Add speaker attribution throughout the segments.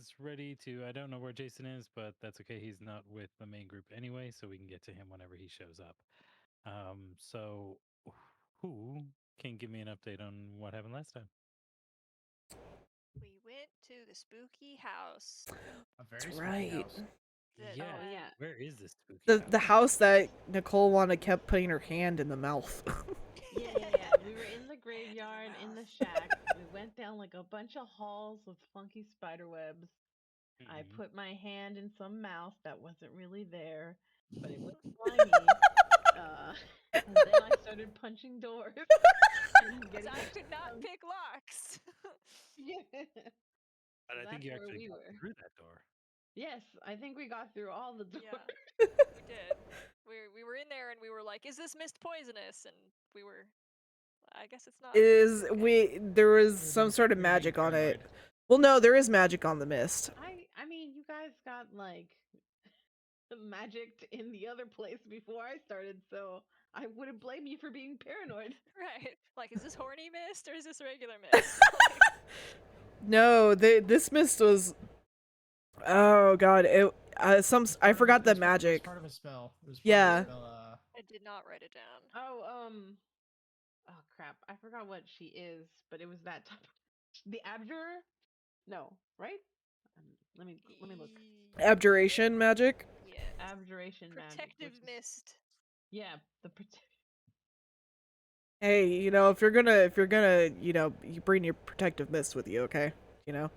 Speaker 1: is ready to. I don't know where Jason is, but that's okay. He's not with the main group anyway, so we can get to him whenever he shows up. So who can give me an update on what happened last time?
Speaker 2: We went to the spooky house.
Speaker 3: A very
Speaker 4: That's
Speaker 3: spooky
Speaker 4: right.
Speaker 3: house.
Speaker 1: Yeah.
Speaker 2: Oh,
Speaker 5: yeah.
Speaker 1: Where is this spooky
Speaker 4: The
Speaker 1: house?
Speaker 4: house that Nicole wanted kept putting her hand in the mouth.
Speaker 5: Yeah. We were in the graveyard in the
Speaker 2: mouth.
Speaker 5: shack. We went down like a bunch of halls with funky spider webs. I
Speaker 1: Mhm.
Speaker 5: put my hand in some mouth that wasn't really there, but it was slimy. And then I started punching doors and getting
Speaker 2: I could not
Speaker 5: drunk.
Speaker 2: pick locks.
Speaker 5: Yeah.
Speaker 1: But
Speaker 5: So
Speaker 1: I think
Speaker 5: that's
Speaker 1: you
Speaker 5: where
Speaker 1: actually
Speaker 5: we
Speaker 1: got
Speaker 5: were.
Speaker 1: through that door.
Speaker 5: Yes, I think we got through all the doors.
Speaker 2: Yeah, we did. We were in there and we were like, "Is this mist poisonous?" And we were. I guess it's not.
Speaker 4: Is
Speaker 2: Okay.
Speaker 4: there was
Speaker 3: We were
Speaker 4: some
Speaker 3: being-
Speaker 4: sort of
Speaker 3: we were being
Speaker 4: magic on it.
Speaker 3: paranoid.
Speaker 4: Well, no, there is magic on the mist.
Speaker 5: I mean, you guys got like magicked in the other place before I started, so I wouldn't blame you for being paranoid.
Speaker 2: Right. Like, is this horny mist or is this regular mist?
Speaker 4: No, this mist was. Oh god, it. I forgot the
Speaker 3: It was
Speaker 4: magic.
Speaker 3: part of a spell. It was part
Speaker 4: Yeah.
Speaker 3: Of a spell,
Speaker 2: I did not write it down.
Speaker 5: Oh crap, I forgot what she is, but it was that type. The abjurer? No, right? Let me look.
Speaker 4: Abjuration magic.
Speaker 2: Yeah.
Speaker 5: Abjuration magic.
Speaker 2: Protective
Speaker 5: which is-
Speaker 2: mist.
Speaker 5: Yeah, the protect.
Speaker 4: Hey, if you're gonna, you bring your protective mist with you, okay?
Speaker 2: For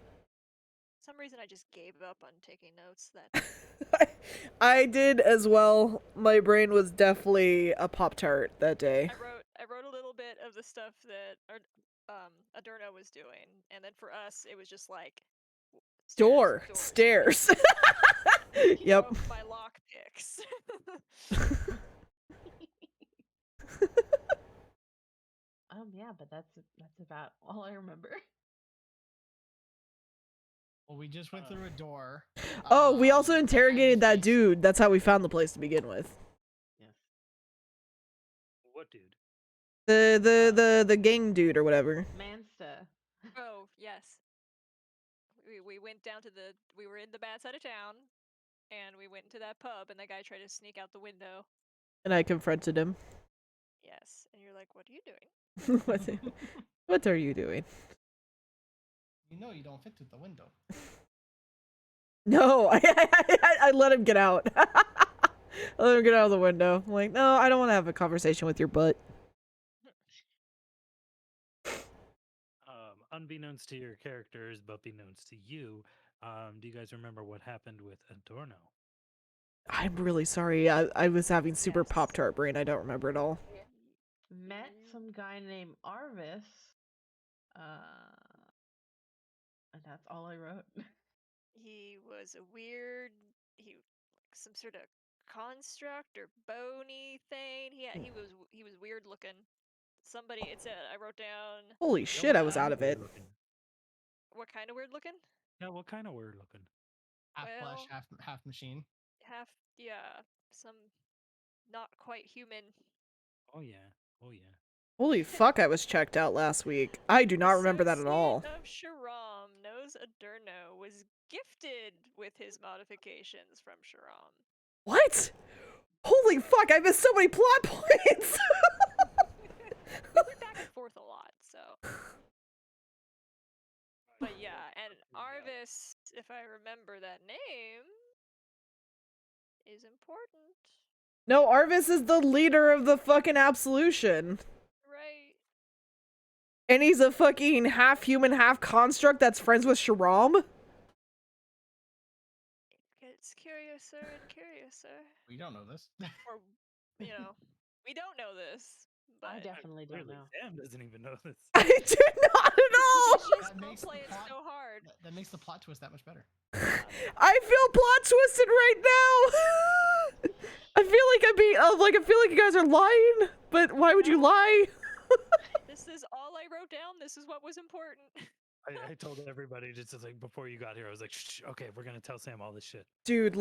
Speaker 2: some reason, I just gave up on taking notes. That
Speaker 4: I did as well. My brain was definitely a Pop-Tart that day.
Speaker 2: I wrote a little bit of the stuff that Adorno was doing, and then for us, it was just like
Speaker 4: Stairs. Yep.
Speaker 2: My lock picks.
Speaker 5: Yeah, but that's about all I remember.
Speaker 3: well, we just went through a door.
Speaker 4: Oh, we also
Speaker 3: and
Speaker 4: interrogated that
Speaker 3: faced-
Speaker 4: dude. That's how we found the place to begin with.
Speaker 5: Yes.
Speaker 1: What dude?
Speaker 4: The gang dude or whatever.
Speaker 5: Mansta.
Speaker 2: Oh yes, we went down to we were in the bad side of town, and we went into that pub, and that guy tried to sneak out the window.
Speaker 4: And I confronted him.
Speaker 2: Yes, and you're like, "What are you doing?"
Speaker 4: What are you doing?
Speaker 3: You know you don't fit through the window.
Speaker 4: No, I let him get out. I let him get out of the window. I'm like, no, I don't want to have a conversation with your butt.
Speaker 1: Unbeknownst to your characters, but beknownst to you, do you guys remember what happened with Adorno?
Speaker 4: I'm really sorry. I was having super
Speaker 2: Yes.
Speaker 4: Pop-Tart brain. I don't remember it all.
Speaker 5: Met some guy named Arvis. And that's all I wrote.
Speaker 2: He was a weird, like some sort of construct or bony thing. He was weird looking. Somebody, it said, I wrote down.
Speaker 4: Holy shit, I was out of it.
Speaker 2: What kind of weird looking?
Speaker 1: Yeah, what kind of weird looking?
Speaker 3: Half
Speaker 2: Well-
Speaker 3: flesh, half machine.
Speaker 2: Some not quite human.
Speaker 1: Oh yeah, oh yeah.
Speaker 4: Holy fuck, I was checked out last week. I do not remember that at all.
Speaker 2: Associate of Sharam knows Adorno was gifted with his modifications from Sharam.
Speaker 4: What? Holy fuck, I missed so many plot points!
Speaker 2: We went back and forth a lot, so. But yeah, and Arvis, if I remember that name, is important.
Speaker 4: No, Arvis is the leader of the fucking Absolution.
Speaker 2: Right.
Speaker 4: And he's a fucking half human, half construct that's friends with Sharam?
Speaker 2: It gets curiouser and curiouser.
Speaker 3: We don't know this.
Speaker 2: Or, we don't know this. But
Speaker 5: I definitely don't
Speaker 1: Clearly,
Speaker 5: know.
Speaker 1: Sam doesn't even know this.
Speaker 4: I do not at all!
Speaker 2: It's just
Speaker 3: That makes the
Speaker 2: playing
Speaker 3: plot-
Speaker 2: so hard.
Speaker 3: That makes the plot twist that much better.
Speaker 4: I feel plot twisted right now! I feel like I feel like you guys are lying, but why would you lie?
Speaker 2: This is all I wrote down. This is what was important.
Speaker 1: I told everybody just like before you got here, I was like, shh, okay, we're gonna tell Sam all this shit.
Speaker 4: Dude,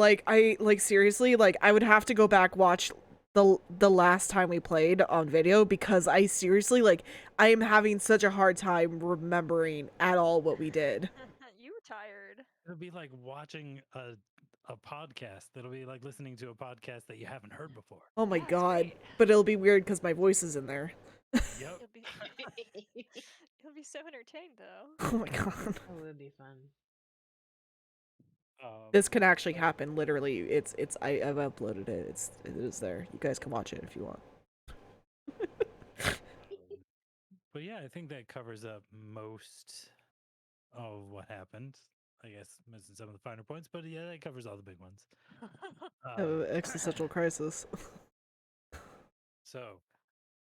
Speaker 4: seriously, I would have to go back watch the last time we played on video because I seriously I am having such a hard time remembering at all what we did.
Speaker 2: You were tired.
Speaker 1: It'll be like watching a podcast. It'll be like listening to a podcast that you haven't heard before.
Speaker 4: Oh my
Speaker 2: Yeah, it's
Speaker 4: god.
Speaker 2: great.
Speaker 4: But it'll be weird because my voice is in there.
Speaker 1: Yep.
Speaker 2: You'll be so entertained though.
Speaker 4: Oh my god.
Speaker 5: Oh, it'll be fun.
Speaker 4: This can actually happen. Literally, I've uploaded it. It is there. You guys can watch it if you want.
Speaker 1: But yeah, I think that covers up most of what happened. I guess missing some of the finer points, but yeah, that covers all the big ones.
Speaker 4: Existential crisis.
Speaker 1: So,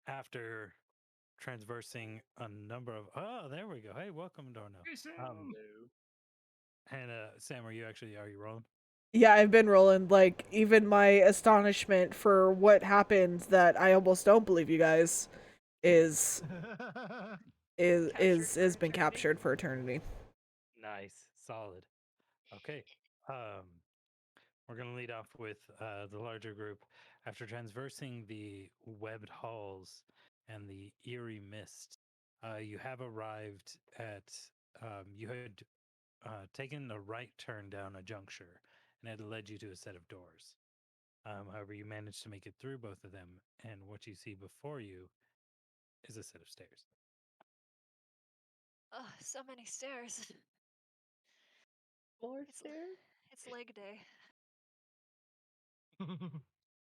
Speaker 1: after transversing a number of there we go. Hey, welcome, Dorno.
Speaker 3: Hey, Sam.
Speaker 1: And Sam, are you rolling?
Speaker 4: Yeah, I've been rolling. Like, even my astonishment for what happened that I almost don't believe you guys is has been captured for eternity.
Speaker 1: Nice, solid. Okay, we're gonna lead off with the larger group. After transversing the webbed halls and the eerie mist, you have arrived at. You had taken a right turn down a juncture, and it led you to a set of doors. However, you managed to make it through both of them, and what you see before you is a set of stairs.
Speaker 2: Oh, so many stairs.
Speaker 5: More
Speaker 2: It's
Speaker 5: stairs?
Speaker 2: it's leg day.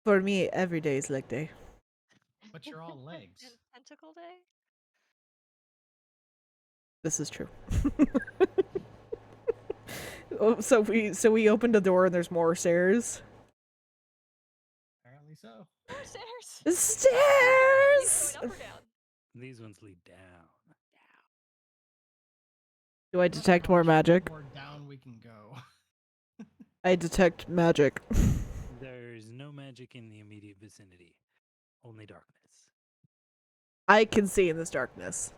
Speaker 4: For me, every day is leg day.
Speaker 3: But you're all legs.
Speaker 2: And tentacle day.
Speaker 4: This is true. Oh, so we opened a door and there's more stairs.
Speaker 3: Apparently so.
Speaker 2: More stairs.
Speaker 4: Stairs.
Speaker 2: Going up or down?
Speaker 1: These ones lead down.
Speaker 4: Do I detect more magic?
Speaker 3: More down we can go.
Speaker 4: I detect magic.
Speaker 1: There's no magic in the immediate vicinity, only darkness.
Speaker 4: I can see in this darkness.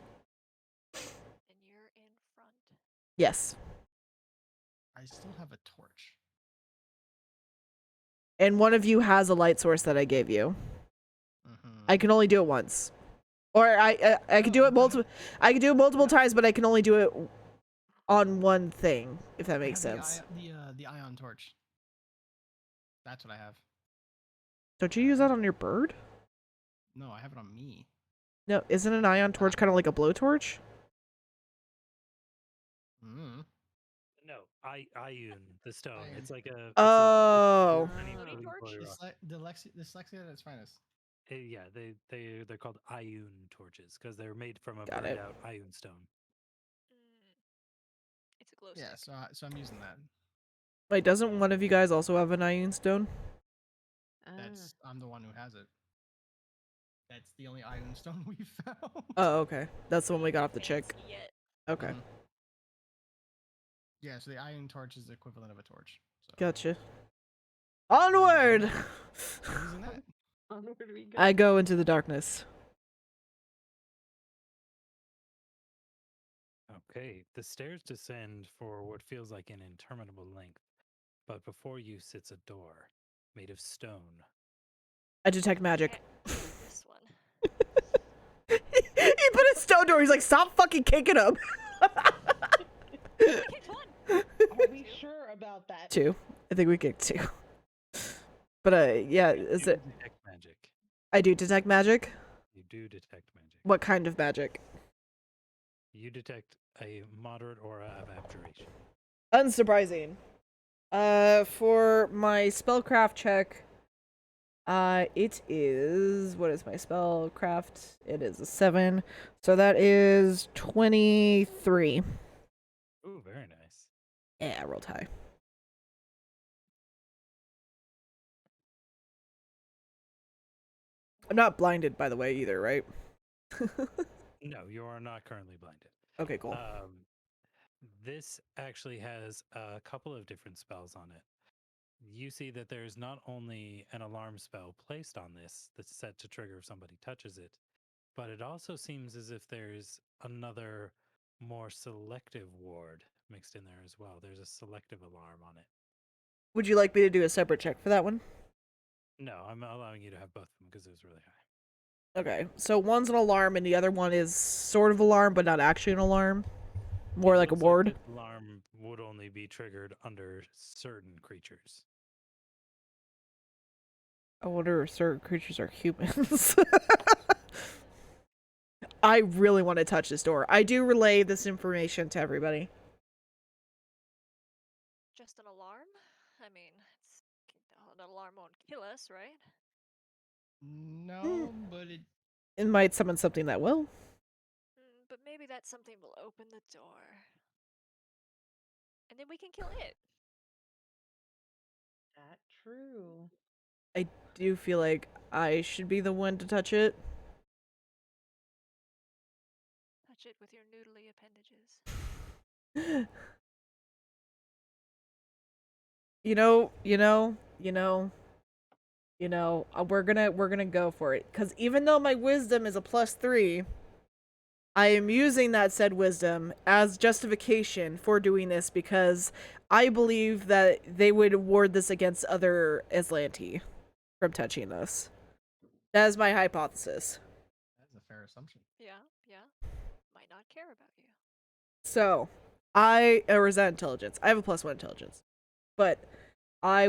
Speaker 2: And you're in front.
Speaker 4: Yes.
Speaker 3: I still have a torch.
Speaker 4: And one of you has a light source that I gave you. I can only do it once. Or I can do it multiple. I can do it multiple times, but I can only do it on one thing, if that makes sense.
Speaker 3: The ion torch. That's what I have.
Speaker 4: Don't you use that on your bird?
Speaker 3: No, I have it on me.
Speaker 4: No, isn't an ion torch kind of like a blowtorch?
Speaker 3: Mm.
Speaker 1: No, Ioun, the stone.
Speaker 3: Ioun.
Speaker 1: It's like a.
Speaker 4: Oh.
Speaker 2: Floating torch?
Speaker 3: Dyslexia at its finest.
Speaker 1: Yeah, they're called Ioun torches because they're made from a
Speaker 4: Got
Speaker 1: burned
Speaker 4: it.
Speaker 1: out Ioun stone.
Speaker 2: It's a glow
Speaker 3: Yeah,
Speaker 2: stick.
Speaker 3: so I'm using that.
Speaker 4: Wait, doesn't one of you guys also have an ion stone?
Speaker 3: I'm the one who has it. That's the only ion stone we found.
Speaker 4: Oh, okay. That's the one we got off the chick.
Speaker 2: Fancy yet.
Speaker 4: Okay.
Speaker 3: Mhm. Yeah, so the ion torch is the equivalent of a torch. So.
Speaker 4: Gotcha. Onward!
Speaker 3: I'm using that.
Speaker 5: Onward we go.
Speaker 4: I go into the darkness.
Speaker 1: Okay, the stairs descend for what feels like an interminable length, but before you sits a door made of stone.
Speaker 4: I detect magic.
Speaker 2: This one.
Speaker 4: He put a stone door. He's like, stop fucking kicking him.
Speaker 2: We kicked one.
Speaker 5: Are we sure about that?
Speaker 4: 2. I think we kicked 2. But yeah, is
Speaker 1: You
Speaker 4: it?
Speaker 1: detect magic?
Speaker 4: I do detect magic.
Speaker 1: You do detect magic.
Speaker 4: What kind of magic?
Speaker 1: You detect a moderate aura of abjuration.
Speaker 4: Unsurprising. For my spellcraft check, it is, what is my spellcraft? It is a 7. So that is 23.
Speaker 1: Ooh, very nice.
Speaker 4: Yeah, I rolled high. I'm not blinded, by the way, either, right?
Speaker 1: No, you are not currently blinded.
Speaker 4: Okay, cool.
Speaker 1: This actually has a couple of different spells on it. You see that there's not only an alarm spell placed on this that's set to trigger if somebody touches it, but it also seems as if there's another more selective ward mixed in there as well. There's a selective alarm on it.
Speaker 4: Would you like me to do a separate check for that one?
Speaker 1: No, I'm allowing you to have both of them because it was really high.
Speaker 4: Okay, so one's an alarm and the other one is sort of alarm, but not actually an alarm. More
Speaker 1: It
Speaker 4: like a
Speaker 1: looks
Speaker 4: ward.
Speaker 1: this alarm would only be triggered under certain creatures.
Speaker 4: I wonder if certain creatures are humans. I really want to touch this door. I do relay this information to everybody.
Speaker 2: Just an alarm? I mean, an alarm won't kill us, right?
Speaker 3: No, but
Speaker 4: It might summon something that will.
Speaker 2: But maybe that something will open the door. And then we can kill it.
Speaker 5: That true.
Speaker 4: I do feel like I should be the one to touch it.
Speaker 2: Touch it with your noodly appendages. We're gonna go for it. Cause even though my wisdom is a +3, I am using that said wisdom as justification for doing this because I believe that they would ward this against other Aslanti from touching us. That is my hypothesis.
Speaker 3: that's a fair assumption.
Speaker 2: Yeah. Might not care about you.
Speaker 4: So, or is that intelligence? I have a +1 intelligence. But I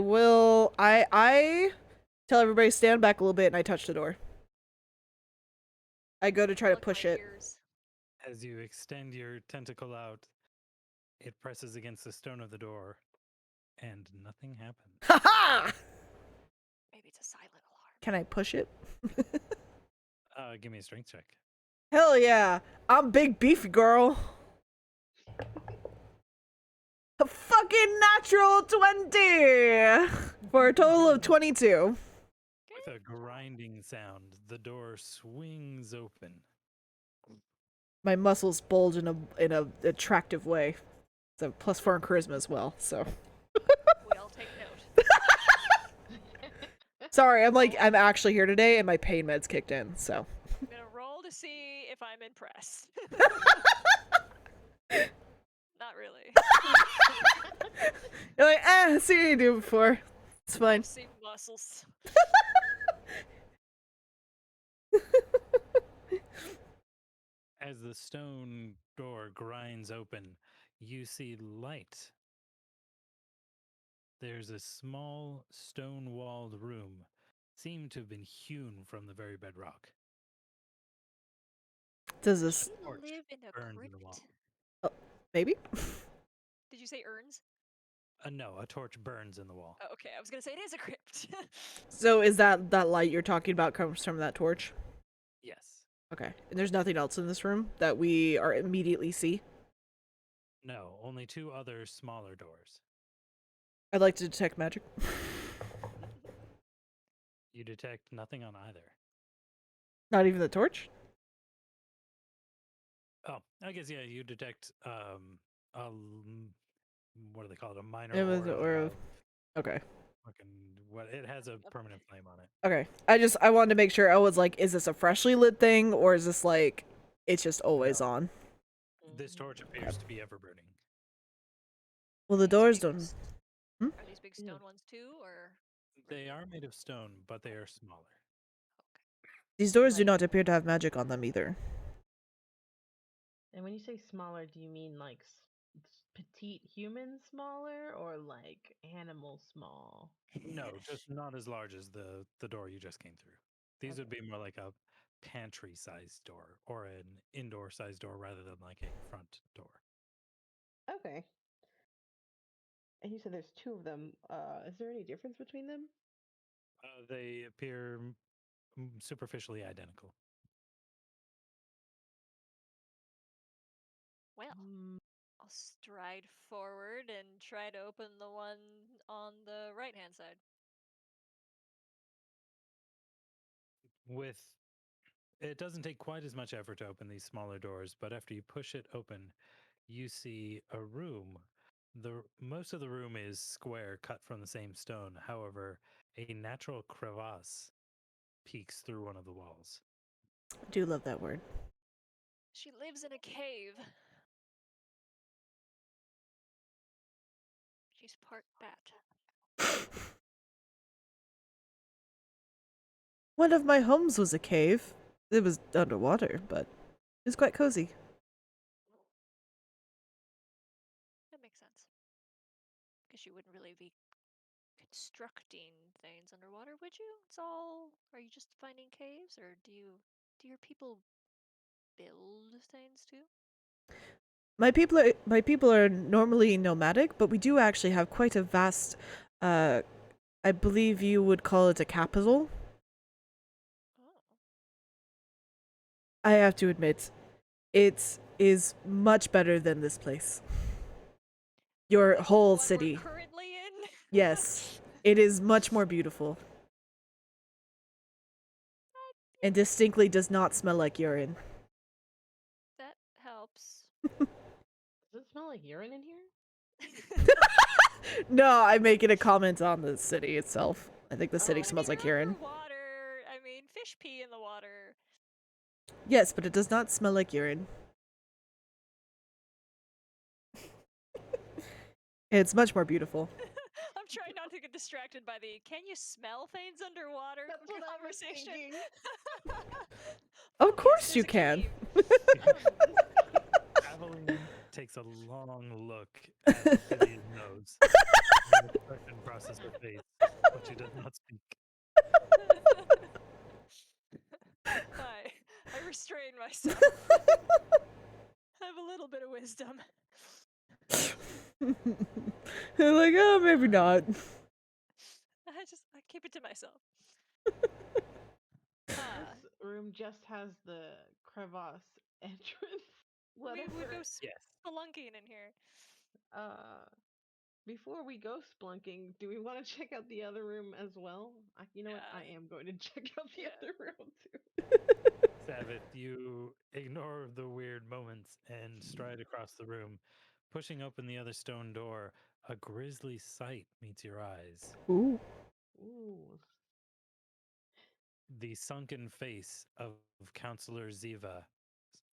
Speaker 4: tell everybody to stand back a little bit and I touch the door. I go to try to
Speaker 2: Pluck my
Speaker 4: push it.
Speaker 2: ears.
Speaker 1: As you extend your tentacle out, it presses against the stone of the door, and nothing happens.
Speaker 4: Ha ha!
Speaker 2: Maybe it's a silent alarm.
Speaker 4: Can I push it?
Speaker 1: Give me a strength check.
Speaker 4: Hell yeah. I'm big beefy girl. A fucking natural 20 for a total of 22.
Speaker 1: With a grinding sound, the door swings open.
Speaker 4: My muscles bulge in a attractive way. It's a +4 in charisma as well, so.
Speaker 2: We all take note.
Speaker 4: Sorry, I'm actually here today and my pain meds kicked in, so.
Speaker 2: I'm gonna roll to see if I'm impressed. Not really.
Speaker 4: You're like, I've seen you do before. It's fine.
Speaker 2: I've seen muscles.
Speaker 1: As the stone door grinds open, you see light. There's a small stone-walled room, seemed to have been hewn from the very bedrock.
Speaker 4: Does this
Speaker 2: We
Speaker 1: Torch
Speaker 2: live in a
Speaker 1: burns in the wall.
Speaker 2: crypt.
Speaker 4: maybe?
Speaker 2: Did you say urns?
Speaker 1: No, a torch burns in the wall.
Speaker 2: Oh, okay, I was gonna say it is a crypt.
Speaker 4: So is that light you're talking about comes from that torch?
Speaker 1: Yes.
Speaker 4: Okay. And there's nothing else in this room that we are immediately see?
Speaker 1: No, only two other smaller doors.
Speaker 4: I'd like to detect magic.
Speaker 1: You detect nothing on either.
Speaker 4: Not even the torch?
Speaker 1: Oh, I guess yeah. You detect what do they call it? A minor
Speaker 4: It was an
Speaker 1: aura
Speaker 4: aura
Speaker 1: of
Speaker 4: Okay.
Speaker 1: fucking what? It has a permanent flame on it.
Speaker 4: Okay. I wanted to make sure I was like, is this a freshly lit thing or is this like it's just always
Speaker 1: No.
Speaker 4: on?
Speaker 1: This torch appears to be ever burning.
Speaker 4: Well, the
Speaker 2: These
Speaker 4: doors
Speaker 2: big
Speaker 4: don't.
Speaker 2: s-
Speaker 4: Hmm?
Speaker 2: Are these big stone ones too, or?
Speaker 1: They are made of stone, but they are smaller.
Speaker 4: These doors do
Speaker 5: Like-
Speaker 4: not appear to have magic on them either.
Speaker 5: And when you say smaller, do you mean like petite human smaller or like animal small?
Speaker 1: No, just not as large as the door you just came through. These would
Speaker 5: Okay.
Speaker 1: be more like a pantry-sized door or an indoor-sized door rather than like a front door.
Speaker 5: Okay. And you said there's two of them. Is there any difference between them?
Speaker 1: They appear superficially identical.
Speaker 2: Well,
Speaker 5: Mm,
Speaker 2: I'll stride forward and try to open the one on the right-hand side.
Speaker 1: With it doesn't take quite as much effort to open these smaller doors, but after you push it open, you see a room. Most of the room is square, cut from the same stone. However, a natural crevasse peeks through one of the walls.
Speaker 4: I do love that word.
Speaker 2: She lives in a cave. She's part bat.
Speaker 4: One of my homes was a cave. It was underwater, but it was quite cozy.
Speaker 2: guess you wouldn't really be constructing things underwater, would you? It's all. Are you just finding caves, or do your people build things too?
Speaker 4: My people are normally nomadic, but we do actually have quite a vast. I believe you would call it a capital.
Speaker 2: Oh,
Speaker 4: I have to admit, it is much better than this place. Your
Speaker 2: like
Speaker 4: whole
Speaker 2: the one
Speaker 4: city.
Speaker 2: we're currently in.
Speaker 4: Yes, it is much more beautiful and distinctly does not smell like urine.
Speaker 2: That helps.
Speaker 5: Does it smell like urine in here?
Speaker 4: No, I'm making a comment on the city itself. I think the city
Speaker 5: Oh.
Speaker 4: smells like
Speaker 2: You're
Speaker 4: urine.
Speaker 2: underwater. I mean, fish pee in the water.
Speaker 4: Yes, but it does not smell like urine. It's much more beautiful.
Speaker 2: I'm trying not to get distracted by the "can you smell things underwater"
Speaker 5: That's what I was
Speaker 2: conversation.
Speaker 5: thinking.
Speaker 4: Of
Speaker 2: Focus,
Speaker 4: course
Speaker 2: there's
Speaker 4: you
Speaker 2: a
Speaker 4: can.
Speaker 2: cave.
Speaker 5: I don't know this cave.
Speaker 1: Aveline takes a long look at Ophelia's nose. An expression crosses her face, but she does not speak.
Speaker 2: I restrain myself. I have a little bit of wisdom.
Speaker 4: They're like, oh, maybe not.
Speaker 2: I keep it to myself.
Speaker 5: This room just has the crevasse entrance.
Speaker 2: We would
Speaker 5: Whatever.
Speaker 2: go
Speaker 1: Yes.
Speaker 2: spelunking in here.
Speaker 5: Before we go splunking, do we want to check out the other room as well? You know what? I
Speaker 2: Yeah.
Speaker 5: am going to check out the
Speaker 2: Yeah.
Speaker 5: other room too.
Speaker 1: Sabbath, you ignore the weird moments and stride across the room. Pushing open the other stone door, a grisly sight meets your eyes.
Speaker 4: Ooh.
Speaker 5: Ooh.
Speaker 1: The sunken face of Counselor Ziva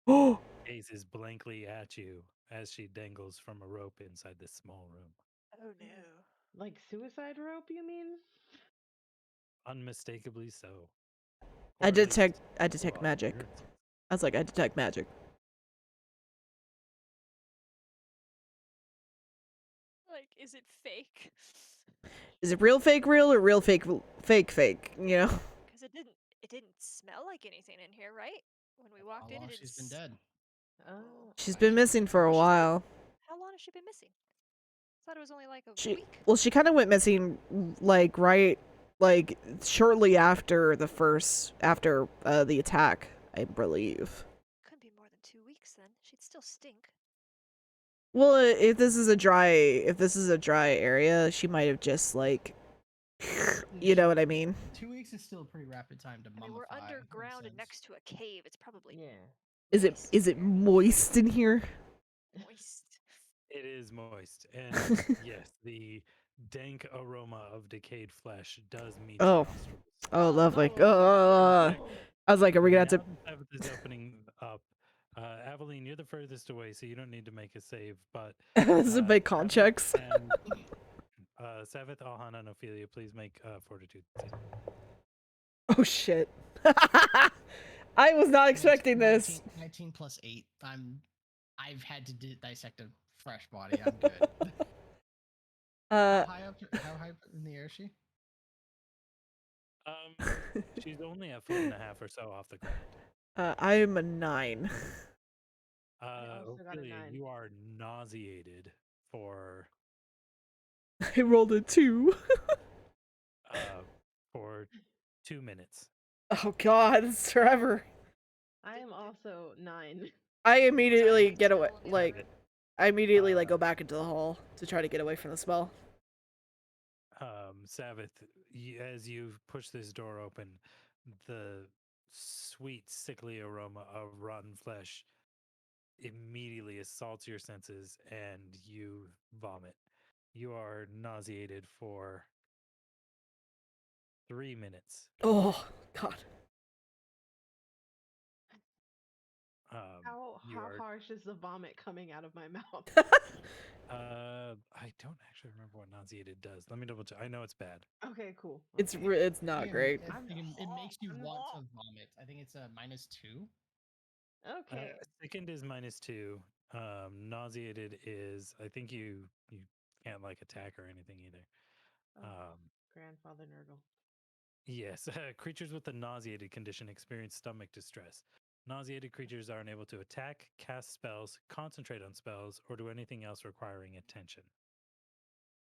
Speaker 4: Oh,
Speaker 1: gazes blankly at you as she dangles from a rope inside this small room.
Speaker 2: Oh no.
Speaker 5: Like suicide rope, you mean?
Speaker 1: Unmistakably so.
Speaker 4: I
Speaker 1: Or at least
Speaker 4: detect
Speaker 1: for
Speaker 4: magic.
Speaker 1: your-
Speaker 4: I was like, I detect magic.
Speaker 2: Like, is it fake?
Speaker 4: Is it real fake real or real fake fake? You know?
Speaker 2: Because it didn't smell like anything in here, right? When we walked
Speaker 3: How
Speaker 2: in,
Speaker 3: long
Speaker 2: it
Speaker 3: she's
Speaker 2: didn't.
Speaker 3: been dead?
Speaker 5: Oh.
Speaker 4: She's been missing for a while.
Speaker 2: How long has she been missing? I thought it was only like a
Speaker 4: She
Speaker 2: week.
Speaker 4: well, she kind of went missing like shortly after the attack, I believe.
Speaker 2: Couldn't be more than 2 weeks then. She'd still stink.
Speaker 4: Well, if this is a dry area, she might have just like, you know what I mean.
Speaker 3: 2 weeks is still a pretty rapid time to
Speaker 2: I mean, we're
Speaker 3: mummify. in a
Speaker 2: underground and
Speaker 3: sense.
Speaker 2: next to a cave. It's probably
Speaker 5: Yeah.
Speaker 2: moist
Speaker 4: Is
Speaker 2: in
Speaker 4: it
Speaker 2: here.
Speaker 4: moist in here?
Speaker 2: Moist.
Speaker 1: It is moist. And yes, the dank aroma of decayed flesh does meet
Speaker 4: Oh.
Speaker 1: your nostrils.
Speaker 4: Oh, lovely.
Speaker 5: no.
Speaker 4: I was like, are we gonna have to?
Speaker 1: Now that Sabbath is opening up. Aveline, you're the furthest away, so you don't need to make a save. But
Speaker 4: This is a big con
Speaker 1: Sabbath
Speaker 4: checks.
Speaker 1: and Savith, Alhana, and Ophelia, please make fortitude saves.
Speaker 4: Oh shit! I was not expecting this.
Speaker 3: 19 plus 8. I've had to dissect a fresh body. I'm good. How high up in the air is she?
Speaker 1: She's only a foot and a half or so off the ground.
Speaker 4: I'm a 9.
Speaker 5: I also got a
Speaker 1: Ophelia,
Speaker 5: 9.
Speaker 1: you are nauseated for
Speaker 4: I rolled a 2.
Speaker 1: uh, for 2 minutes.
Speaker 4: Oh god, it's forever.
Speaker 5: I am also 9.
Speaker 4: I immediately get away.
Speaker 2: Still
Speaker 4: Like,
Speaker 2: near.
Speaker 4: I immediately like go back into the hall to try to get away from the spell.
Speaker 1: Sabbath, as you push this door open, the sweet, sickly aroma of rotten flesh immediately assaults your senses and you vomit. You are nauseated for 3 minutes.
Speaker 4: Oh god.
Speaker 5: How
Speaker 1: You are,
Speaker 5: harsh is the vomit coming out of my mouth?
Speaker 1: I don't actually remember what nauseated does. Let me double check. I know it's bad.
Speaker 5: Okay, cool.
Speaker 4: It's
Speaker 5: Okay.
Speaker 4: it's not
Speaker 3: Again,
Speaker 4: great.
Speaker 3: it makes you
Speaker 5: I'm
Speaker 3: want
Speaker 5: hot.
Speaker 3: to vomit. I think it's a -2.
Speaker 5: Okay.
Speaker 1: Sickened is -2. Nauseated is, I think you can't like attack or anything either.
Speaker 5: Oh,
Speaker 1: Um,
Speaker 5: grandfather Nurgle.
Speaker 1: yes, creatures with the nauseated condition experience stomach distress. Nauseated creatures are unable to attack, cast spells, concentrate on spells, or do anything else requiring attention.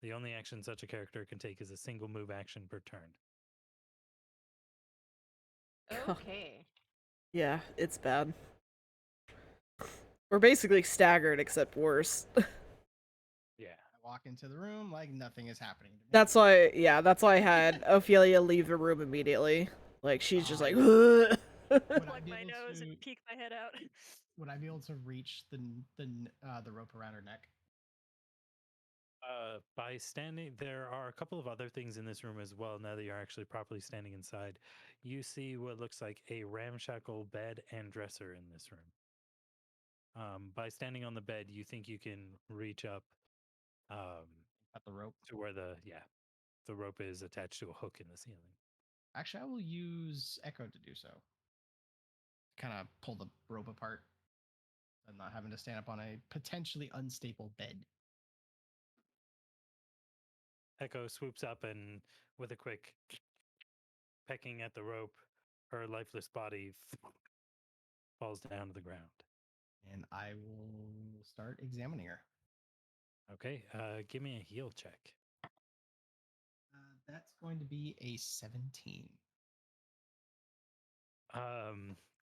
Speaker 1: The only action such a character can take is a single move action per turn.
Speaker 5: Okay.
Speaker 4: Yeah, it's bad. We're basically staggered, except worse.
Speaker 1: Yeah.
Speaker 3: I walk into the room like nothing is happening to me.
Speaker 4: That's why I had Ophelia leave the room immediately. Like, she's just like,
Speaker 3: Would I
Speaker 2: Plug
Speaker 3: be
Speaker 2: my
Speaker 3: able
Speaker 2: nose
Speaker 3: to?
Speaker 2: and peek my head out.
Speaker 3: Would I be able to reach the rope around her neck?
Speaker 1: By standing, there are a couple of other things in this room as well. Now that you're actually properly standing inside, you see what looks like a ramshackle bed and dresser in this room. By standing on the bed, you think you can reach up
Speaker 3: At the rope.
Speaker 1: to where the rope is attached to a hook in the ceiling.
Speaker 3: Actually, I will use Echo to do so. Kind of pull the rope apart and not having to stand up on a potentially unstable bed.
Speaker 1: Echo swoops up and, with a quick pecking at the rope, her lifeless body falls down to the ground.
Speaker 3: And I will start examining her.
Speaker 1: Okay, give me a heal check.
Speaker 3: That's going to be a 17.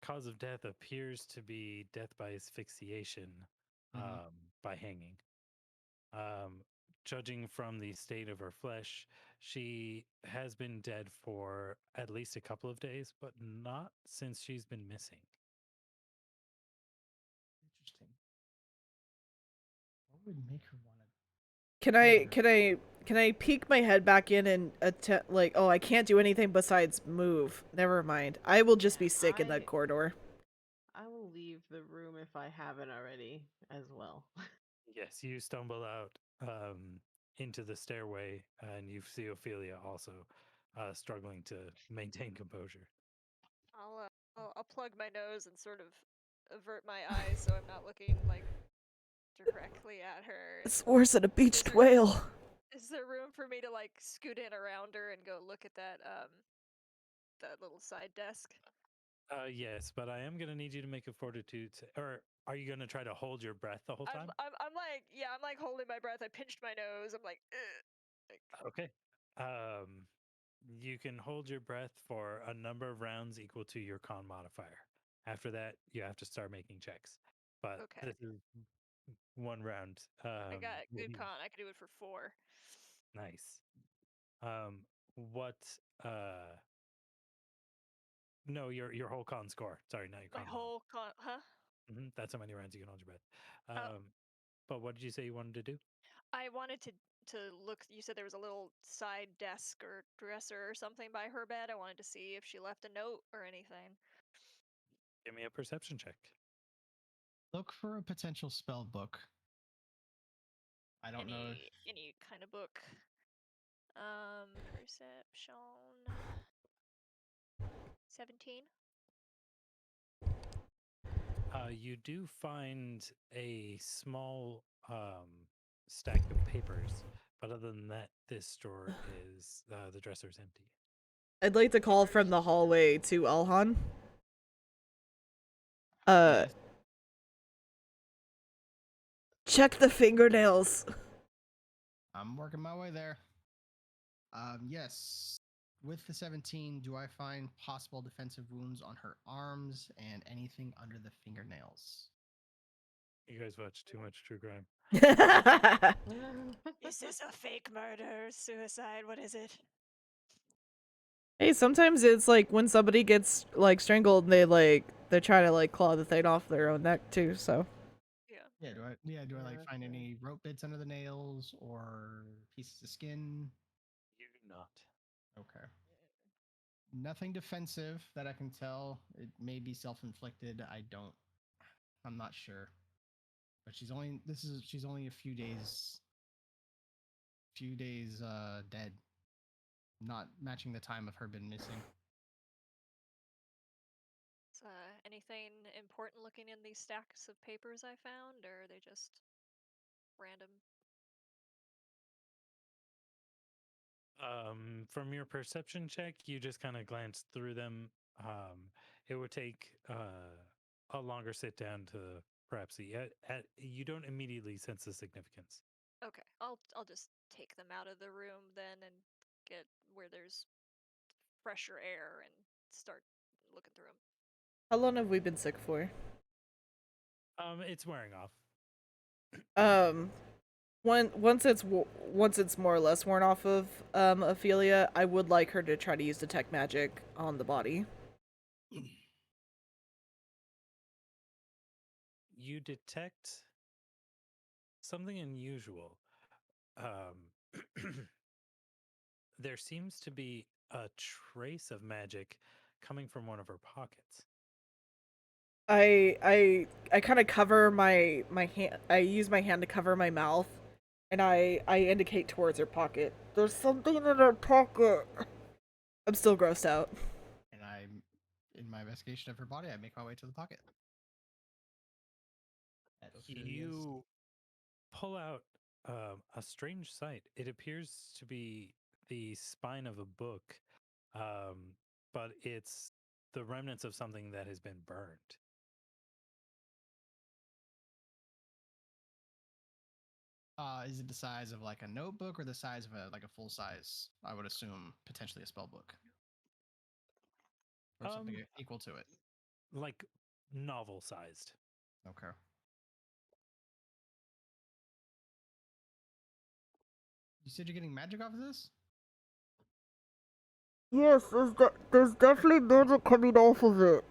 Speaker 1: Cause of death appears to be death by asphyxiation,
Speaker 3: Mhm.
Speaker 1: by hanging. Um, Judging from the state of her flesh, she has been dead for at least a couple of days, but not since she's been missing.
Speaker 3: Interesting. What would make her want to?
Speaker 4: can I peek my head back in and attempt, like, oh, I can't do anything besides move. Never mind. I will just be sick in that corridor.
Speaker 5: I will leave the room if I haven't already as well.
Speaker 1: Yes, you stumble out into the stairway, and you see Ophelia also struggling to maintain composure.
Speaker 2: I'll plug my nose and sort of avert my eyes so I'm not looking like directly at her.
Speaker 4: It's worse than a beached whale.
Speaker 2: Is there room for me to like scoot in around her and go look at that little side desk?
Speaker 1: Yes, but I am going to need you to make a fortitude, or are you going to try to hold your breath the whole time?
Speaker 2: I'm like, yeah, I'm like holding my breath. I pinched my nose. I'm like, ugh.
Speaker 1: Okay. You can hold your breath for a number of rounds equal to your con modifier. After that, you have to start making checks. But
Speaker 2: Okay.
Speaker 1: this is one round.
Speaker 2: I got good con. I can do it for 4.
Speaker 1: Nice. What? No, your whole con score. Sorry, not your
Speaker 2: My
Speaker 1: con mod.
Speaker 2: whole con, huh?
Speaker 1: That's how many rounds you can hold your breath.
Speaker 2: Oh,
Speaker 1: But what did you say you wanted to do?
Speaker 2: I wanted to look. You said there was a little side desk or dresser or something by her bed. I wanted to see if she left a note or anything.
Speaker 1: Give me a perception check.
Speaker 3: Look for a potential spell book. I don't know if
Speaker 2: Any kind of book. Perception 17.
Speaker 1: You do find a small stack of papers, but other than that, this drawer is the dresser's empty.
Speaker 4: I'd like to call from the hallway to Alhan.
Speaker 3: Yes.
Speaker 4: Check the fingernails.
Speaker 3: I'm working my way there. Yes. With the 17, do I find possible defensive wounds on her arms and anything under the fingernails?
Speaker 1: You guys watch too much true crime.
Speaker 2: Is this a fake murder? Suicide? What is it?
Speaker 4: Hey, sometimes it's like when somebody gets like strangled, they try to like claw the thing off their own neck too. So
Speaker 2: Yeah.
Speaker 3: Do I like
Speaker 5: Yeah,
Speaker 3: find
Speaker 5: that's
Speaker 3: any rope bits under the nails or pieces of skin?
Speaker 1: You do not.
Speaker 3: Okay. Nothing defensive that I can tell. It may be self-inflicted. I'm not sure. But she's only a few days dead. Not matching the time of her been missing.
Speaker 2: Anything important looking in these stacks of papers I found, or are they just random?
Speaker 1: From your perception check, you just kind of glance through them. It would take a longer sit down to perhaps see. You don't immediately sense the significance.
Speaker 2: Okay, I'll just take them out of the room then and get where there's fresher air and start looking through them.
Speaker 4: How long have we been sick for?
Speaker 1: It's wearing off.
Speaker 4: Um, once it's more or less worn off of Ophelia, I would like her to try to use detect magic on the body.
Speaker 1: You detect something unusual. There seems to be a trace of magic coming from one of her pockets.
Speaker 4: I kind of cover my hand. I use my hand to cover my mouth, and I indicate towards her pocket. There's something in her pocket. I'm still grossed out.
Speaker 3: And in my investigation of her body, I make my way to the pocket.
Speaker 1: You pull out a strange sight. It appears to be the spine of a book, but it's the remnants of something that has been burned.
Speaker 3: Is it the size of like a notebook or the size of a full size? I would assume potentially a spell book or something equal to it.
Speaker 1: Like novel sized.
Speaker 3: Okay. You said you're getting magic off of this?
Speaker 4: Yes, there's definitely magic coming off of it.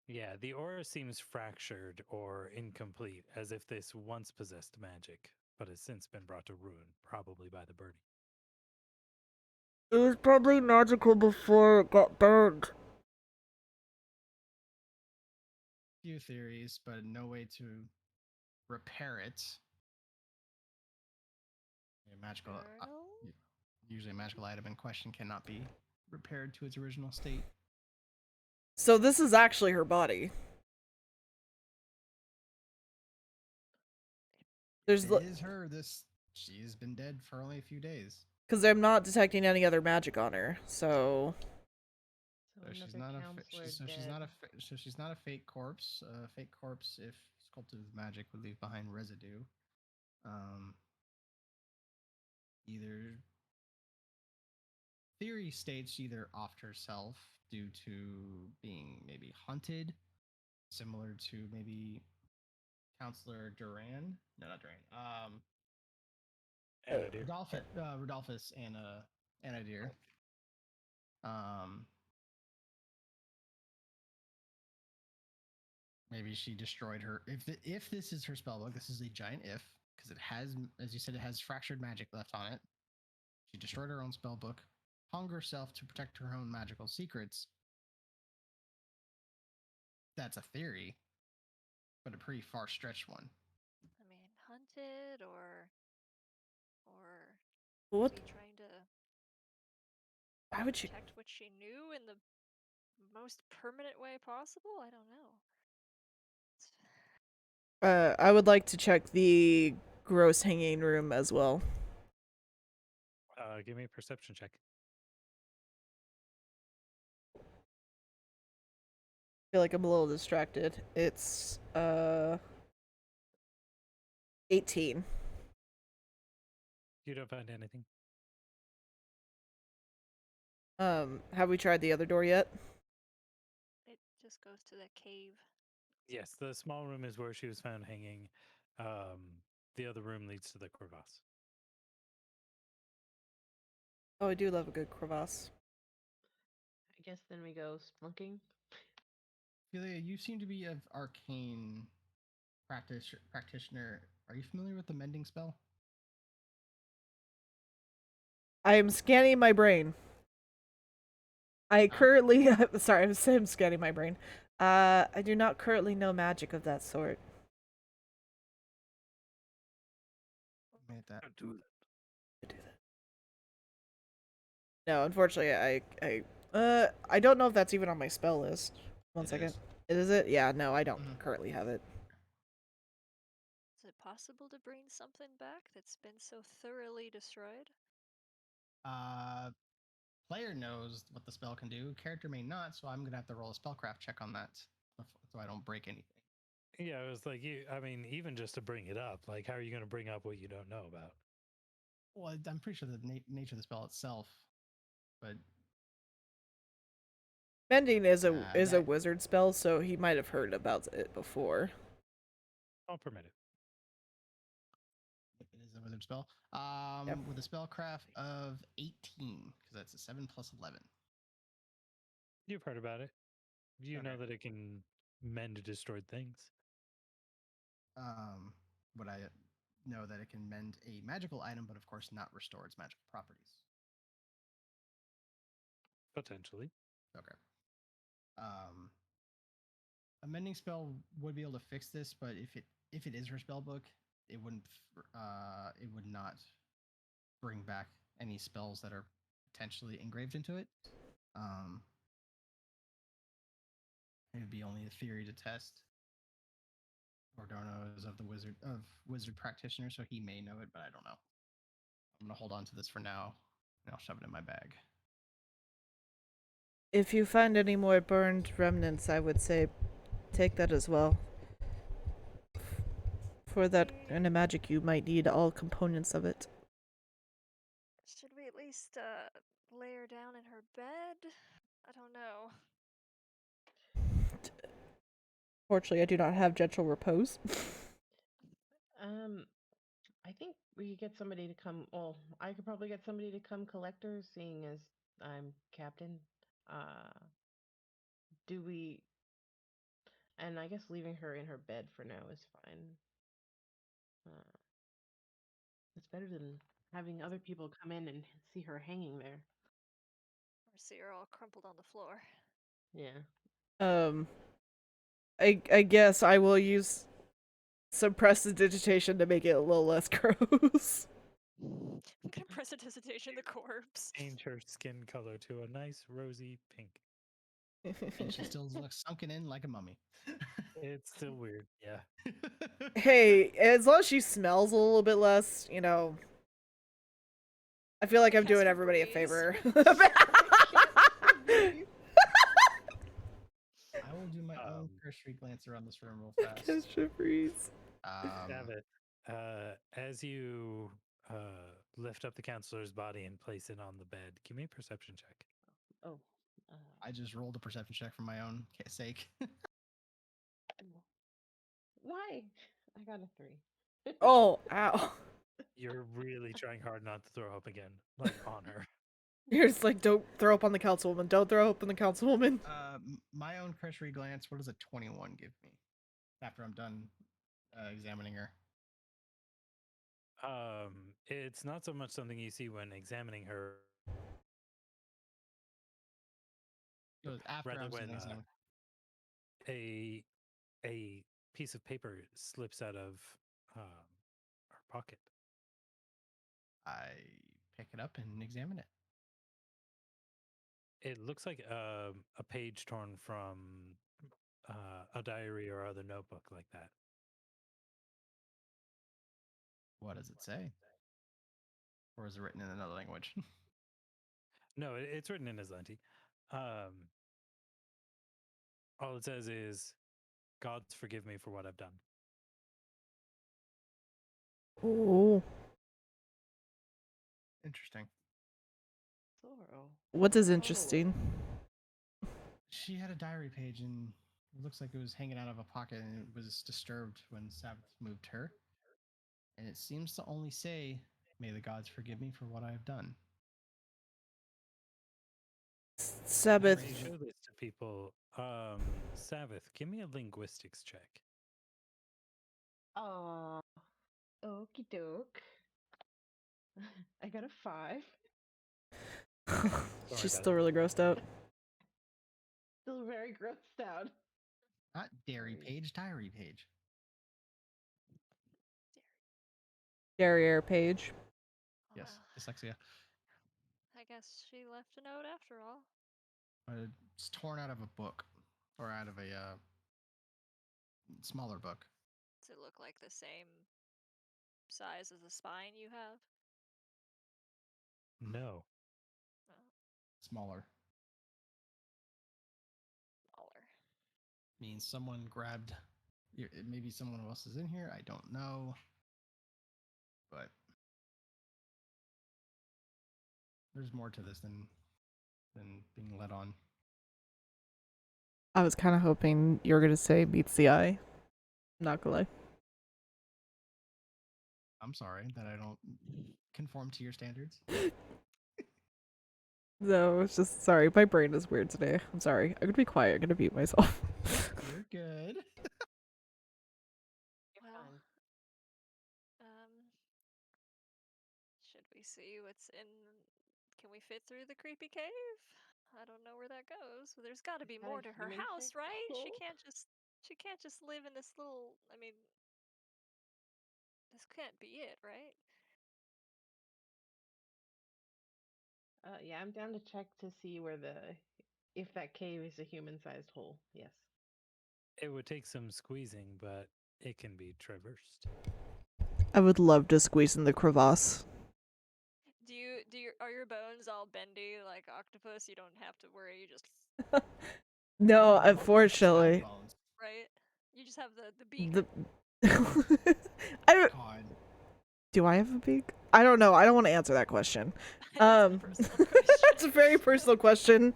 Speaker 1: Yeah, the aura seems fractured or incomplete, as if this once possessed magic, but has since been brought to ruin, probably by the burning.
Speaker 4: It was probably magical before it got burned.
Speaker 3: Few theories, but no way to repair it. Magical.
Speaker 2: Journal?
Speaker 3: Usually, a magical item in question cannot be repaired to its original state.
Speaker 4: So this is actually her body. There's
Speaker 3: It is her. She's been dead for only a few days.
Speaker 4: because I'm not detecting any other magic on her. So
Speaker 3: So she's not she's not a fake corpse. Fake corpse, if sculpted with magic, would leave behind residue. Either theory states either offed herself due to being maybe hunted, similar to maybe Counselor Duran. No, not Duran. Rudolphus and Anadir. Maybe she destroyed her. If this is her spellbook, this is a giant if, because it has, as you said, it has fractured magic left on it. She destroyed her own spellbook, hung herself to protect her own magical secrets. That's a theory, but a pretty far-stretched one.
Speaker 2: I mean, hunted or
Speaker 4: what?
Speaker 2: maybe trying to
Speaker 4: Why would you?
Speaker 2: protect what she knew in the most permanent way possible? I don't know.
Speaker 4: I would like to check the gross hanging room as well.
Speaker 1: Give me a perception check.
Speaker 4: I feel like I'm a little distracted. It's 18.
Speaker 1: You don't find anything.
Speaker 4: Have we tried the other door yet?
Speaker 2: It just goes to the cave.
Speaker 1: Yes, the small room is where she was found hanging. The other room leads to the crevasse.
Speaker 4: Oh, I do love a good crevasse.
Speaker 5: I guess then we go splunking.
Speaker 3: Ophelia, you seem to be an arcane practitioner. Are you familiar with the mending spell?
Speaker 4: I am scanning my brain. I currently sorry, I'm scanning my brain. I do not currently know magic of that sort.
Speaker 3: Made that.
Speaker 1: Don't do that.
Speaker 4: No, unfortunately, I don't know if that's even on my spell list. One second. Is it? Yeah, no, I don't currently have it.
Speaker 2: Is it possible to bring something back that's been so thoroughly destroyed?
Speaker 3: Player knows what the spell can do. Character may not, so I'm gonna have to roll a spellcraft check on that, so I don't break anything.
Speaker 1: Yeah, it was like I mean, even just to bring it up, like, how are you going to bring up what you don't know about?
Speaker 3: Well, I'm pretty sure the nature of the spell itself, but
Speaker 4: Mending is a
Speaker 3: that
Speaker 4: wizard spell, so he might have heard about it before.
Speaker 1: I'll permit it.
Speaker 3: it is a wizard spell.
Speaker 4: Yep.
Speaker 3: With a spellcraft of 18, because that's a 7 plus 11.
Speaker 1: You've heard about it. You know
Speaker 3: Okay.
Speaker 1: that it can mend destroyed things.
Speaker 3: Would I know that it can mend a magical item, but of course not restore its magical properties?
Speaker 1: Potentially.
Speaker 3: Okay. A mending spell would be able to fix this, but if it is her spell book, it wouldn't. It would not bring back any spells that are potentially engraved into it. It would be only a theory to test. Ordorno is of the wizard practitioner, so he may know it, but I don't know. I'm gonna hold on to this for now, and I'll shove it in my bag.
Speaker 4: If you find any more burned remnants, I would say take that as well. For that kind of magic, you might need all components of it.
Speaker 2: Should we at least lay her down in her bed? I don't know.
Speaker 4: Fortunately, I do not have gentle repose.
Speaker 5: I think we could get somebody to come. Well, I could probably get somebody to come collect her, seeing as I'm captain. Do we? And I guess leaving her in her bed for now is fine. It's better than having other people come in and see her hanging there.
Speaker 2: Or see her all crumpled on the floor.
Speaker 5: Yeah.
Speaker 4: I guess I will use some prestidigitation to make it a little less gross.
Speaker 2: I'm gonna prestidigitation the corpse.
Speaker 1: Change her skin color to a nice rosy pink.
Speaker 3: And she still looks sunken in like a mummy.
Speaker 1: It's still weird. Yeah.
Speaker 4: Hey, as long as she smells a little bit less, you know, I feel like I'm
Speaker 2: Cast
Speaker 4: doing
Speaker 2: her
Speaker 4: everybody a
Speaker 2: breeze.
Speaker 4: favor.
Speaker 3: I will do my own cursory glance around this room real fast.
Speaker 4: Extra freeze.
Speaker 1: Savit, as you lift up the counselor's body and place it on the bed, give me a perception check.
Speaker 5: Oh.
Speaker 3: I just rolled a perception check for my own sake.
Speaker 5: Why? I got a 3.
Speaker 4: Oh, ow.
Speaker 1: You're really trying hard not to throw up again, like on her.
Speaker 4: You're just like, don't throw up on the councilwoman. Don't throw up on the councilwoman.
Speaker 3: My own cursory glance, what does a 21 give me after I'm done examining her?
Speaker 1: It's not so much something you see when examining her,
Speaker 3: So after
Speaker 1: rather
Speaker 3: I'm
Speaker 1: when
Speaker 3: done examining.
Speaker 1: a piece of paper slips out of her pocket.
Speaker 3: I pick it up and examine it.
Speaker 1: It looks like a page torn from a diary or other notebook like that.
Speaker 3: What does it say? Or is it written in another language?
Speaker 1: No, it's written in Aslanti. All it says is, "Gods forgive me for what I've done."
Speaker 4: Ooh.
Speaker 3: Interesting.
Speaker 5: Sorrow.
Speaker 4: What is interesting?
Speaker 3: She had a diary page and it looks like it was hanging out of a pocket and it was disturbed when Sabbath moved her. And it seems to only say, "May the gods forgive me for what I have done."
Speaker 4: Sabbath.
Speaker 1: When you show this to people, Sabbath, give me a linguistics check.
Speaker 5: Okie doke. I got a 5.
Speaker 4: She's
Speaker 1: about
Speaker 4: still really grossed out.
Speaker 5: Still very grossed out.
Speaker 3: Not dairy
Speaker 5: Sorry.
Speaker 3: page, diary page.
Speaker 4: Derriere page.
Speaker 3: Yes,
Speaker 2: Well,
Speaker 3: dyslexia.
Speaker 2: I guess she left a note after all.
Speaker 3: It's torn out of a book or out of a smaller book.
Speaker 2: Does it look like the same size as the spine you have?
Speaker 1: No,
Speaker 3: smaller.
Speaker 2: Smaller.
Speaker 3: Means someone grabbed. Maybe someone else is in here. I don't know. But there's more to this than being led on.
Speaker 4: I was kind of hoping you were gonna say meets the eye. Not gonna lie.
Speaker 3: I'm sorry that I don't conform to your standards.
Speaker 4: No, it's just sorry. My brain is weird today. I'm sorry. I'm gonna be quiet. I'm gonna mute myself.
Speaker 3: You're good.
Speaker 5: You're
Speaker 2: Well,
Speaker 5: fine.
Speaker 2: should we see what's in? Can we fit through the creepy cave? I don't know where that goes. But there's got to be
Speaker 5: Is that a
Speaker 2: more to her house,
Speaker 5: human-shaped
Speaker 2: right? She
Speaker 5: hole?
Speaker 2: can't just live in this little. I mean, this can't be it, right?
Speaker 5: Yeah, I'm down to check to see where if that cave is a human-sized hole. Yes.
Speaker 1: It would take some squeezing, but it can be traversed.
Speaker 4: I would love to squeeze in the crevasse.
Speaker 2: Are your bones all bendy like octopus? You don't have to worry. You just
Speaker 4: No,
Speaker 3: Have
Speaker 4: unfortunately.
Speaker 3: bones.
Speaker 2: right. You just have the beak.
Speaker 4: The I don't,
Speaker 3: God.
Speaker 4: do I have a beak? I don't know. I don't want to answer that question.
Speaker 2: That's a personal question.
Speaker 4: That's a very personal question.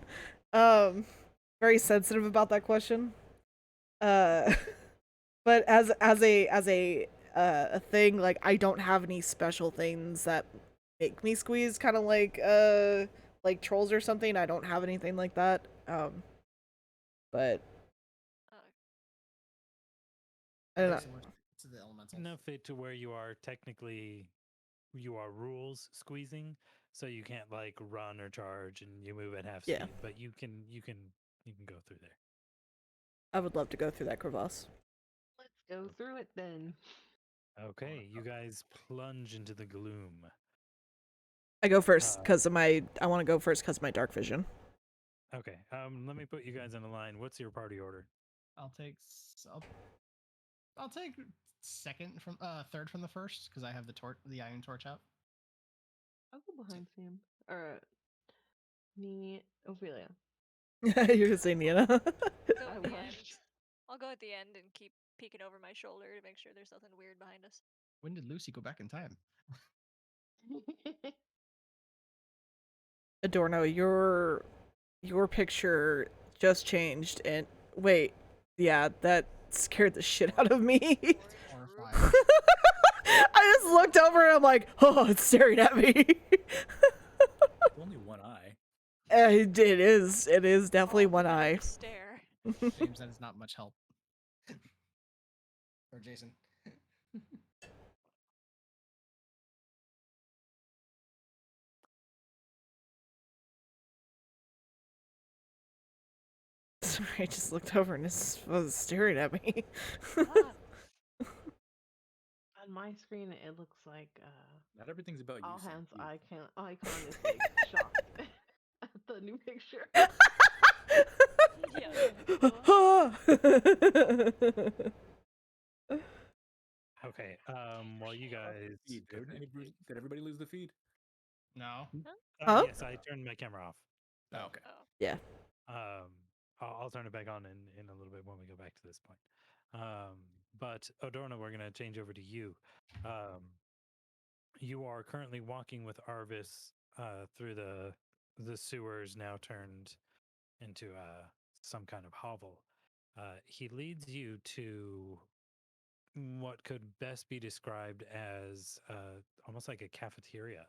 Speaker 4: Very sensitive about that question. But as a thing, like I don't have any special things that make me squeeze, kind of like trolls or something. I don't have anything like that. But
Speaker 2: Uh,
Speaker 4: I don't know.
Speaker 3: Very similar to the elemental.
Speaker 1: Enough it to where you are technically rules squeezing, so you can't like run or charge and you move at half speed,
Speaker 4: Yeah.
Speaker 1: but you can go through there.
Speaker 4: I would love to go through that crevasse.
Speaker 5: Let's go through it then.
Speaker 1: Okay, you guys plunge into the gloom.
Speaker 4: I go first because of my. I want to go first because of my dark vision.
Speaker 1: Okay, let me put you guys in a line. What's your party order?
Speaker 3: I'll take I'll take third from the first because I have the iron torch out.
Speaker 5: I'll go behind Sam. Or me, Ophelia.
Speaker 4: You're gonna say Nina.
Speaker 2: go
Speaker 5: I
Speaker 2: at the
Speaker 5: was.
Speaker 2: end. I'll go at the end and keep peeking over my shoulder to make sure there's nothing weird behind us.
Speaker 3: When did Lucy go back in time?
Speaker 4: Adorno, your picture just changed and wait, yeah, that scared the shit out of me.
Speaker 3: Horrifying.
Speaker 4: I just looked over and I'm like, oh, it's staring at me.
Speaker 6: Only one eye.
Speaker 4: It is. It is definitely
Speaker 2: All
Speaker 4: one
Speaker 2: looking at
Speaker 4: eye.
Speaker 2: the stare.
Speaker 3: James, that is not much help. Or Jason.
Speaker 4: Sorry, I just looked over and it was staring at me.
Speaker 2: Ah,
Speaker 5: On my screen, it looks like
Speaker 6: Not everything's about you.
Speaker 5: all
Speaker 6: Sam.
Speaker 5: hands
Speaker 6: You-
Speaker 5: icon is like shocked at the new picture.
Speaker 2: yeah.
Speaker 1: Okay, while you guys
Speaker 6: Feed,
Speaker 1: go
Speaker 6: dude.
Speaker 1: through the cave.
Speaker 6: Did everybody lose the feed?
Speaker 3: No.
Speaker 4: Huh?
Speaker 1: Yes, I turned my camera off.
Speaker 6: Oh, okay.
Speaker 2: Oh.
Speaker 4: Yeah.
Speaker 1: I'll turn it back on in a little bit when we go back to this point. But Odorna, we're gonna change over to you. You are currently walking with Arvis through the sewers, now turned into some kind of hovel. He leads you to what could best be described as almost like a cafeteria.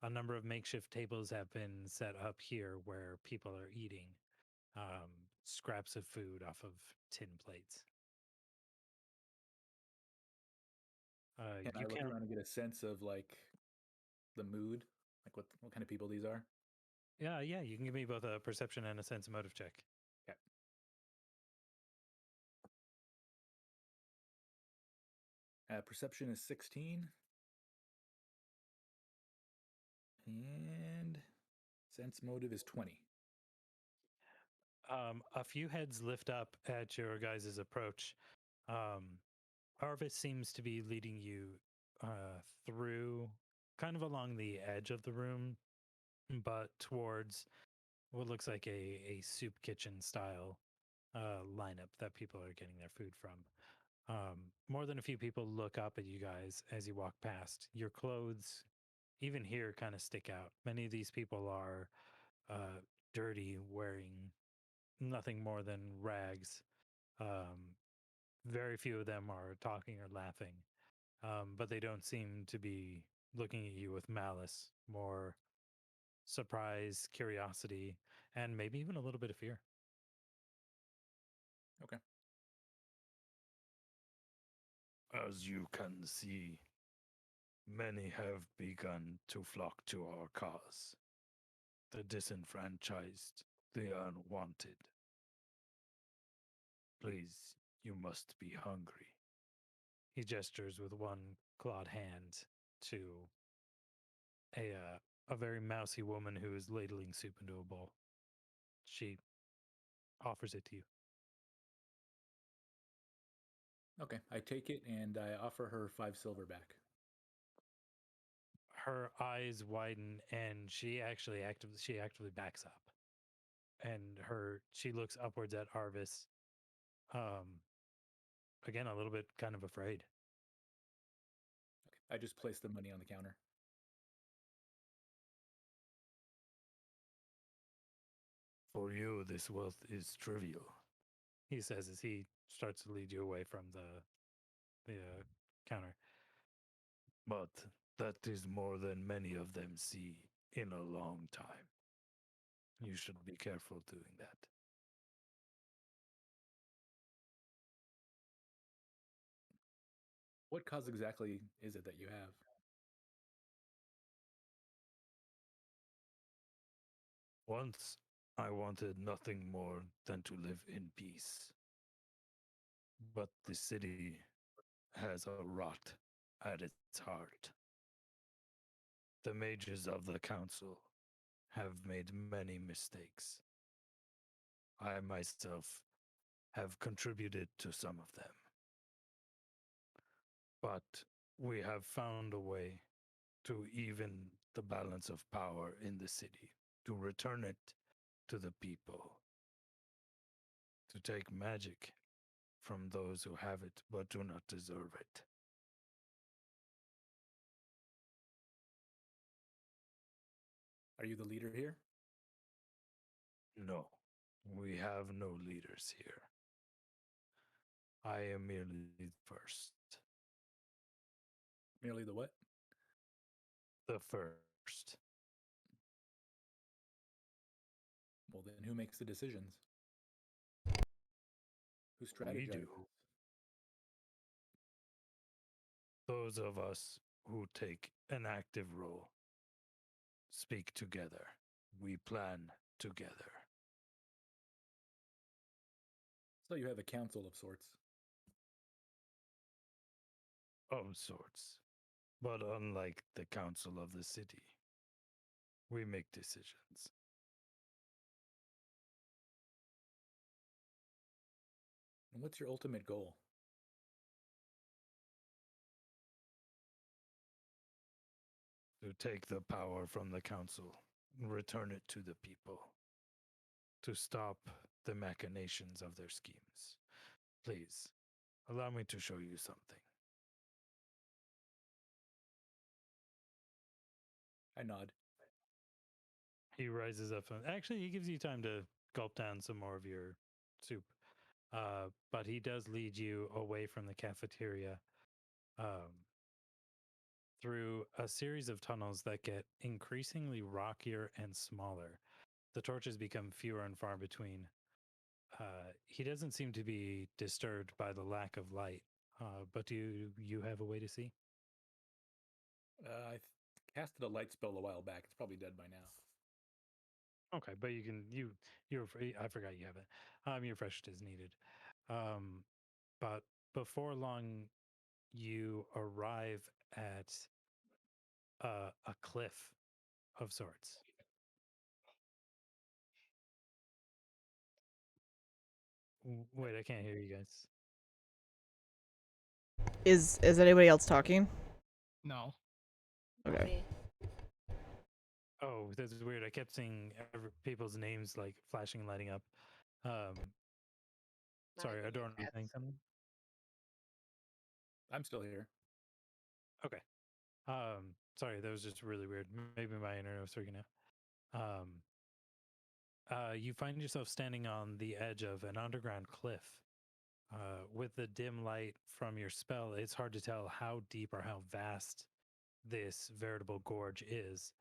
Speaker 1: A number of makeshift tables have been set up here where people are eating scraps of food off of tin plates.
Speaker 6: Can I
Speaker 1: You
Speaker 6: look
Speaker 1: can,
Speaker 6: around and get a sense of like the mood, like what kind of people these are?
Speaker 1: yeah, you can give me both a perception and a sense motive check.
Speaker 6: Okay. Perception is 16, and sense motive is 20.
Speaker 1: A few heads lift up at your guys' approach. Arvis seems to be leading you through kind of along the edge of the room, but towards what looks like a soup kitchen style lineup that people are getting their food from. More than a few people look up at you guys as you walk past. Your clothes, even here, kind of stick out. Many of these people are dirty, wearing nothing more than rags. Very few of them are talking or laughing, but they don't seem to be looking at you with malice, more surprise, curiosity, and maybe even a little bit of fear.
Speaker 6: Okay.
Speaker 1: As you can see, many have begun to flock to our cause. The disenfranchised, the unwanted. Please, you must be hungry. He gestures with one clawed hand to a very mousy woman who is ladling soup into a bowl. She offers it to you.
Speaker 6: Okay. I take it and I offer her 5 silver back.
Speaker 1: Her eyes widen and she actively backs up. And she looks upwards at Arvis. Again, a little bit kind of afraid.
Speaker 6: Okay. I just place the money on the counter.
Speaker 1: For you, this wealth is trivial, he says as he starts to lead you away from the counter. But that is more than many of them see in a long time. You should be careful doing that.
Speaker 6: What cause exactly is it that you have?
Speaker 1: Once I wanted nothing more than to live in peace. But the city has a rot at its heart. The mages of the council have made many mistakes. I myself have contributed to some of them. But we have found a way to even the balance of power in the city, to return it to the people, to take magic from those who have it but do not deserve it.
Speaker 6: Are you the leader here?
Speaker 1: No, we have no leaders here. I am merely the first.
Speaker 6: Merely the what?
Speaker 1: The first.
Speaker 6: Well, then who makes the decisions? Who
Speaker 1: We do.
Speaker 6: strategizes?
Speaker 1: Those of us who take an active role speak together. We plan together.
Speaker 6: So you have a council of sorts.
Speaker 1: Of sorts. But unlike the council of the city, we make decisions.
Speaker 6: And what's your ultimate goal?
Speaker 1: To take the power from the council and return it to the people. To stop the machinations of their schemes. Please, allow me to show you something.
Speaker 6: I nod.
Speaker 1: He rises up and actually he gives you time to gulp down some more of your soup. But he does lead you away from the cafeteria through a series of tunnels that get increasingly rockier and smaller. The torches become fewer and far between. He doesn't seem to be disturbed by the lack of light, but do you have a way to see?
Speaker 6: I casted a light spell a while back. It's probably dead by now.
Speaker 1: Okay, but you're free. I forgot you have it. Your refreshed is needed. But before long, you arrive at a cliff of sorts. Wait, I can't hear you guys.
Speaker 4: Is anybody else talking?
Speaker 3: No.
Speaker 4: Okay.
Speaker 2: Me.
Speaker 1: Oh, that's weird. I kept seeing people's names like flashing and lighting up. Um,
Speaker 5: Not
Speaker 1: sorry,
Speaker 5: even your
Speaker 1: Adorn, are you saying
Speaker 5: pets.
Speaker 1: something?
Speaker 6: I'm still here.
Speaker 1: Okay. Sorry, that was just really weird. Maybe my internet was freaking out. You find yourself standing on the edge of an underground cliff. With the dim light from your spell, it's hard to tell how deep or how vast this veritable gorge is,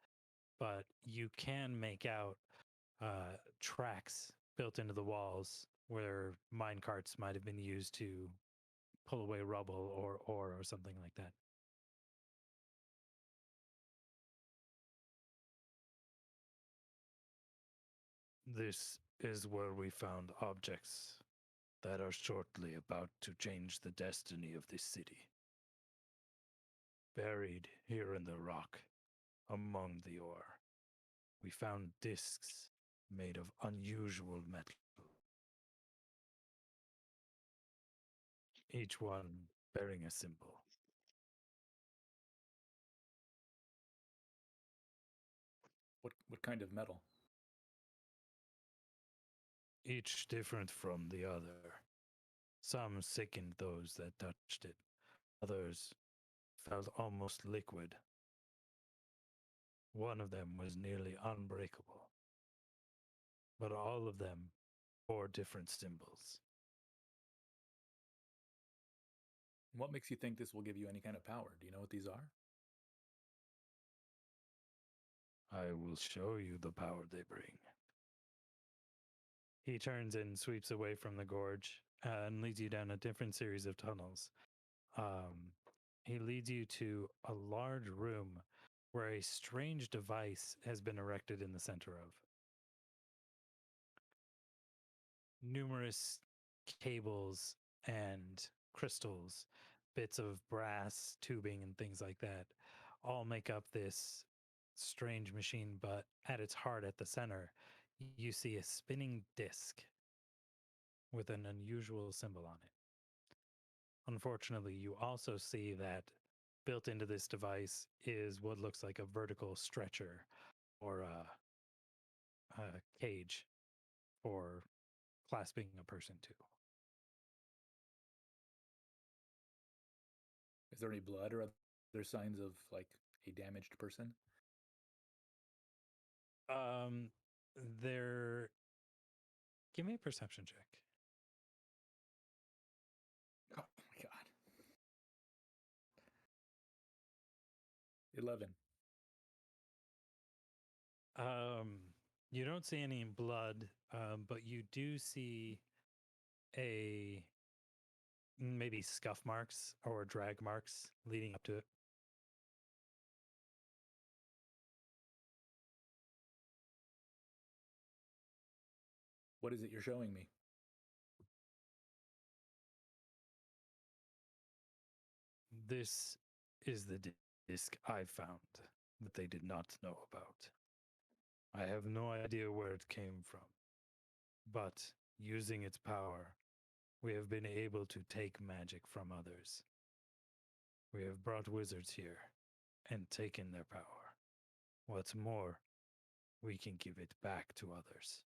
Speaker 1: but you can make out tracks built into the walls where mine carts might have been used to pull away rubble or ore or something like that. This is where we found objects that are shortly about to change the destiny of this city. Buried here in the rock, among the ore, we found discs made of unusual metal, each one bearing a symbol.
Speaker 6: What kind of metal?
Speaker 1: Each different from the other. Some sickened those that touched it, others felt almost liquid. One of them was nearly unbreakable, but all of them bore different symbols.
Speaker 6: What makes you think this will give you any kind of power? Do you know what these are?
Speaker 1: I will show you the power they bring. He turns and sweeps away from the gorge and leads you down a different series of tunnels. Um, he leads you to a large room where a strange device has been erected in the center of. Numerous cables and crystals, bits of brass, tubing, and things like that all make up this strange machine. But at its heart, at the center, you see a spinning disc with an unusual symbol on it. Unfortunately, you also see that built into this device is what looks like a vertical stretcher or a cage for clasping a person to.
Speaker 6: Is there any blood or other signs of like a damaged person?
Speaker 1: Um, there. Give me a perception check.
Speaker 6: Oh my god. 11.
Speaker 1: Um, you don't see any blood, but you do see a maybe scuff marks or drag marks leading up to it.
Speaker 6: What is it you're showing me?
Speaker 1: This is the disc I found that they did not know about. I have no idea where it came from, but using its power, we have been able to take magic from others. We have brought wizards here and taken their power. What's more, we can give it back to others.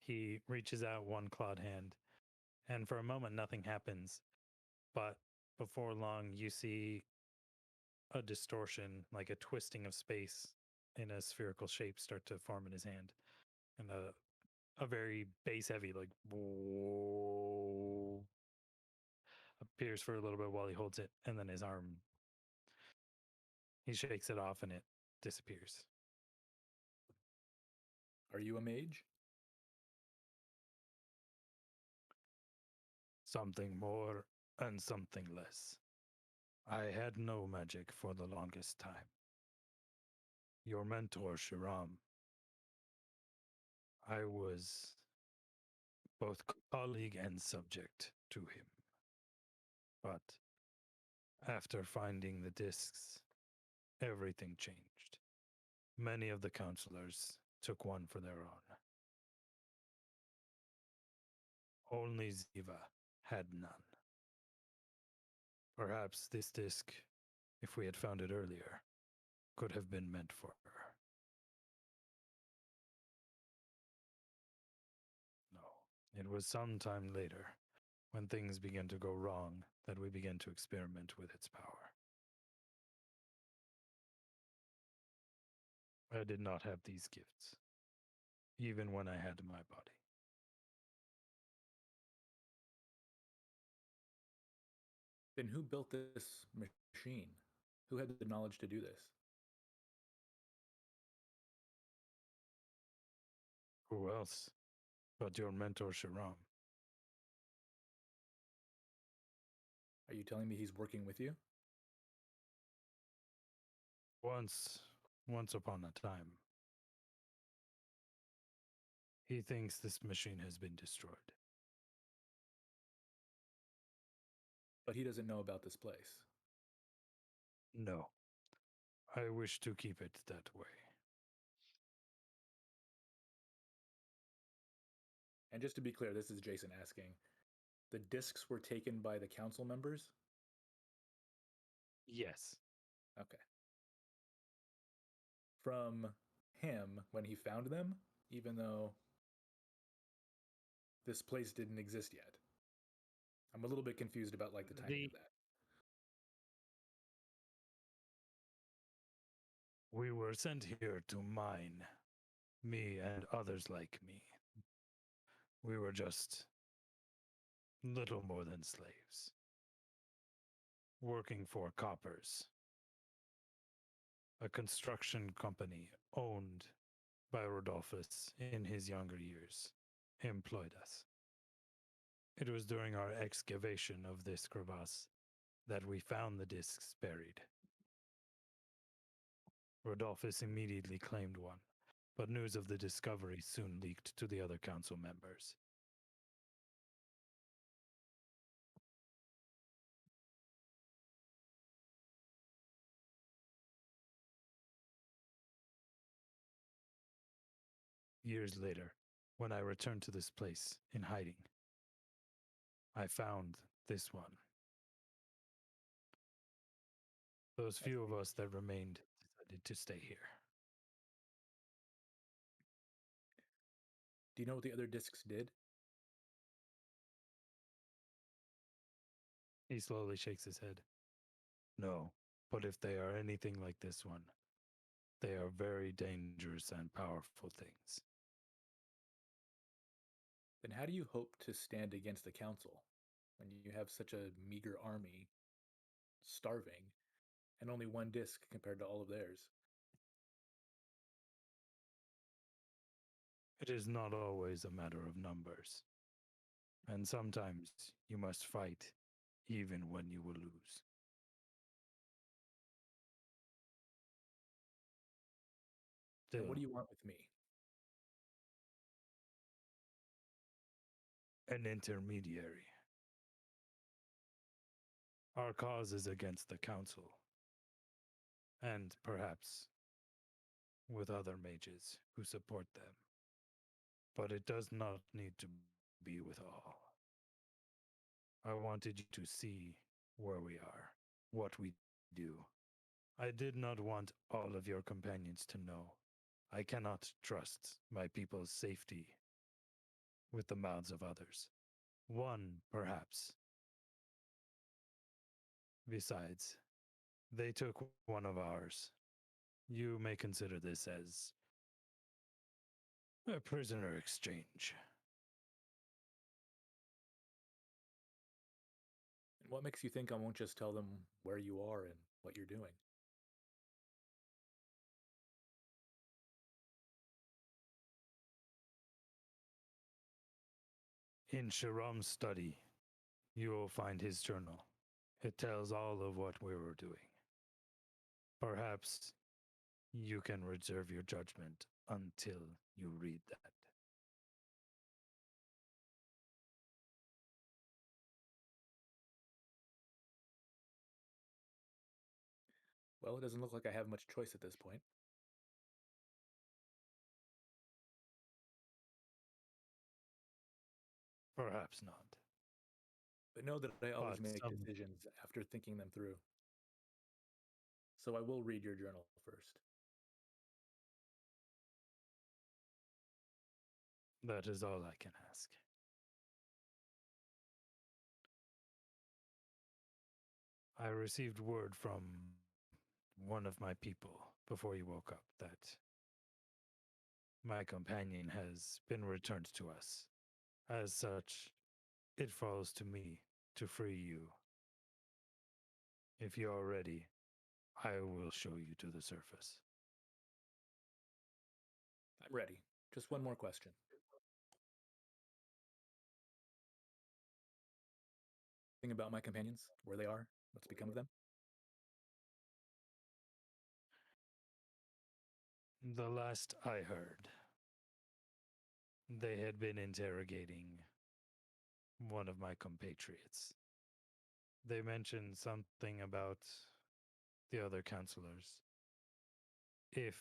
Speaker 1: He reaches out one clawed hand, and for a moment, nothing happens. But before long, you see a distortion, like a twisting of space in a spherical shape, start to form in his hand. And a very bass heavy, like, whoa, appears for a little bit while he holds it. And then his arm, he shakes it off and it disappears.
Speaker 6: Are you a mage?
Speaker 1: Something more and something less. I had no magic for the longest time. Your mentor, Shiram, I was both colleague and subject to him. But after finding the discs, everything changed. Many of the counselors took one for their own. Only Ziva had none. Perhaps this disc, if we had found it earlier, could have been meant for her. No, it was some time later, when things began to go wrong, that we began to experiment with its power. I did not have these gifts, even when I had my body.
Speaker 6: Then who built this machine? Who had the knowledge to do this?
Speaker 1: Who else but your mentor, Sharam?
Speaker 6: Are you telling me he's working with you?
Speaker 1: Once upon a time, he thinks this machine has been destroyed.
Speaker 6: But he doesn't know about this place.
Speaker 1: No, I wish to keep it that way.
Speaker 6: And just to be clear, this is Jason asking. The discs were taken by the council members?
Speaker 1: Yes.
Speaker 6: Okay. From him when he found them, even though this place didn't exist yet. I'm a little bit confused about like the timing of that.
Speaker 1: We were sent here to mine, me and others like me. We were just little more than slaves, working for coppers, a construction company owned by Rodolphus in his younger years, employed us. It was during our excavation of this crevasse that we found the discs buried. Rodolphus immediately claimed one, but news of the discovery soon leaked to the other council members. Years later, when I returned to this place in hiding, I found this one. Those few of us that remained decided to stay here.
Speaker 6: Do you know what the other discs did?
Speaker 1: He slowly shakes his head. No, but if they are anything like this one, they are very dangerous and powerful things.
Speaker 6: Then how do you hope to stand against the council when you have such a meager army starving and only one disc compared to all of theirs?
Speaker 1: It is not always a matter of numbers. And sometimes you must fight even when you will lose.
Speaker 6: Then what
Speaker 1: Still,
Speaker 6: do you want with me?
Speaker 1: an intermediary. Our cause is against the council, and perhaps with other mages who support them. But it does not need to be with all. I wanted you to see where we are, what we do. I did not want all of your companions to know. I cannot trust my people's safety with the mouths of others. One, perhaps. Besides, they took one of ours. You may consider this as a prisoner exchange.
Speaker 6: And what makes you think I won't just tell them where you are and what you're doing?
Speaker 1: In Sharam's study, you will find his journal. It tells all of what we were doing. Perhaps you can reserve your judgment until you read that.
Speaker 6: Well, it doesn't look like I have much choice at this point.
Speaker 1: Perhaps not.
Speaker 6: But know that I always
Speaker 1: But
Speaker 6: make
Speaker 1: some
Speaker 6: decisions after thinking them through. So I will read your journal first.
Speaker 1: that is all I can ask. I received word from one of my people before you woke up that my companion has been returned to us. As such, it falls to me to free you. If you are ready, I will show you to the surface.
Speaker 6: I'm ready. Just one more question. Thing about my companions, where they are, what's become of them?
Speaker 1: The last I heard, they had been interrogating one of my compatriots. They mentioned something about the other counselors. If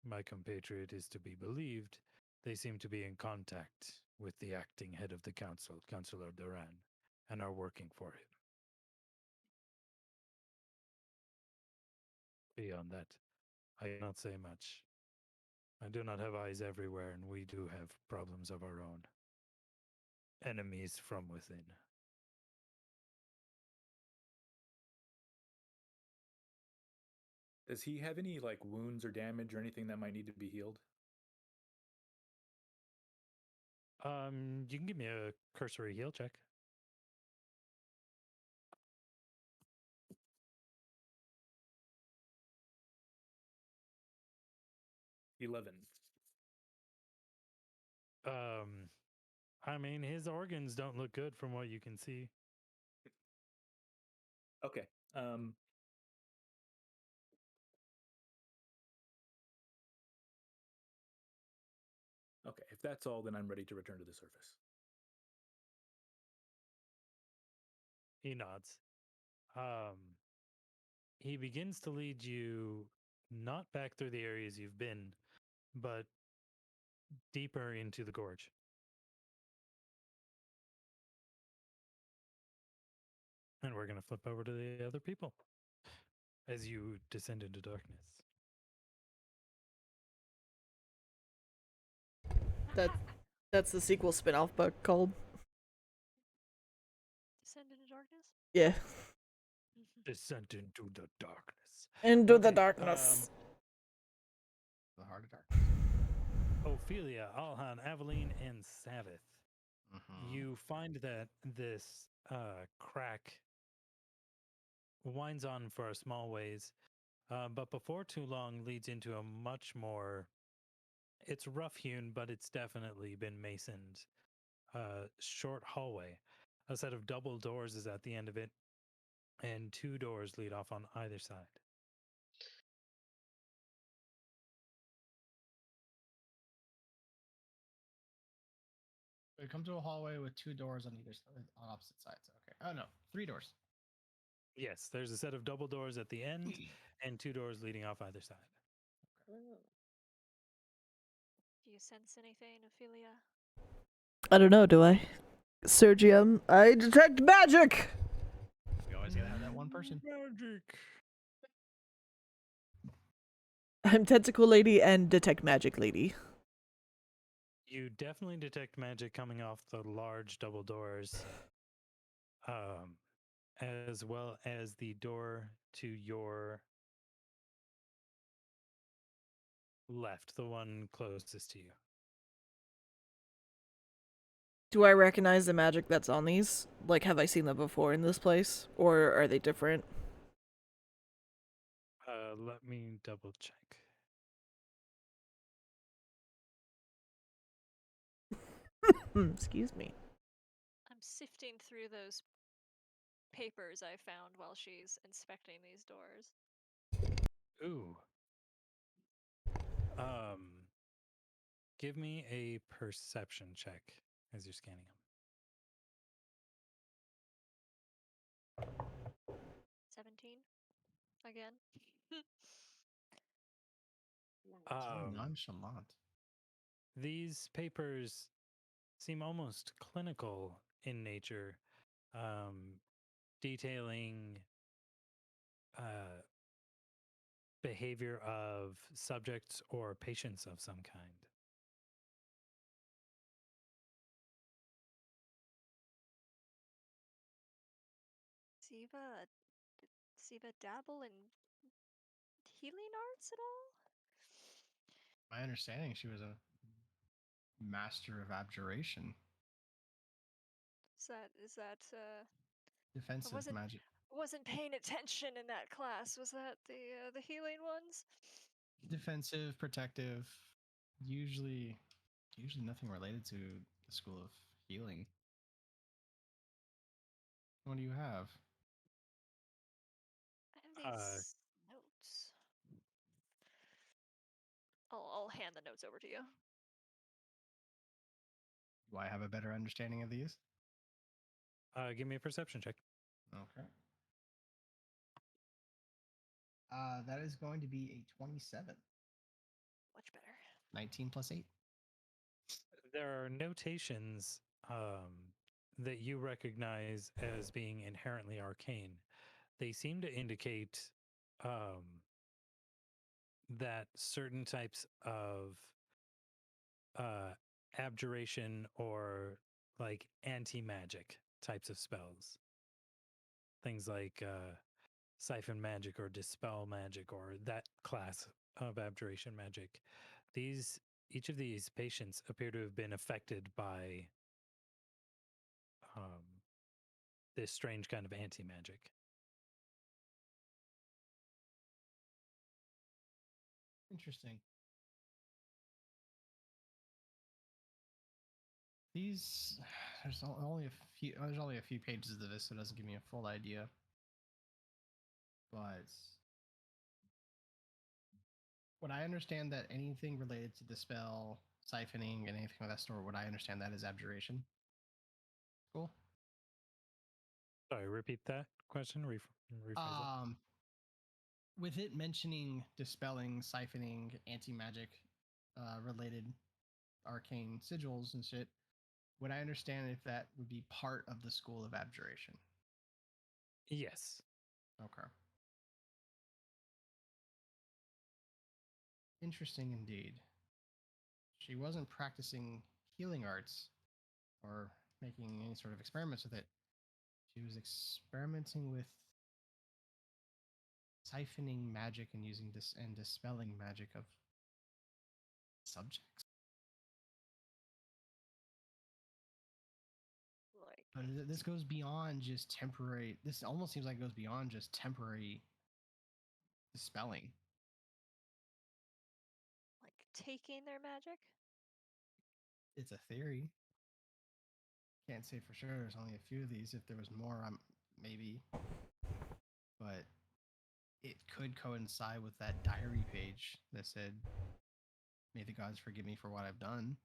Speaker 1: my compatriot is to be believed, they seem to be in contact with the acting head of the council, Councillor Duran, and are working for him. Beyond that, I cannot say much. I do not have eyes everywhere, and we do have problems of our own. Enemies from within.
Speaker 6: Does he have any like wounds or damage or anything that might need to be healed?
Speaker 1: You can give me a cursory heal check.
Speaker 6: 11.
Speaker 1: I mean, his organs don't look good from what you can see.
Speaker 6: Okay. Okay, if that's all, then I'm ready to return to the surface.
Speaker 1: He nods. He begins to lead you not back through the areas you've been, but deeper into the gorge. And we're going to flip over to the other people as you descend into darkness.
Speaker 4: That's the sequel spin-off book called.
Speaker 2: Descend into darkness?
Speaker 4: Yeah.
Speaker 1: Descent into the darkness.
Speaker 4: Into the
Speaker 1: Okay,
Speaker 4: darkness.
Speaker 3: The Heart of Darkness.
Speaker 1: Ophelia, Alhan, Aveline, and Savith.
Speaker 3: Mhm.
Speaker 1: You find that this crack winds on for a small ways, but before too long leads into a much more. It's rough hewn, but it's definitely been masoned. Short hallway. A set of double doors is at the end of it, and two doors lead off on either side.
Speaker 3: We come to a hallway with two doors on either side, on opposite sides. Okay. Oh no, three doors.
Speaker 1: Yes, there's a set of double doors at the end, and two doors leading off either side.
Speaker 2: Do you sense anything, Ophelia?
Speaker 4: I don't know, do I? Sergium, I detect magic!
Speaker 3: We always gotta have that one person.
Speaker 1: Magic.
Speaker 4: I'm Tentacle Lady and Detect Magic Lady.
Speaker 1: You definitely detect magic coming off the large double doors, as well as the door to your left, the one closest to you.
Speaker 4: Do I recognize the magic that's on these? Like, have I seen them before in this place? Or are they different?
Speaker 1: Let me double check.
Speaker 4: Excuse me.
Speaker 2: I'm sifting through those papers I found while she's inspecting these doors.
Speaker 1: Ooh. Give me a perception check as you're scanning them.
Speaker 2: 17? Again?
Speaker 3: So nonchalant.
Speaker 1: These papers seem almost clinical in nature. detailing behavior of subjects or patients of some kind.
Speaker 2: Siva, did Siva dabble in healing arts at all?
Speaker 3: My understanding, she was a master of abjuration,
Speaker 2: Is that I
Speaker 3: defensive magic,
Speaker 2: wasn't paying attention in that class. Was that the healing ones?
Speaker 3: defensive, protective. Usually, usually nothing related to the school of healing. What do you have?
Speaker 2: I have
Speaker 1: Uh,
Speaker 2: these notes. I'll hand the notes over to you.
Speaker 3: Do I have a better understanding of these?
Speaker 1: give me a perception check.
Speaker 3: Okay. That is going to be a 27.
Speaker 2: Much better.
Speaker 3: 19 plus 8.
Speaker 1: There are notations that you recognize as being inherently arcane. They seem to indicate that certain types of uh, abjuration or like anti magic types of spells, things like siphon magic or dispel magic or that class of abjuration magic. These Each of these patients appear to have been affected by um, this strange kind of anti magic.
Speaker 3: Interesting. These there's only a few pages of this, so it doesn't give me a full idea. But would I understand that anything related to dispel, siphoning, and anything of that sort, would I understand that as abjuration? Cool.
Speaker 1: Sorry, repeat that question. Rephrase it.
Speaker 3: With it mentioning dispelling, siphoning, anti-magic related arcane sigils and shit, would I understand if that would be part of the school of abjuration?
Speaker 1: Yes.
Speaker 3: Okay. Interesting indeed. She wasn't practicing healing arts or making any sort of experiments with it. She was experimenting with siphoning magic and using this and dispelling magic of subjects.
Speaker 2: Like,
Speaker 3: But this goes beyond just temporary. This almost seems like it goes beyond just temporary dispelling.
Speaker 2: like taking their magic?
Speaker 3: It's a theory. Can't say for sure. There's only a few of these. If there was more, I'm maybe. But it could coincide with that diary page that said, "May the gods forgive me for what I've done."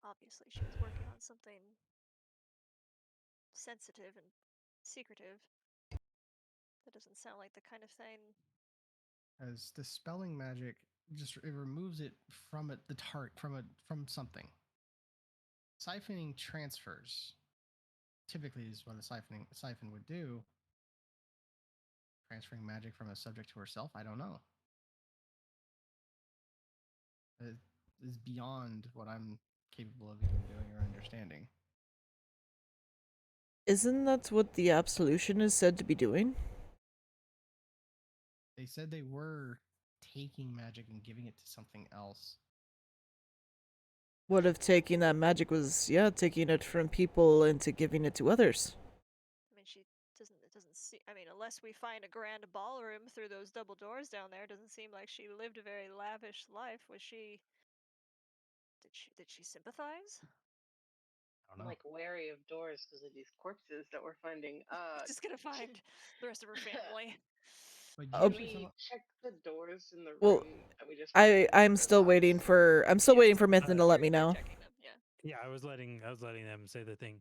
Speaker 2: Obviously, she was working on something sensitive and secretive. That doesn't sound like the kind of thing.
Speaker 3: As dispelling magic, just it removes it from it, the tart from something. Siphoning transfers. Typically, is what a siphon would do. Transferring magic from a subject to herself, I don't know. It is beyond what I'm capable of even doing or understanding.
Speaker 4: Isn't that what the absolution is said to be doing?
Speaker 3: They said they were taking magic and giving it to something else.
Speaker 4: What if taking that magic was, yeah, taking it from people into giving it to others?
Speaker 2: I mean, she doesn't. It doesn't see. I mean, unless we find a grand ballroom through those double doors down there, it doesn't seem like she lived a very lavish life. Was she? Did she sympathize?
Speaker 3: I don't
Speaker 5: I'm
Speaker 3: know.
Speaker 5: like wary of doors because of these corpses that we're finding.
Speaker 2: Just gonna find the rest of her family.
Speaker 3: But
Speaker 4: Oh,
Speaker 5: Can
Speaker 3: usually,
Speaker 5: we check the doors in the
Speaker 4: well,
Speaker 5: room that we just walked into
Speaker 4: I'm
Speaker 5: for
Speaker 4: still waiting
Speaker 5: locks?
Speaker 4: for Mythic to let me
Speaker 2: You're
Speaker 4: know.
Speaker 2: checking them. Yeah.
Speaker 1: Yeah, I was letting them say the thing.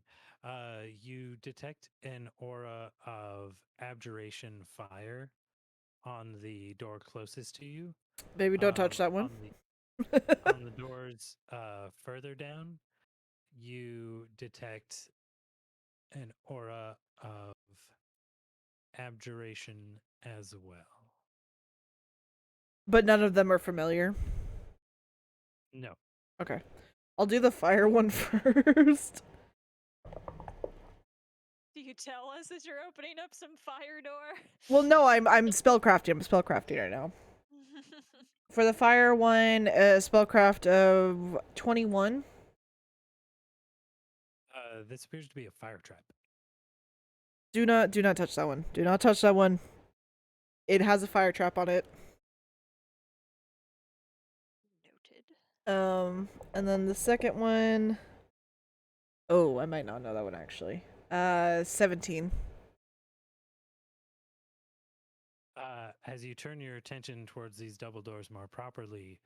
Speaker 1: You detect an aura of abjuration fire on the door closest to you.
Speaker 4: Baby, don't touch that one.
Speaker 1: On the doors further down, you detect an aura of abjuration as well.
Speaker 4: But none of them are familiar.
Speaker 1: No.
Speaker 4: Okay. I'll do the fire one first.
Speaker 2: Do you tell us as you're opening up some fire door?
Speaker 4: Well, no, I'm spellcrafting. I'm spellcrafting right now. For the fire one, spellcraft of 21.
Speaker 1: This appears to be a fire trap.
Speaker 4: Do not touch that one. Do not touch that one. It has a fire trap on it.
Speaker 2: Noted.
Speaker 4: And then the second one. Oh, I might not know that one actually. 17.
Speaker 1: As you turn your attention towards these double doors more properly,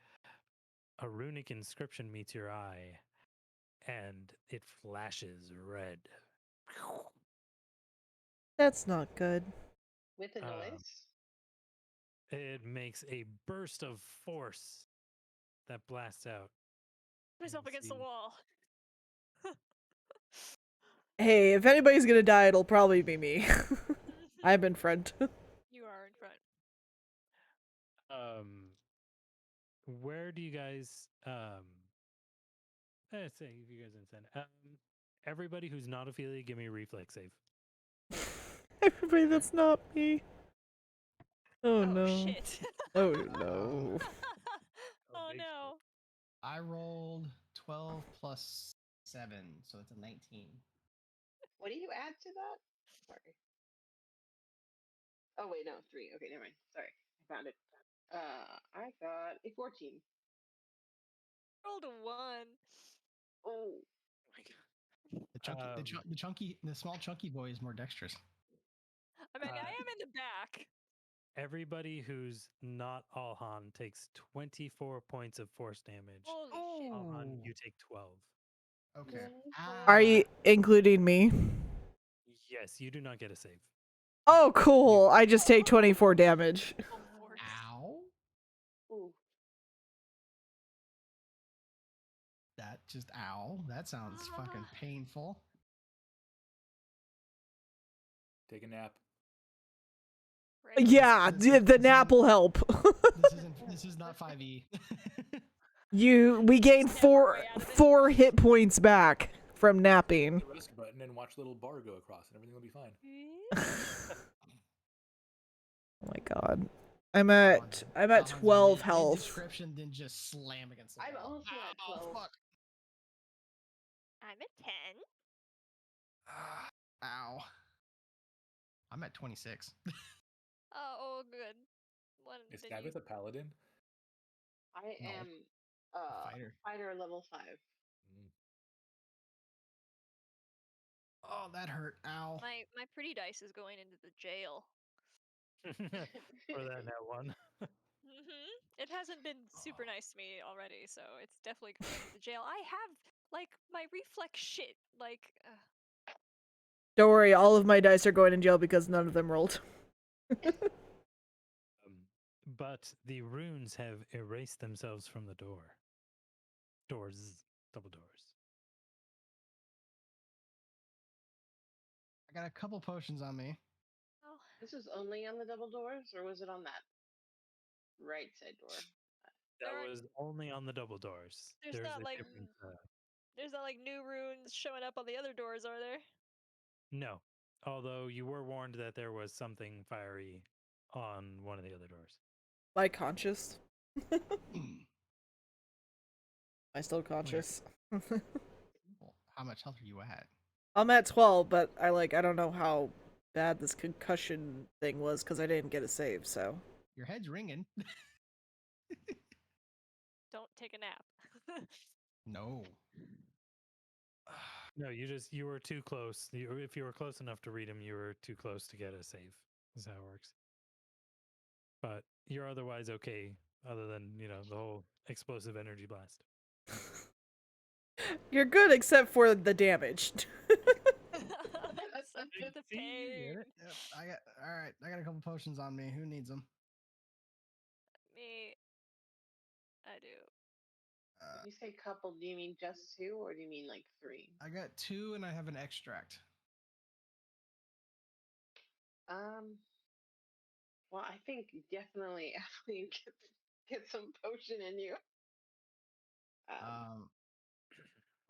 Speaker 1: a runic inscription meets your eye, and it flashes red.
Speaker 4: That's not good.
Speaker 5: With a noise?
Speaker 1: It makes a burst of force that blasts out.
Speaker 2: Put myself against the wall.
Speaker 4: Hey, if anybody's gonna die, it'll probably be me. I'm in front.
Speaker 2: You are in front.
Speaker 1: Where do you guys let's say if you guys understand. Everybody who's not Ophelia, give me a reflex save.
Speaker 4: Everybody that's not me. Oh, no.
Speaker 2: Shit.
Speaker 4: Oh no.
Speaker 2: Oh
Speaker 1: big
Speaker 2: no.
Speaker 3: I rolled 12 plus 7, so it's a 19.
Speaker 5: What do you add to that? Sorry. Oh wait, no, 3. Okay, never mind. Sorry, I found it. I got a 14.
Speaker 2: Rolled a 1.
Speaker 5: Oh.
Speaker 3: The small chunky boy is more dexterous.
Speaker 2: I mean, I am in the back.
Speaker 1: Everybody who's not Alhan takes 24 points of force damage.
Speaker 2: Holy shit.
Speaker 1: Alhan, you take 12.
Speaker 3: Okay.
Speaker 4: Are you including me?
Speaker 1: Yes, you do not get a save.
Speaker 4: Oh, cool. I just take 24 damage.
Speaker 3: Ow.
Speaker 5: Ooh.
Speaker 3: Ow. That sounds fucking painful.
Speaker 6: Take a nap.
Speaker 2: Right.
Speaker 4: Yeah, the nap will help.
Speaker 3: This is not 5e.
Speaker 4: We gain
Speaker 2: Snap our way out of it.
Speaker 4: 4 hit points back from napping.
Speaker 6: The rest button and watch the little bar go across, and everything will be fine.
Speaker 4: Oh my god. I'm at 12 health.
Speaker 3: Description, then just slam against the
Speaker 5: I'm
Speaker 3: wall.
Speaker 5: also at 12.
Speaker 3: Fuck.
Speaker 2: I'm at 10.
Speaker 3: Ow. I'm at 26.
Speaker 2: Oh, good.
Speaker 6: Is
Speaker 2: Then
Speaker 6: Tabitha a paladin?
Speaker 5: I
Speaker 3: No.
Speaker 5: am
Speaker 3: Fighter.
Speaker 5: fighter level 5.
Speaker 3: Oh, that hurt. Ow.
Speaker 2: My pretty dice is going into the jail.
Speaker 1: For that net one.
Speaker 2: It hasn't been super nice to me already, so it's definitely going into the jail. I have like my reflex shit. Like,
Speaker 4: Don't worry, all of my dice are going in jail because none of them rolled.
Speaker 1: But the runes have erased themselves from the door. Doors, double doors.
Speaker 3: I got a couple potions on me.
Speaker 2: oh,
Speaker 5: This is only on the double doors, or was it on that right side door?
Speaker 1: That
Speaker 2: There are-
Speaker 1: was only on the double doors.
Speaker 2: There's not,
Speaker 1: a
Speaker 2: like-
Speaker 1: different.
Speaker 2: there's not like new runes showing up on the other doors, are there?
Speaker 1: No, although you were warned that there was something fiery on one of the other doors.
Speaker 4: Am I conscious? Am I still conscious?
Speaker 3: Well, how much health are you at?
Speaker 4: I'm at 12, but I don't know how bad this concussion thing was because I didn't get a save, so.
Speaker 3: Your head's ringing.
Speaker 2: Don't take a nap.
Speaker 3: No.
Speaker 1: No, you were too close. If you were close enough to read them, you were too close to get a save. Is how it works. But you're otherwise okay, other than the whole explosive energy blast.
Speaker 4: You're good except for the damage.
Speaker 2: Except for the pain.
Speaker 3: Yep, all right. I got a couple potions on me. Who needs them?
Speaker 2: Me. I do.
Speaker 5: When you say couple, do you mean just two or do you mean like three?
Speaker 3: I got 2 and I have an extract.
Speaker 5: Well, I think definitely Adeline get some potion in you.
Speaker 3: Um,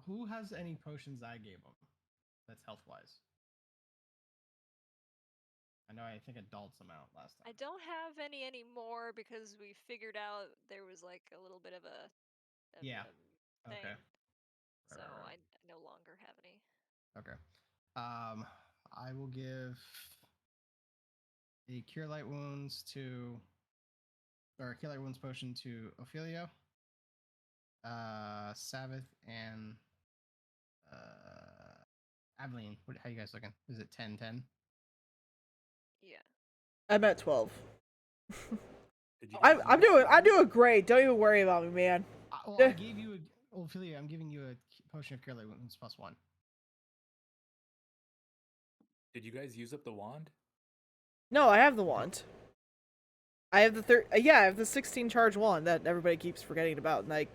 Speaker 3: who has any potions I gave them? That's health wise. I know. I think I dolled some out last time.
Speaker 2: I don't have any anymore because we figured out there was like a little bit of a
Speaker 3: Yeah.
Speaker 2: thing.
Speaker 3: Okay.
Speaker 2: So
Speaker 3: Right.
Speaker 2: I no longer have any.
Speaker 3: Okay. I will give the Cure Light Wounds to, or Cure Light Wounds potion to Ophelia, Sabbath, and Aveline. How you guys looking? Is it 10-10?
Speaker 2: Yeah.
Speaker 4: I'm at 12.
Speaker 6: Did you
Speaker 4: I'm
Speaker 6: guys
Speaker 4: I'm
Speaker 6: use
Speaker 4: doing
Speaker 6: the
Speaker 4: I'm
Speaker 6: wand?
Speaker 4: doing great. Don't even worry about me, man.
Speaker 3: Well,
Speaker 4: Yeah.
Speaker 3: I gave you Ophelia. I'm giving you a potion of Cure Light Wounds +1.
Speaker 6: Did you guys use up the wand?
Speaker 4: No, I have the wand. I have the yeah, I have the 16 charge wand that everybody keeps forgetting about, and I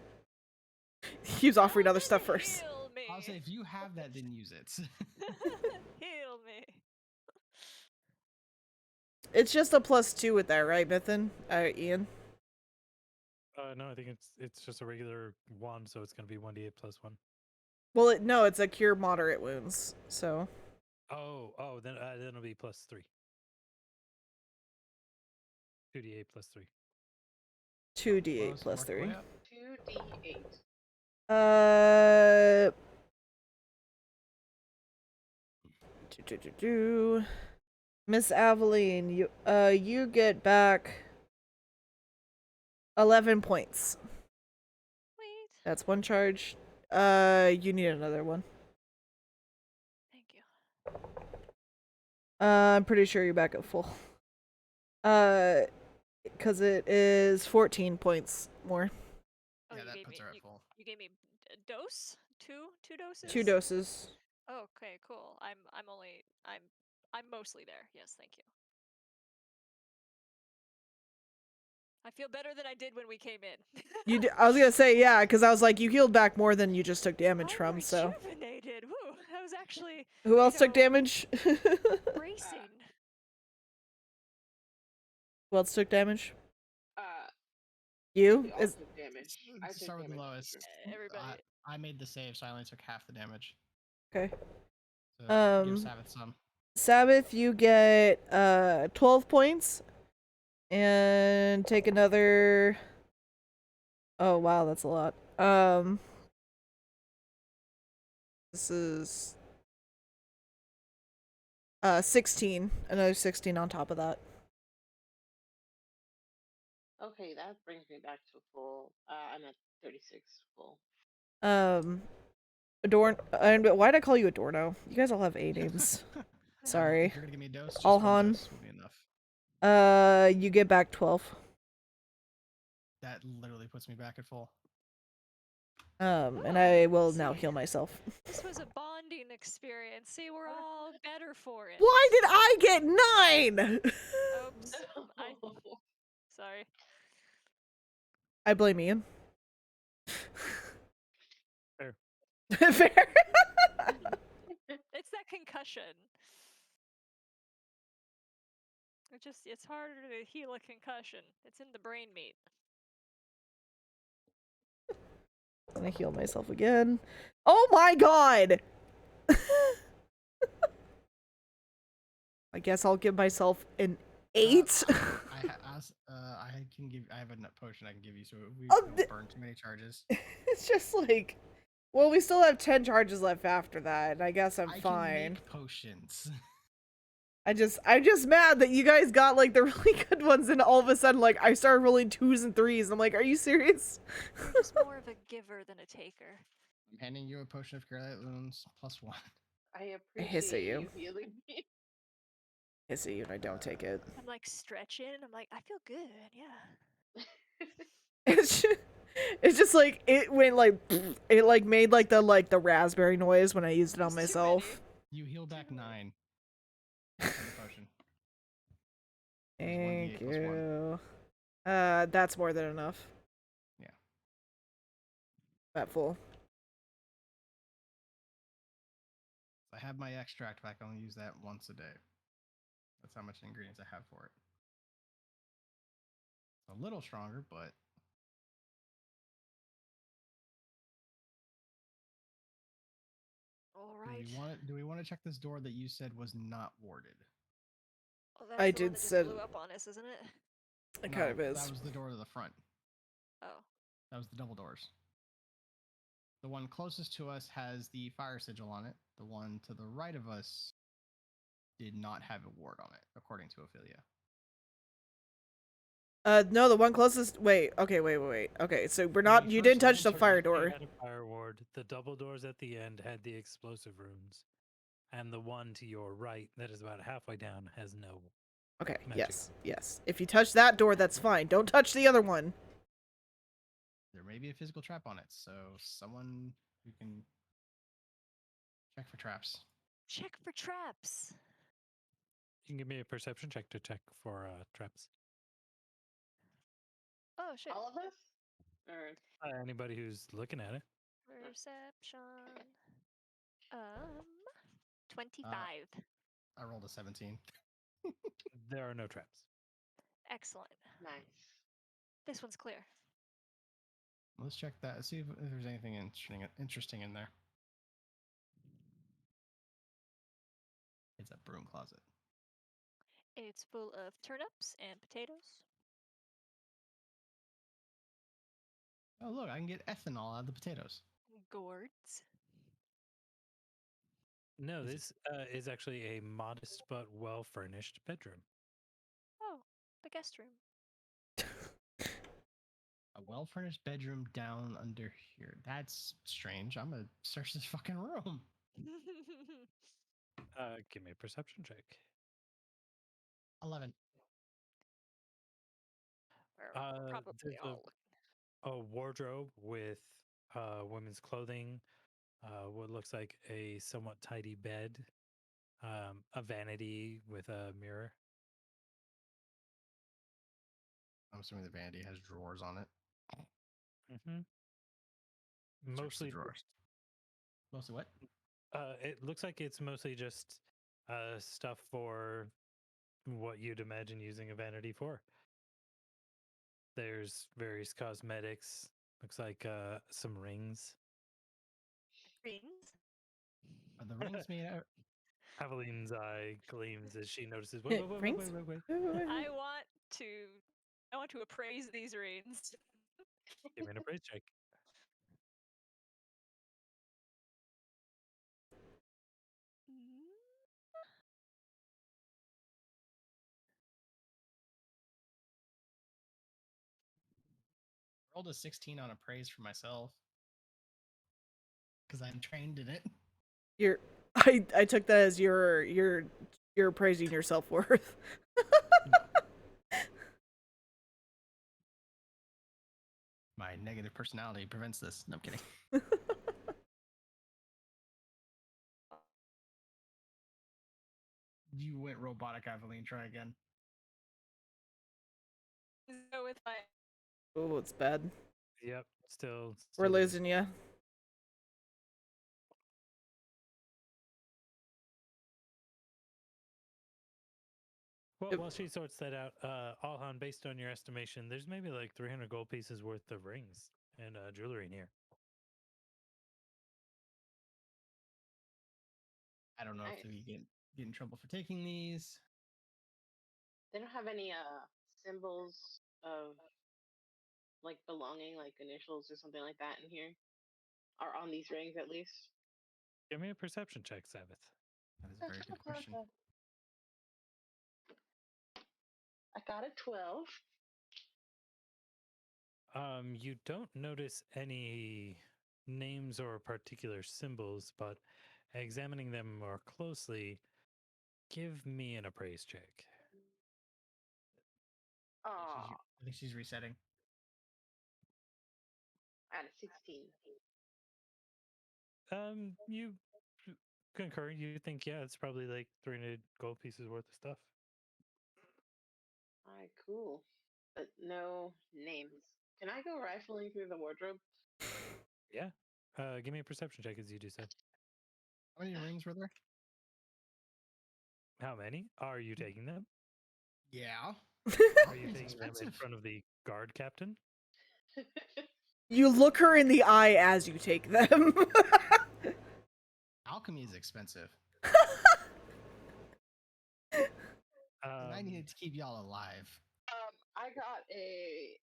Speaker 4: keeps offering other stuff first.
Speaker 2: Heal me.
Speaker 3: I'll say if you have that, then use it.
Speaker 2: Heal me.
Speaker 4: It's just a +2 with that, right, Mythin? Ian?
Speaker 1: No, I think it's just a regular wand, so it's gonna be 1d8 +1.
Speaker 4: Well, no, it's a cure moderate wounds, so.
Speaker 1: Oh, then it'll be +3. 2d8 +3.
Speaker 4: 2d8 +3.
Speaker 5: 2d8.
Speaker 4: Uh. Miss Aveline, you get back 11 points.
Speaker 2: Sweet.
Speaker 4: That's one charge. You need another one.
Speaker 2: Thank you.
Speaker 4: I'm pretty sure you're back at full. Because it is 14 points more.
Speaker 2: Oh,
Speaker 3: Yeah,
Speaker 2: you
Speaker 3: that
Speaker 2: gave
Speaker 3: puts
Speaker 2: me
Speaker 3: her at full.
Speaker 2: you gave me a dose? Two doses?
Speaker 4: 2 doses.
Speaker 2: Oh, okay, cool. I'm mostly there. Yes, thank you. I feel better than I did when we came in.
Speaker 4: I was gonna say, yeah, because I was like, you healed back more than you just took damage
Speaker 2: I'm
Speaker 4: from, so.
Speaker 2: rejuvenated. Woo, that was actually
Speaker 4: Who else took damage?
Speaker 2: bracing.
Speaker 4: Who else took damage?
Speaker 5: Uh,
Speaker 4: You?
Speaker 5: we all
Speaker 4: Is
Speaker 5: took damage. I
Speaker 3: To
Speaker 5: took
Speaker 3: start with the
Speaker 5: damage for
Speaker 3: lowest.
Speaker 5: sure.
Speaker 2: Everybody.
Speaker 3: I made the save, so I only took half the damage.
Speaker 4: okay.
Speaker 3: So give Sabbath some.
Speaker 4: Sabbath, you get 12 points, and take another. Oh wow, that's a lot. This is 16, another 16 on top of that.
Speaker 5: Okay, that brings me back to full. I'm at 36 full.
Speaker 4: And why'd I call you Adorno? You guys all have A names. Sorry.
Speaker 3: If you're gonna give me a dose, just
Speaker 4: Alhan.
Speaker 3: one dose will be enough.
Speaker 4: You get back 12.
Speaker 3: That literally puts me back at full.
Speaker 4: And I will now heal myself.
Speaker 2: This was a bonding experience. See, we're all better for it.
Speaker 4: Why did I get 9?
Speaker 2: Oops. Sorry.
Speaker 4: I blame Ian.
Speaker 1: Fair.
Speaker 4: Fair.
Speaker 2: It's that concussion. It's harder to heal a concussion. It's in the brain meat.
Speaker 4: I'm gonna heal myself again. Oh my god! I guess I'll give myself an 8.
Speaker 3: I have a nut potion I can give you, so we
Speaker 4: Oh,
Speaker 3: don't burn too many charges.
Speaker 4: It's just like, well, we still have 10 charges left after that, and I guess I'm
Speaker 3: I
Speaker 4: fine.
Speaker 3: can make potions.
Speaker 4: I'm just mad that you guys got like the really good ones, and all of a sudden, like, I started rolling 2s and 3s. I'm like, are you serious?
Speaker 2: You're just more of a giver than a taker.
Speaker 3: I'm handing you a potion of Cure Light Wounds +1.
Speaker 5: I
Speaker 4: hiss at
Speaker 5: appreciate
Speaker 4: you.
Speaker 5: you healing me.
Speaker 4: Hiss at you, and I don't take it.
Speaker 2: I'm like stretching. I'm like, I feel good. Yeah.
Speaker 4: It's just like it went like it like made like the raspberry noise when I used it on
Speaker 2: It's too
Speaker 4: myself.
Speaker 3: You heal back 9 from the potion.
Speaker 4: Thank
Speaker 3: 1d8 +1.
Speaker 4: you. That's more than enough.
Speaker 3: Yeah.
Speaker 4: at full.
Speaker 3: I have my extract pack. I only use that once a day. That's how much ingredients I have for it. It's a little stronger, but
Speaker 2: All
Speaker 3: do
Speaker 2: right.
Speaker 3: we want to check this door that you said was not warded?
Speaker 2: Oh, that's
Speaker 4: I
Speaker 2: the one
Speaker 4: did
Speaker 2: that just
Speaker 4: said
Speaker 2: blew up on us, isn't it?
Speaker 4: it
Speaker 3: No,
Speaker 4: kind of
Speaker 3: that
Speaker 4: is.
Speaker 3: was the door to the front.
Speaker 2: Oh.
Speaker 3: That was the double doors. The one closest to us has the fire sigil on it. The one to the right of us did not have a ward on it, according to Ophelia.
Speaker 4: No, the one closest. Wait. Okay. Wait. Okay, so we're
Speaker 3: When
Speaker 4: not.
Speaker 3: we
Speaker 4: You
Speaker 3: first
Speaker 4: didn't touch the
Speaker 3: entered,
Speaker 4: fire
Speaker 1: They
Speaker 4: door.
Speaker 1: had a fire ward. The double doors at the end had the explosive runes, and the one to your right, that is about halfway down, has no.
Speaker 4: Okay.
Speaker 1: Magic
Speaker 4: Yes.
Speaker 1: on
Speaker 4: Yes. If you touch that door, that's fine. Don't touch the other one.
Speaker 3: there may be a physical trap on it, so someone who can check for traps.
Speaker 2: Check for traps.
Speaker 1: You can give me a perception check to check for traps.
Speaker 2: Oh shit.
Speaker 5: All of us? Or
Speaker 1: Anybody who's looking at it.
Speaker 2: Perception. 25.
Speaker 3: I rolled a 17.
Speaker 1: There are no traps.
Speaker 2: Excellent.
Speaker 5: nice.
Speaker 2: This one's clear.
Speaker 3: Let's check that. See if there's anything interesting in there. It's a broom closet.
Speaker 2: It's full of turnips and potatoes.
Speaker 3: Oh, look, I can get ethanol out of the potatoes.
Speaker 2: Gourds.
Speaker 1: No,
Speaker 3: Is it-
Speaker 1: this is actually a modest but well furnished bedroom.
Speaker 2: Oh, the guest room.
Speaker 3: A well-furnished bedroom down under here. That's strange. I'm gonna search this fucking room.
Speaker 1: Give me a perception check.
Speaker 3: 11.
Speaker 2: We're probably
Speaker 1: There's
Speaker 2: all looking.
Speaker 1: a wardrobe with women's clothing, what looks like a somewhat tidy bed, a vanity with a mirror.
Speaker 3: I'm assuming the vanity has drawers on it.
Speaker 1: Mm-hmm.
Speaker 3: Search the
Speaker 1: Mostly,
Speaker 3: drawers. Mostly what?
Speaker 1: it looks like it's mostly just stuff for what you'd imagine using a vanity for. There's various cosmetics. Looks like some rings.
Speaker 2: Rings.
Speaker 3: Are the rings made out?
Speaker 1: Aveline's eye gleams as she notices.
Speaker 4: Rings?
Speaker 1: Wait.
Speaker 2: I want to. I want to appraise these rings.
Speaker 1: Give me an appraise check.
Speaker 2: Mm,
Speaker 3: Rolled a 16 on appraise for myself because I'm trained in it.
Speaker 4: You're. I took that as you're praising your self worth.
Speaker 3: My negative personality prevents this. No, I'm kidding. You went robotic, Aveline. Try again.
Speaker 2: Go with my.
Speaker 4: Oh, it's bad.
Speaker 1: Yep, still
Speaker 4: We're
Speaker 1: losing.
Speaker 4: losing you.
Speaker 1: Well,
Speaker 4: Yep.
Speaker 1: while she sorts that out, Alhan, based on your estimation, there's maybe like 300 gold pieces worth of rings and jewelry in here.
Speaker 3: I don't know
Speaker 5: Nice.
Speaker 3: if we get in trouble for taking these.
Speaker 5: They don't have any symbols of like belonging, like initials or something like that in here. Or on these rings at least.
Speaker 1: Give me a perception check, Sabbath.
Speaker 3: That is a very good question.
Speaker 5: I got a 12.
Speaker 1: You don't notice any names or particular symbols, but examining them more closely, give me an appraise check.
Speaker 5: Aw,
Speaker 3: I think she's resetting.
Speaker 5: I got a 16.
Speaker 1: You concur. You think, yeah, it's probably like 300 gold pieces worth of stuff.
Speaker 5: Alright, cool. But no names. Can I go rifling through the wardrobe?
Speaker 1: Yeah. Give me a perception check as you do so.
Speaker 3: How many rings were there?
Speaker 1: How many? Are you taking them?
Speaker 3: Yeah.
Speaker 1: Are you
Speaker 3: Alchemy's
Speaker 1: taking them in
Speaker 3: expensive.
Speaker 1: front of the guard captain?
Speaker 4: You look her in the eye as you take them.
Speaker 3: Alchemy is expensive. And I needed to keep y'all alive.
Speaker 5: I got a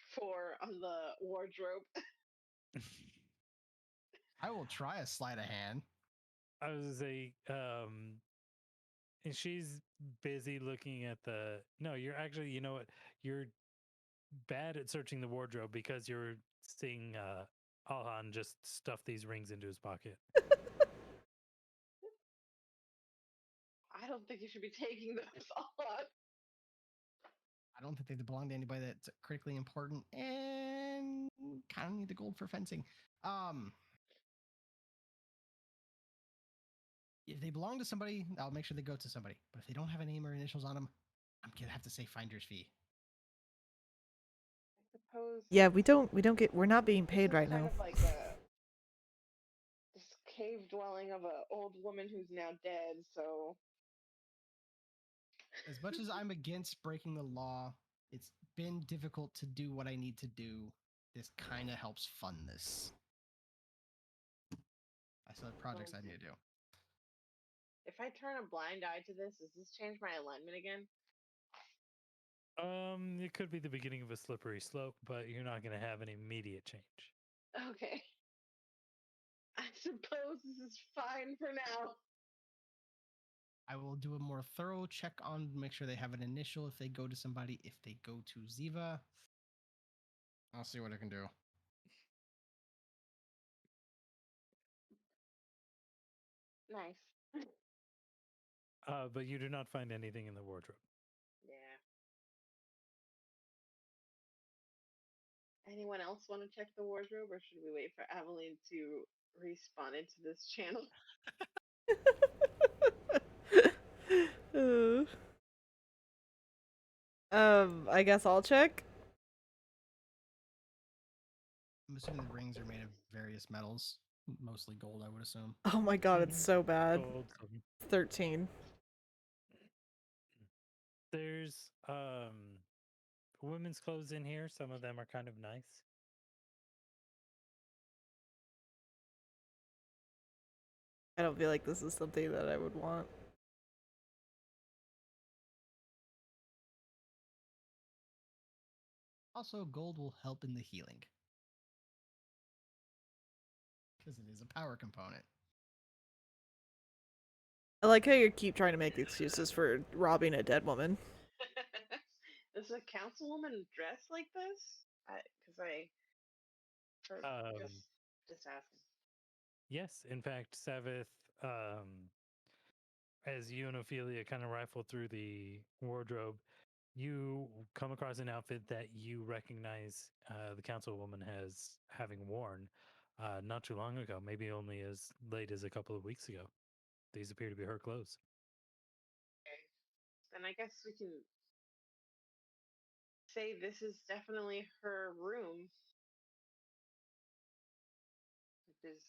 Speaker 5: 4 on the wardrobe.
Speaker 3: I will try a sleight of hand.
Speaker 1: I was gonna say, and she's busy looking at the. No, you're actually. You know what? You're bad at searching the wardrobe because you're seeing Alhan just stuff these rings into his pocket.
Speaker 5: I don't think you should be taking those on.
Speaker 3: I don't think they belong to anybody that's critically important and kind of need the gold for fencing. If they belong to somebody, I'll make sure they go to somebody. But if they don't have a name or initials on them, I'm gonna have to say finder's fee.
Speaker 5: I suppose.
Speaker 4: Yeah, we're not being
Speaker 5: This
Speaker 4: paid
Speaker 5: is
Speaker 4: right
Speaker 5: kind
Speaker 4: now.
Speaker 5: of like this cave dwelling of a old woman who's now dead. So
Speaker 3: As much as I'm against breaking the law, it's been difficult to do what I need to do. This kind of helps fund this. I still have projects I need to do.
Speaker 5: if I turn a blind eye to this, does this change my alignment again?
Speaker 1: It could be the beginning of a slippery slope, but you're not going to have an immediate change.
Speaker 5: Okay. I suppose this is fine for now.
Speaker 3: I will do a more thorough check on make sure they have an initial if they go to somebody. If they go to Ziva, I'll see what I can do.
Speaker 5: Nice.
Speaker 1: But you do not find anything in the wardrobe.
Speaker 5: Yeah. Anyone else want to check the wardrobe, or should we wait for Aveline to respawn into this channel?
Speaker 4: I guess I'll check.
Speaker 3: I'm assuming the rings are made of various metals, mostly gold, I would assume.
Speaker 4: Oh my god, it's so bad.
Speaker 1: Gold.
Speaker 4: 13.
Speaker 1: There's women's clothes in here. Some of them are kind of nice.
Speaker 4: I don't feel like this is something that I would want.
Speaker 3: Also, gold will help in the healing. Because it is a power component.
Speaker 4: I like how you keep trying to make excuses for robbing a dead woman.
Speaker 5: Does a councilwoman dress like this? Because just asking.
Speaker 1: Yes, in fact, Savith, as you and Ophelia kind of rifle through the wardrobe, you come across an outfit that you recognize the councilwoman has having worn not too long ago, maybe only as late as a couple of weeks ago. These appear to be her clothes.
Speaker 5: Okay. Then I guess we can say this is definitely her room. It is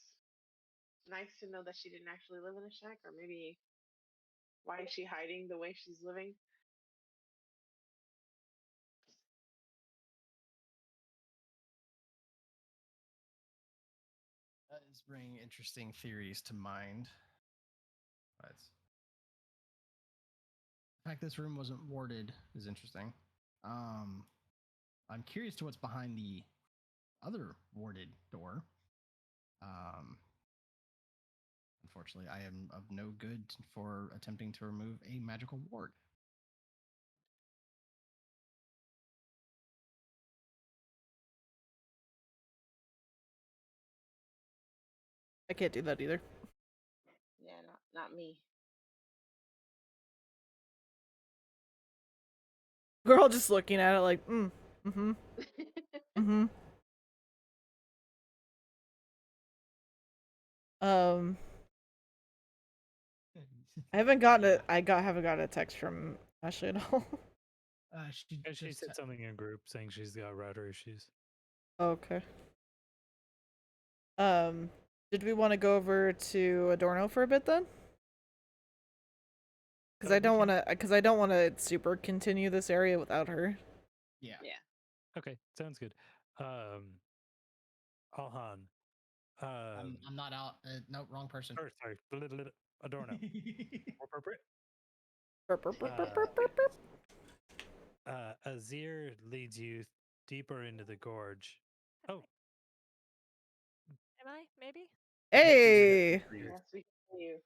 Speaker 5: nice to know that she didn't actually live in a shack, or maybe why is she hiding the way she's living?
Speaker 3: That is bringing interesting theories to mind. But the fact this room wasn't warded is interesting. I'm curious to what's behind the other warded door. Unfortunately, I am of no good for attempting to remove a magical ward.
Speaker 4: I can't do that either.
Speaker 5: Yeah, not me.
Speaker 4: We're all just looking at it like, mm-hmm. Mm-hmm. Haven't gotten a text from Ashley at all.
Speaker 1: She said something in group saying she's got router issues.
Speaker 4: Okay. Did we want to go over to Adorno for a bit then? Because I
Speaker 1: We
Speaker 4: don't
Speaker 1: can-
Speaker 4: want to. Because I don't want to super continue this area without her.
Speaker 3: Yeah.
Speaker 5: Yeah.
Speaker 1: Okay, sounds good. Alhan.
Speaker 3: I'm not out. No, wrong person.
Speaker 1: Or sorry, Adorno. More appropriate.
Speaker 4: Burp, burp, burp, burp,
Speaker 1: Uh,
Speaker 4: burp, burp, burp.
Speaker 1: Azir leads you deeper into the gorge. Oh,
Speaker 2: Am I? Maybe?
Speaker 4: Hey.
Speaker 5: Yes, we can hear you.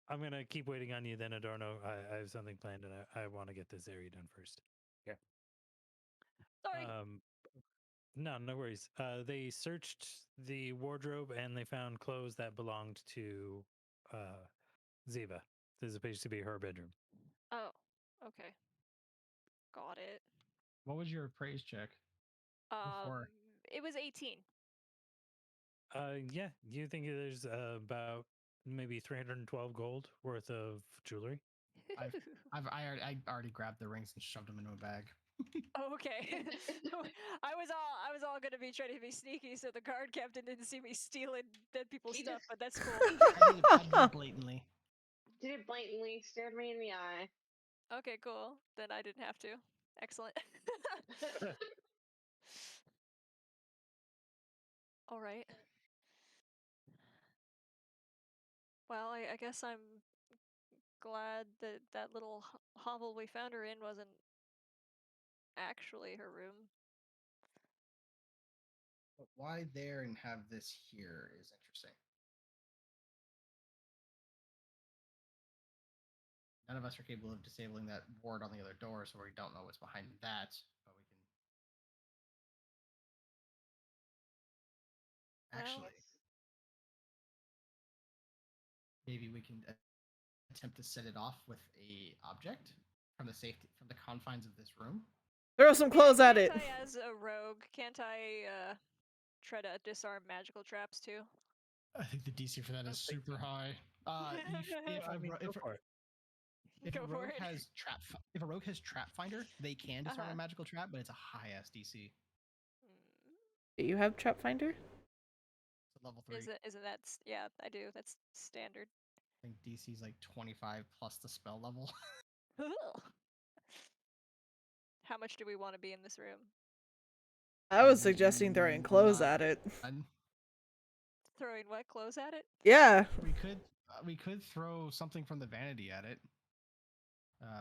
Speaker 1: I'm gonna keep waiting on you then, Adorno. I have something planned, and I want to get this area done first.
Speaker 2: Sorry.
Speaker 1: No worries. They searched the wardrobe and they found clothes that belonged to Ziva. This appears to be her bedroom.
Speaker 2: Oh, okay. Got it.
Speaker 3: What was your appraise check? Before.
Speaker 2: It was 18.
Speaker 1: Yeah, you think there's about maybe 312 gold worth of jewelry?
Speaker 3: I already grabbed the rings and shoved them into a bag.
Speaker 2: Oh, okay. I was all gonna be trying to be sneaky so the guard captain didn't see me stealing dead people's
Speaker 5: He
Speaker 2: stuff,
Speaker 5: just-
Speaker 2: but that's cool.
Speaker 3: I did it blatantly.
Speaker 5: Did it blatantly, stared me in the eye.
Speaker 2: Okay, cool. Then I didn't have to. Excellent. All right. Well, I guess I'm glad that that little hovel we found her in wasn't actually her room.
Speaker 3: But why there and have this here is interesting. None of us are capable of disabling that ward on the other door, so we don't know what's behind that. But we can
Speaker 2: Well,
Speaker 3: actually, maybe we can attempt to set it off with a object from the confines of this room.
Speaker 4: Throw some clothes at it.
Speaker 2: Can't I, as a rogue, can't I try to disarm magical traps too?
Speaker 3: I think the DC for that is
Speaker 1: think
Speaker 3: super high. If
Speaker 1: I mean, go for it.
Speaker 3: if
Speaker 2: Go
Speaker 3: a
Speaker 2: for
Speaker 3: rogue
Speaker 2: it.
Speaker 3: has if a rogue has trap finder, they can disarm
Speaker 2: Uh-huh.
Speaker 3: a magical trap, but it's a high ass DC.
Speaker 2: Mm,
Speaker 4: Do you have trap finder?
Speaker 3: It's a level 3.
Speaker 2: Isn't that? Yeah, I do. That's standard.
Speaker 3: I think DC is like 25 plus the spell level.
Speaker 2: How much do we want to be in this room?
Speaker 4: I was suggesting throwing clothes at it.
Speaker 3: None.
Speaker 2: Throwing what? Clothes at it?
Speaker 4: Yeah.
Speaker 3: We could throw something from the vanity at it.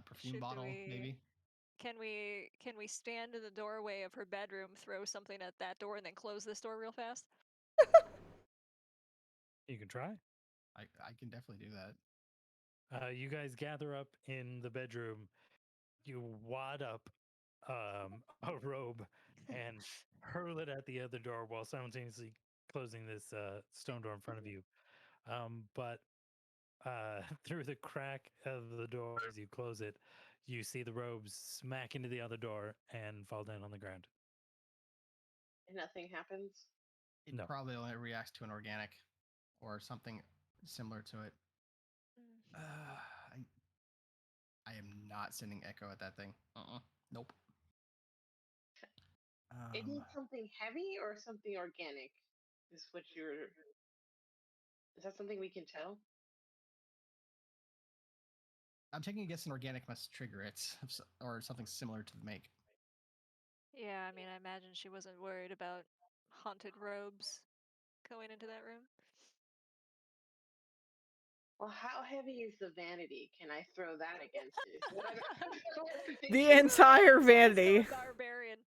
Speaker 3: Perfume
Speaker 2: Do
Speaker 3: bottle, maybe.
Speaker 2: Can we stand in the doorway of her bedroom, throw something at that door, and then close this door real fast?
Speaker 1: You can try.
Speaker 3: I can definitely do that.
Speaker 1: You guys gather up in the bedroom. You wad up a robe and hurl it at the other door while simultaneously closing this stone door in front of you. But through the crack of the door as you close it, you see the robes smack into the other door and fall down on the ground.
Speaker 5: And nothing happens.
Speaker 3: It
Speaker 1: No.
Speaker 3: probably only reacts to an organic or something similar to it.
Speaker 2: Mm.
Speaker 3: I am not sending echo at that thing. Nope.
Speaker 5: It needs something heavy or something organic. Is what you're. Is that something we can tell?
Speaker 3: I'm taking a guess an organic must trigger it, or something similar to the make.
Speaker 2: Yeah, I mean, I imagine she wasn't worried about haunted robes going into that room.
Speaker 5: Well, how heavy is the vanity? Can I throw that against it?
Speaker 4: The entire
Speaker 2: Let's
Speaker 4: vanity.
Speaker 2: go barbarian.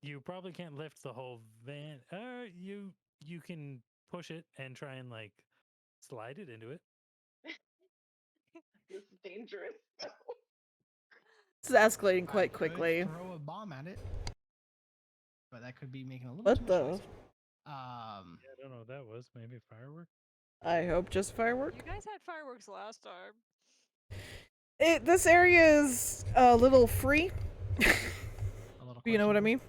Speaker 1: You probably can't lift the whole van. You can push it and try and like slide it into it.
Speaker 5: This is dangerous.
Speaker 4: This is escalating
Speaker 3: I
Speaker 4: quite
Speaker 3: could
Speaker 4: quickly.
Speaker 3: Throw a bomb at it, but that could be making a little
Speaker 4: What
Speaker 3: too much
Speaker 4: the?
Speaker 3: noise.
Speaker 1: Yeah, I don't know what that was. Maybe a firework.
Speaker 4: I hope just firework.
Speaker 2: You guys had fireworks last time.
Speaker 4: This area is a little free.
Speaker 3: A little
Speaker 4: You know what I
Speaker 3: questionable.
Speaker 4: mean?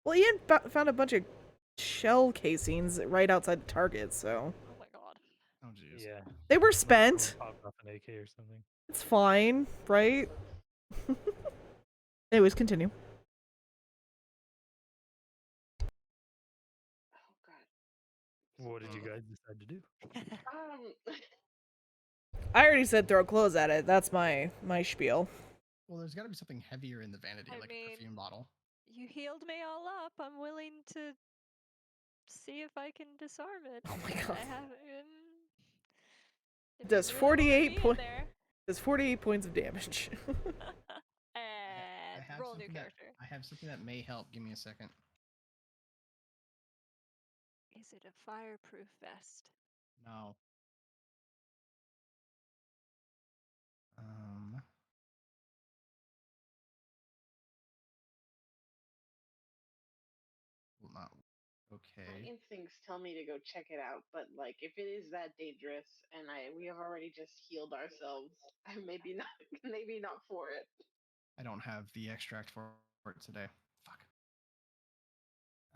Speaker 4: Well, Ian found a bunch of shell casings right outside the target, so
Speaker 2: Oh my god.
Speaker 3: Oh jeez.
Speaker 1: Yeah.
Speaker 4: they were
Speaker 1: Like someone
Speaker 4: spent.
Speaker 1: popped off an AK or something.
Speaker 4: It's fine, right? Anyways, continue.
Speaker 1: What did you guys decide to do?
Speaker 4: I already said throw clothes at it. That's my spiel.
Speaker 3: Well, there's got to be something heavier in the vanity,
Speaker 2: I
Speaker 3: like
Speaker 2: mean,
Speaker 3: a perfume bottle.
Speaker 2: you healed me all up. I'm willing to see if I can disarm it.
Speaker 4: Oh my god.
Speaker 2: I have. If
Speaker 4: Does
Speaker 2: you really wanted
Speaker 4: 48
Speaker 2: me in
Speaker 4: point-
Speaker 2: there.
Speaker 4: There's 48 points of damage.
Speaker 2: And roll a new
Speaker 3: something
Speaker 2: character.
Speaker 3: I have something that may help. Give me a second.
Speaker 2: Is it a fireproof vest?
Speaker 3: No. Um. Well, not
Speaker 5: My
Speaker 3: okay.
Speaker 5: instincts tell me to go check it out, but like if it is that dangerous and we have already just healed ourselves, maybe not maybe not for it.
Speaker 3: I don't have the extract for it today. Fuck.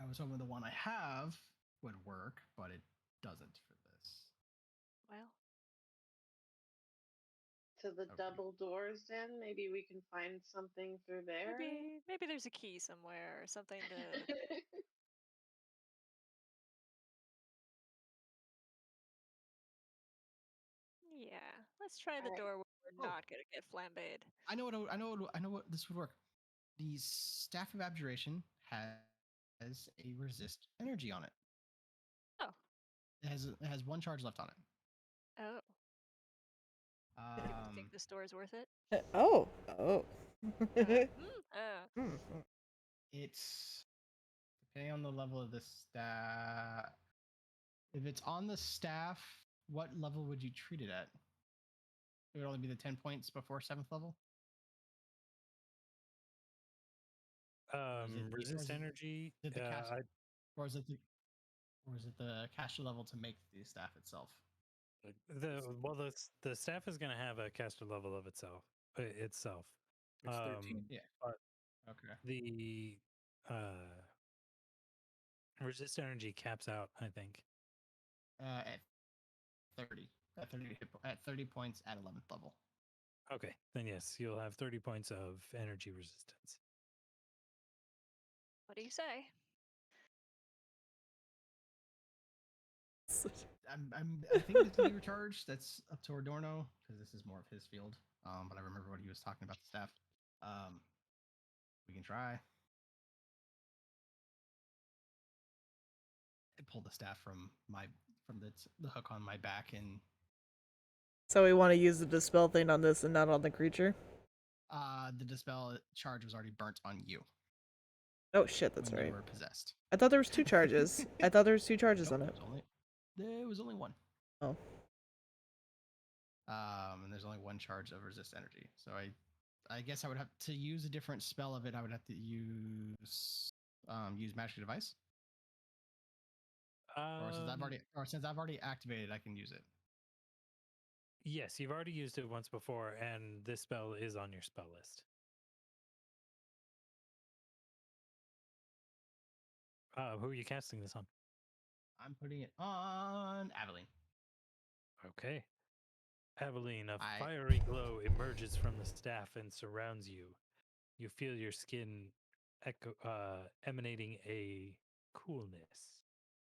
Speaker 3: I was hoping the one I have would work, but it doesn't for this.
Speaker 2: Well,
Speaker 5: To the
Speaker 3: Okay.
Speaker 5: double doors then? Maybe we can find something through there.
Speaker 2: maybe there's a key somewhere or something to. Yeah, let's try the
Speaker 5: Alright.
Speaker 2: door where we're
Speaker 3: Oh.
Speaker 2: not gonna get flambéed.
Speaker 3: I know what this would work. The staff of abjuration has a resist energy on it.
Speaker 2: Oh.
Speaker 3: It has one charge left on it.
Speaker 2: Oh. Do you think this door is worth it?
Speaker 4: Oh.
Speaker 2: Oh.
Speaker 3: It's depending on the level of the staff. If it's on the staff, what level would you treat it at? It would only be the 10 points before 7th level?
Speaker 1: Resist energy.
Speaker 3: Is it the cast, or is it the caster level to make the staff itself?
Speaker 1: The staff is going to have a caster level of itself.
Speaker 6: It's 13.
Speaker 3: Yeah.
Speaker 1: But
Speaker 3: Okay.
Speaker 1: the resist energy caps out, I think.
Speaker 3: At 30. At 30 points at 11th level.
Speaker 1: Okay, then yes, you'll have 30 points of energy resistance.
Speaker 2: What do you say?
Speaker 3: I think this can be recharged. That's up to Adorno because this is more of his field. But I remember what he was talking about the staff. We can try. I pulled the staff from the hook on my back, and
Speaker 4: So we want to use the dispel thing on this and not on the creature?
Speaker 3: the dispel charge was already burnt on you.
Speaker 4: Oh shit, that's
Speaker 3: when
Speaker 4: right.
Speaker 3: You were possessed.
Speaker 4: I thought there was 2 charges. I thought there was 2 charges on it.
Speaker 3: There was only one.
Speaker 4: Oh.
Speaker 3: And there's only one charge of resist energy. So I guess I would have to use a different spell of it. I would have to use magic device. Or since I've already activated, I can use it.
Speaker 1: Yes, you've already used it once before, and this spell is on your spell list. Who are you casting this on?
Speaker 3: I'm putting it on Aveline.
Speaker 1: Okay. Aveline, a fiery glow emerges from the staff and surrounds you. You feel your skin emanating a coolness.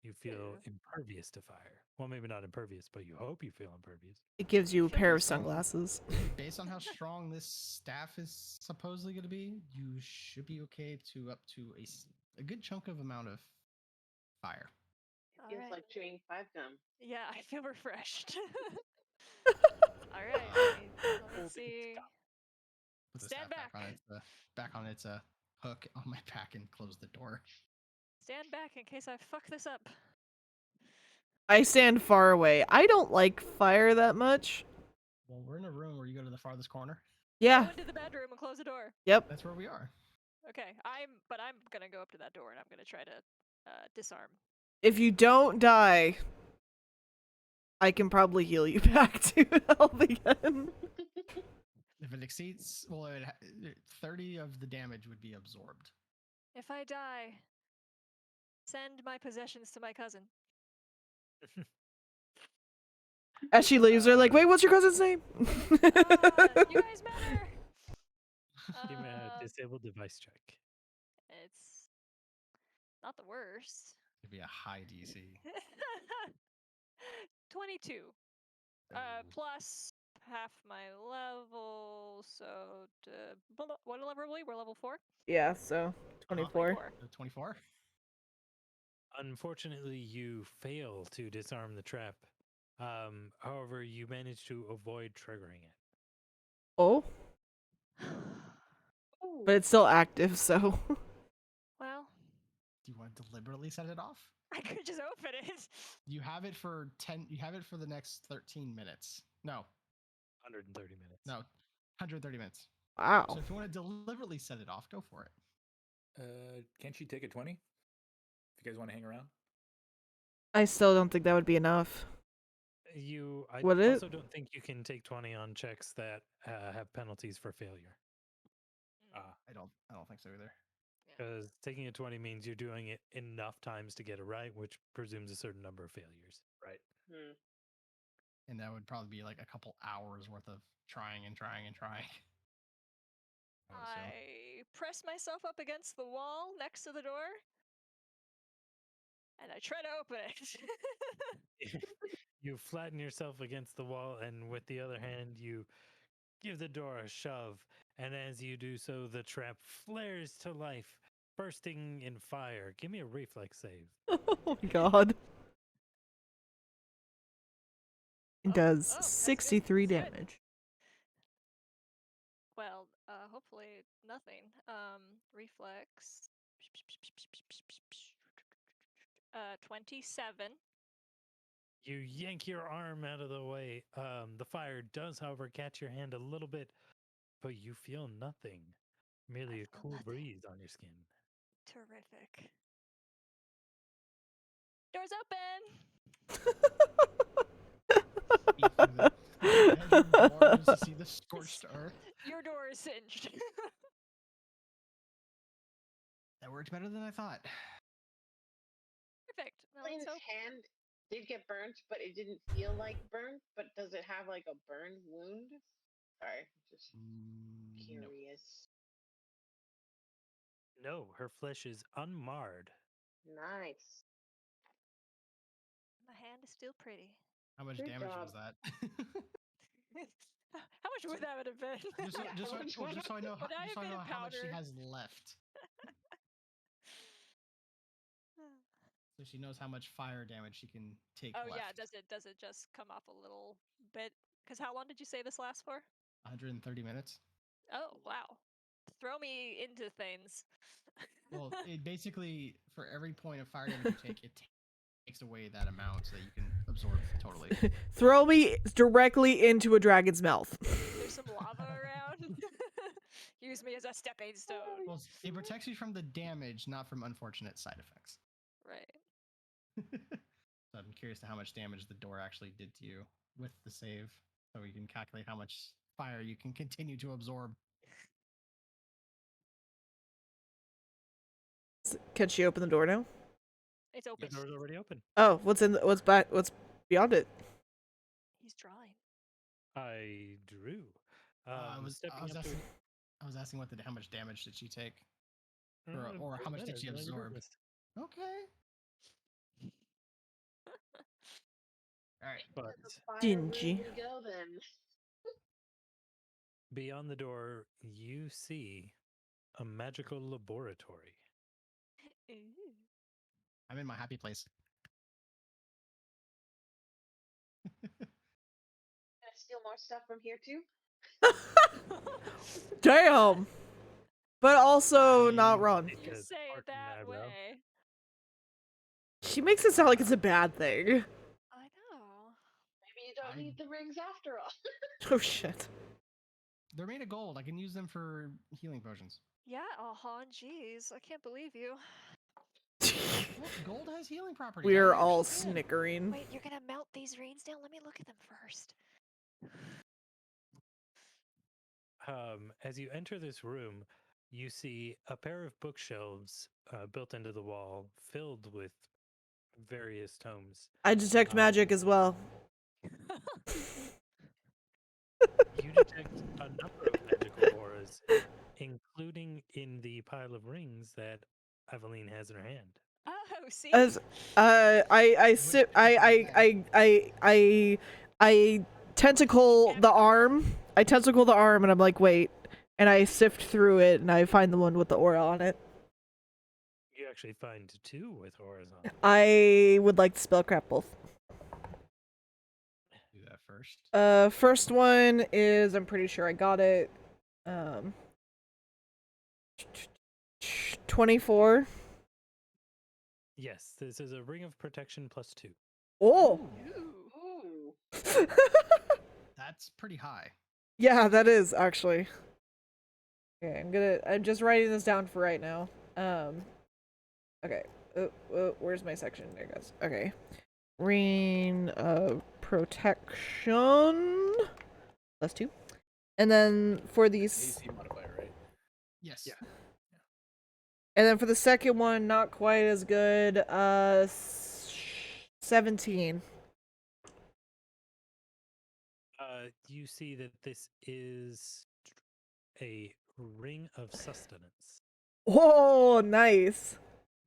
Speaker 1: You feel impervious to fire. Well, maybe not impervious, but you hope you feel impervious.
Speaker 4: It gives you a pair of sunglasses.
Speaker 3: Based on how strong this staff is supposedly going to be, you should be okay to up to a good chunk of amount of fire.
Speaker 5: Feels like chewing 5 gum.
Speaker 2: Yeah, I feel refreshed. All right, let me see.
Speaker 3: Put the
Speaker 2: Stand
Speaker 3: staff
Speaker 2: back.
Speaker 3: back on its hook on my back and close the door.
Speaker 2: Stand back in case I fuck this up.
Speaker 4: I stand far away. I don't like fire that much.
Speaker 3: Well, we're in a room where you go to the farthest corner.
Speaker 4: Yeah.
Speaker 2: Go into the bedroom and close the door.
Speaker 4: Yep.
Speaker 3: That's where we are.
Speaker 2: Okay, I'm gonna go up to that door and I'm gonna try to disarm.
Speaker 4: If you don't die, I can probably heal you back to health again.
Speaker 3: If it exceeds, 30 of the damage would be absorbed.
Speaker 2: If I die, send my possessions to my cousin.
Speaker 4: As she leaves, they're like, "Wait, what's your cousin's name?"
Speaker 2: You guys matter.
Speaker 1: Give me a disable device check.
Speaker 2: It's not the worst.
Speaker 3: It'd be a high DC.
Speaker 2: 22.
Speaker 3: Oh.
Speaker 2: Plus half my level, so what level are we? We're level 4?
Speaker 4: Yeah, so 24.
Speaker 3: 24?
Speaker 1: Unfortunately, you fail to disarm the trap. However, you manage to avoid triggering it.
Speaker 4: Oh, but it's still active, so.
Speaker 2: Well,
Speaker 3: Do you want to deliberately set it off?
Speaker 2: I could just open it.
Speaker 3: You have it for 10. You have it for the next 13 minutes. No,
Speaker 1: 130 minutes.
Speaker 3: no, 130 minutes.
Speaker 4: Wow.
Speaker 3: So if you want to deliberately set it off, go for it.
Speaker 6: Can't she take a 20? If you guys want to hang around?
Speaker 4: I still don't think that would be enough.
Speaker 1: I
Speaker 4: Would it?
Speaker 1: also don't think you can take 20 on checks that have penalties for failure.
Speaker 3: I don't think so either.
Speaker 1: Because taking a 20 means you're doing it enough times to get it right, which presumes a certain number of failures.
Speaker 6: Right.
Speaker 3: And that would probably be like a couple hours worth of trying and trying and trying. I would assume.
Speaker 2: I press myself up against the wall next to the door, and I try to open it.
Speaker 1: You flatten yourself against the wall, and with the other hand, you give the door a shove. And as you do so, the trap flares to life, bursting in fire. Give me a reflex save.
Speaker 4: Oh my god. It does
Speaker 2: that's good,
Speaker 4: 63
Speaker 2: that's good.
Speaker 4: damage.
Speaker 2: Well, hopefully nothing. Reflex. 27.
Speaker 1: You yank your arm out of the way. The fire does, however, catch your hand a little bit, but you feel nothing. Merely a
Speaker 2: feel
Speaker 1: cool
Speaker 2: nothing.
Speaker 1: breeze on your skin.
Speaker 2: Terrific. Doors open.
Speaker 3: Peek through the bedroom door just to see the scorched earth.
Speaker 2: Your door is singed.
Speaker 3: That worked better than I thought.
Speaker 2: Perfect. Now
Speaker 5: Elaine's
Speaker 2: let's hope.
Speaker 5: hand did get burnt, but it didn't feel like burnt. But does it have like a burn wound? Sorry, just
Speaker 3: No.
Speaker 5: curious.
Speaker 1: No, her flesh is unmarred.
Speaker 5: Nice.
Speaker 2: My hand is still pretty.
Speaker 3: How much
Speaker 5: Good
Speaker 3: damage
Speaker 5: job.
Speaker 3: was that?
Speaker 2: How much would that have been?
Speaker 3: just so,
Speaker 5: Yeah,
Speaker 3: just, so,
Speaker 5: how much would
Speaker 3: just so I know,
Speaker 2: Would I
Speaker 3: just
Speaker 2: have
Speaker 3: so I
Speaker 2: been
Speaker 3: know how much she
Speaker 2: powder?
Speaker 3: has left, so she knows how much fire damage she can take
Speaker 2: Oh
Speaker 3: left.
Speaker 2: yeah, does it just come off a little bit? Because how long did you say this lasts for?
Speaker 3: 130 minutes.
Speaker 2: Oh wow, throw me into things.
Speaker 3: Well, it basically, for every point of fire damage you take, it takes away that amount so that you can absorb totally.
Speaker 4: Throw me directly into a dragon's mouth.
Speaker 2: There's some lava around. Use me as a stepping stone.
Speaker 3: Well, it protects you from the damage, not from unfortunate side effects.
Speaker 2: Right.
Speaker 3: So I'm curious to how much damage the door actually did to you with the save, so we can calculate how much fire you can continue to absorb.
Speaker 4: Can she open the door now?
Speaker 2: It's
Speaker 1: The
Speaker 2: open.
Speaker 1: door's already open.
Speaker 4: Oh, what's beyond it?
Speaker 2: He's drawing.
Speaker 1: I drew.
Speaker 3: I was
Speaker 1: Stepping up to
Speaker 3: asking, how much damage did she take,
Speaker 1: it.
Speaker 3: or how
Speaker 1: Doesn't
Speaker 3: much
Speaker 1: matter,
Speaker 3: did she
Speaker 1: it's on your
Speaker 3: absorb?
Speaker 1: list.
Speaker 3: Okay. All right.
Speaker 1: But
Speaker 5: The fire
Speaker 4: Dingy.
Speaker 5: room we go then.
Speaker 1: beyond the door, you see a magical laboratory.
Speaker 2: Ooh.
Speaker 3: I'm in my happy place.
Speaker 5: Can I steal more stuff from here too?
Speaker 4: Damn. But also not
Speaker 3: I-
Speaker 4: wrong.
Speaker 2: You
Speaker 1: Because
Speaker 2: say it
Speaker 1: Martin
Speaker 2: that
Speaker 1: Abbott-
Speaker 2: way.
Speaker 4: She makes it sound like it's a bad thing.
Speaker 2: I know.
Speaker 5: Maybe you don't
Speaker 3: I-
Speaker 5: need the rings after all.
Speaker 4: Oh shit.
Speaker 3: They're made of gold. I can use them for healing potions.
Speaker 2: Yeah, jeez. I can't believe you.
Speaker 3: Gold has healing properties.
Speaker 4: We're
Speaker 3: I
Speaker 4: all
Speaker 3: actually can.
Speaker 4: snickering.
Speaker 2: Wait, you're gonna melt these rings down? Let me look at them first.
Speaker 1: As you enter this room, you see a pair of bookshelves built into the wall, filled with various tomes.
Speaker 4: I detect magic as well.
Speaker 1: You detect a number of magical auras, including in the pile of rings that Aveline has in her hand.
Speaker 2: see?
Speaker 4: As I tentacle the arm. I tentacle the arm, and I'm like, wait, and I sift through it, and I find the one with the aura on it.
Speaker 1: You actually find two with auras on.
Speaker 4: I would like to spellcraft both.
Speaker 3: Do that first.
Speaker 4: First one is, I'm pretty sure I got it. 24.
Speaker 1: Yes, this is a ring of protection +2.
Speaker 4: Oh.
Speaker 5: Ooh.
Speaker 3: That's pretty high.
Speaker 4: Yeah, that is actually. Okay, I'm just writing this down for right now. Okay. Where's my section? There it goes. Okay. Ring of protection +2. And then for these,
Speaker 6: AC modifier, right?
Speaker 3: Yes.
Speaker 6: Yeah.
Speaker 4: and then for the second one, not quite as good. 17.
Speaker 1: You see that this is a ring of sustenance.
Speaker 4: Oh, nice.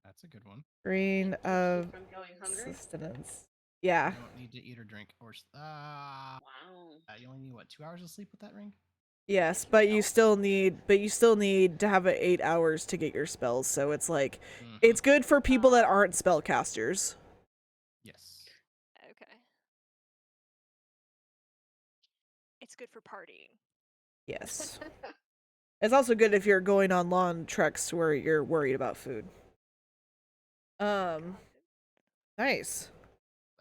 Speaker 3: That's a good one.
Speaker 4: Ring
Speaker 5: Keeps you
Speaker 4: of
Speaker 5: from going hungry.
Speaker 4: sustenance. Yeah.
Speaker 3: You don't need to eat or drink
Speaker 5: Wow.
Speaker 3: you only need what, 2 hours of sleep with that ring?
Speaker 4: Yes, but you still need to have it 8 hours to get your spells. So it's like it's good for people that aren't spellcasters.
Speaker 3: Yes.
Speaker 2: Okay. It's good for partying.
Speaker 4: Yes. It's also good if you're going on long treks where you're worried about food. Nice.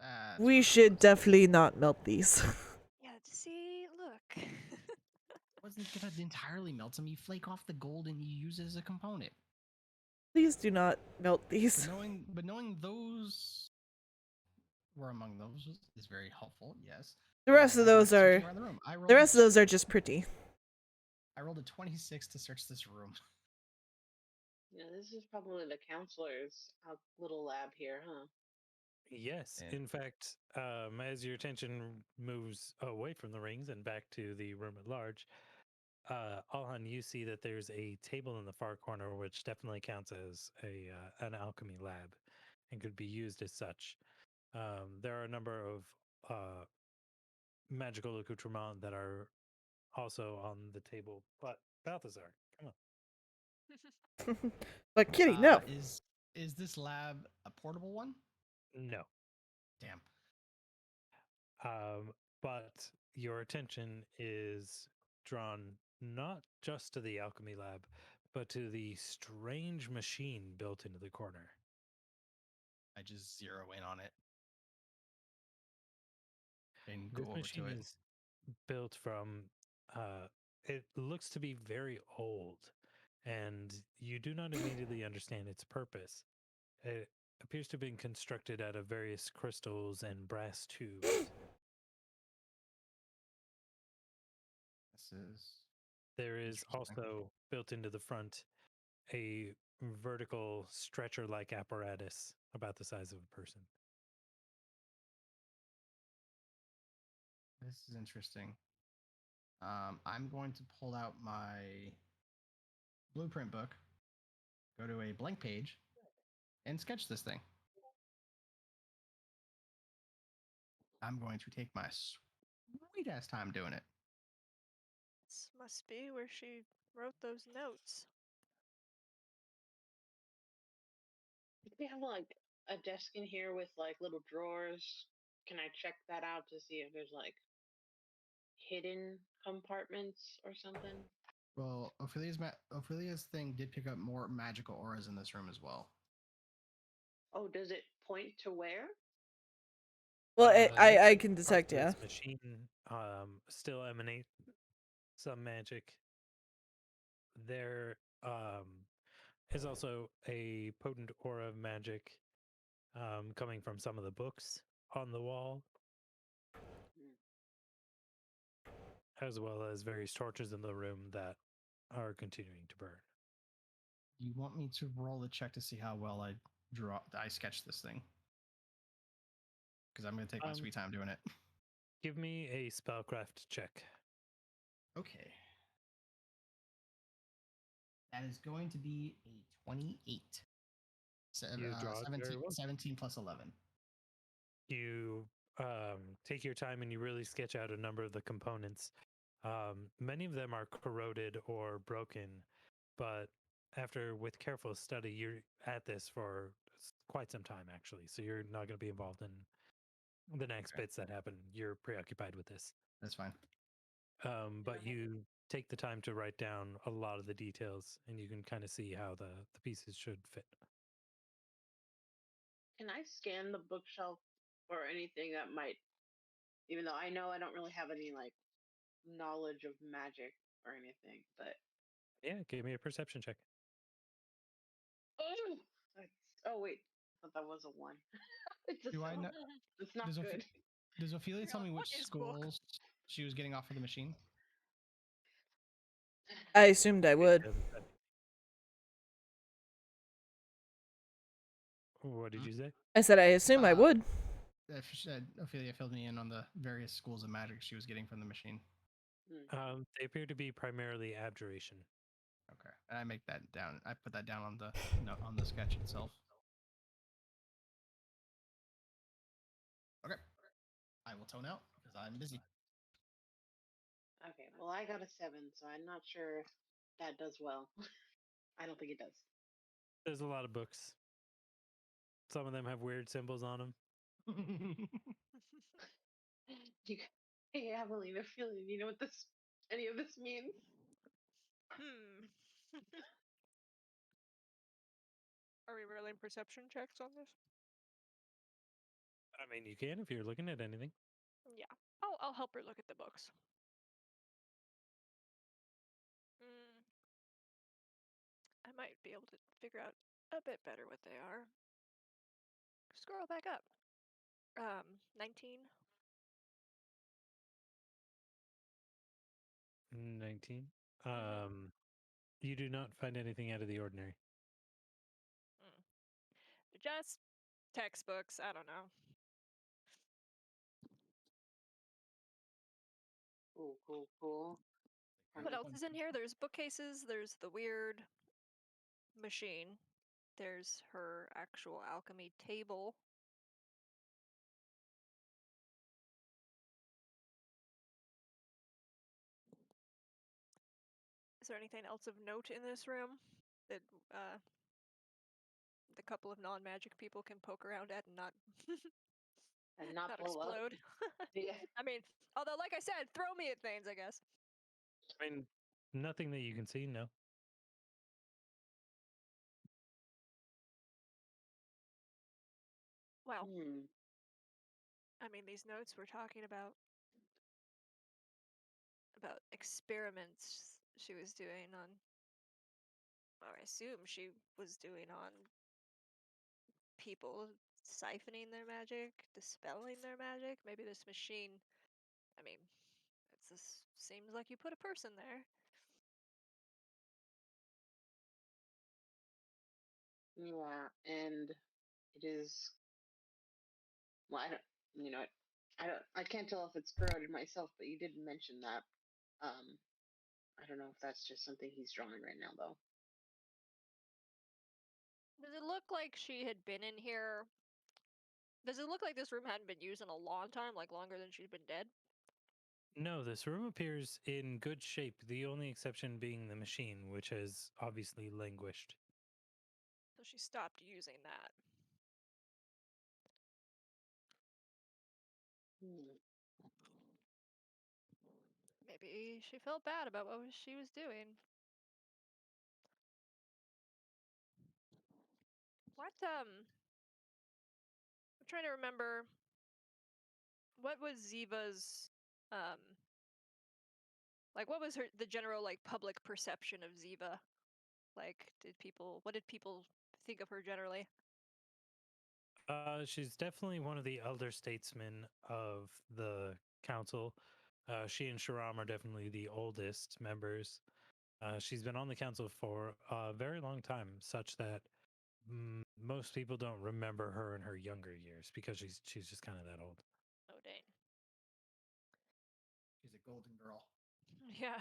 Speaker 3: That's
Speaker 4: We
Speaker 3: what
Speaker 4: should
Speaker 3: was.
Speaker 4: definitely not melt these.
Speaker 2: Yeah, see, look.
Speaker 3: Wasn't gonna entirely melt them. You flake off the gold and you use it as a component.
Speaker 4: Please do not melt
Speaker 3: But
Speaker 4: these.
Speaker 3: knowing those were among those is very helpful. Yes.
Speaker 4: The rest of those
Speaker 3: Searching
Speaker 4: are
Speaker 3: around the room.
Speaker 4: the rest of those are just pretty.
Speaker 3: I rolled a 26 to search this room.
Speaker 5: Yeah, this is probably the counselor's little lab here, huh?
Speaker 1: Yes,
Speaker 3: And-
Speaker 1: in fact, as your attention moves away from the rings and back to the room at large, Alhan, you see that there's a table in the far corner, which definitely counts as an alchemy lab and could be used as such. There are a number of magical accoutrements that are also on the table, but Balthazar, come
Speaker 4: But Kitty, no.
Speaker 3: Is this lab a portable one?
Speaker 1: on. No.
Speaker 3: Damn.
Speaker 1: But your attention is drawn not just to the alchemy lab, but to the strange machine built into the corner.
Speaker 3: I just zero in on it and
Speaker 1: This
Speaker 3: go over
Speaker 1: machine
Speaker 3: to it.
Speaker 1: is built from, it looks to be very old, and you do not immediately understand its purpose. It appears to have been constructed out of various crystals and brass tubes.
Speaker 3: This is
Speaker 1: There is
Speaker 3: interesting.
Speaker 1: also built into the front a vertical stretcher like apparatus about the size of a person.
Speaker 3: This is interesting. I'm going to pull out my blueprint book, go to a blank page, and sketch this thing. I'm going to take my sweet ass time doing it.
Speaker 2: This must be where she wrote those notes.
Speaker 5: Do we have like a desk in here with like little drawers? Can I check that out to see if there's like hidden compartments or something?
Speaker 3: Well, Ophelia's thing did pick up more magical auras in this room as well.
Speaker 5: Oh, does it point to where?
Speaker 4: Well,
Speaker 1: This
Speaker 4: I can detect,
Speaker 1: part of
Speaker 4: yeah.
Speaker 1: this machine still emanate some magic. There is also a potent aura of magic coming from some of the books on the wall, as well as various torches in the room that are continuing to burn.
Speaker 3: Do you want me to roll the check to see how well I sketched this thing? Because I'm going to take my sweet time doing it.
Speaker 1: Give me a spellcraft check.
Speaker 3: Okay. That is going to be a 28.
Speaker 1: You draw it very
Speaker 3: 17,
Speaker 1: well.
Speaker 3: 17 plus 11.
Speaker 1: You take your time and you really sketch out a number of the components. Many of them are corroded or broken, but with careful study, you're at this for quite some time, actually. So you're not going to be involved in the next
Speaker 3: Okay.
Speaker 1: bits that happen. You're preoccupied with this.
Speaker 3: That's fine.
Speaker 1: But
Speaker 5: Okay.
Speaker 1: you take the time to write down a lot of the details, and you can kind of see how the pieces should fit.
Speaker 5: Can I scan the bookshelf or anything that might, even though I know I don't really have any like knowledge of magic or anything, but
Speaker 1: Yeah, give me a perception check.
Speaker 5: oh, oh wait, I thought that was a one. It's a
Speaker 3: Do I
Speaker 5: seven.
Speaker 3: know?
Speaker 5: It's not
Speaker 3: Does,
Speaker 5: good.
Speaker 3: does Ophelia
Speaker 2: You're
Speaker 3: tell me
Speaker 2: like, "What
Speaker 3: which
Speaker 2: is book?"
Speaker 3: schools she was getting off of the machine?
Speaker 4: I assumed I would.
Speaker 1: What did
Speaker 3: Hmm?
Speaker 1: you say?
Speaker 4: I said I assume I
Speaker 3: Uh,
Speaker 4: would.
Speaker 3: Ophelia filled me in on the various schools of magic she was getting from the machine.
Speaker 1: They appear to be primarily abjuration.
Speaker 3: Okay, and I make that down. I put that down on the on the sketch itself. Okay, I will tone out because I'm busy.
Speaker 5: Okay, well I got a seven, so I'm not sure if that does well. I don't think it does.
Speaker 1: There's a lot of books. Some of them have weird symbols on them.
Speaker 5: You, hey Evelyn, I feel you know what this any of this means?
Speaker 2: Hmm. Are we rolling perception checks on this?
Speaker 1: I mean, you can if you're looking at anything.
Speaker 2: Yeah. I'll help her look at the books. Mm, I might be able to figure out a bit better what they are. Scroll back up. 19.
Speaker 1: 19.
Speaker 2: Mm-hmm.
Speaker 1: You do not find anything out of the ordinary.
Speaker 2: Mm. Just textbooks. I don't know.
Speaker 5: Cool, cool, cool.
Speaker 2: What else is in here? There's bookcases. There's the weird machine. There's her actual alchemy table. Is there anything else of note in this room that the couple of non-magic people can poke around at and not
Speaker 5: And not
Speaker 2: not
Speaker 5: blow up.
Speaker 2: explode?
Speaker 5: Yeah.
Speaker 2: I mean, although like I said, throw me at things, I guess.
Speaker 1: I mean, nothing that you can see, no.
Speaker 2: Well,
Speaker 5: Hmm.
Speaker 2: I mean, these notes we're talking about experiments she was doing on, or I assume she was doing on people siphoning their magic, dispelling their magic. Maybe this machine, I mean, this seems like you put a person there.
Speaker 5: Yeah, and it is. Well, I don't. You know, I don't. I can't tell if it's corroded myself, but you did mention that. Um, I don't know if that's just something he's drawing right now, though.
Speaker 2: Does it look like she had been in here? Does it look like this room hadn't been used in a long time, like longer than she'd been dead?
Speaker 1: No, this room appears in good shape, the only exception being the machine, which has obviously languished.
Speaker 2: So she stopped using that.
Speaker 5: Hmm.
Speaker 2: Maybe she felt bad about what she was doing. What I'm trying to remember, what was Ziva's um like, what was the general like public perception of Ziva? Like, what did people think of her generally?
Speaker 1: She's definitely one of the elder statesmen of the council. She and Sharam are definitely the oldest members. She's been on the council for a very long time, such that most people don't remember her in her younger years because she's just kind of that old.
Speaker 2: Oh dang.
Speaker 3: She's a golden girl.
Speaker 2: Yeah.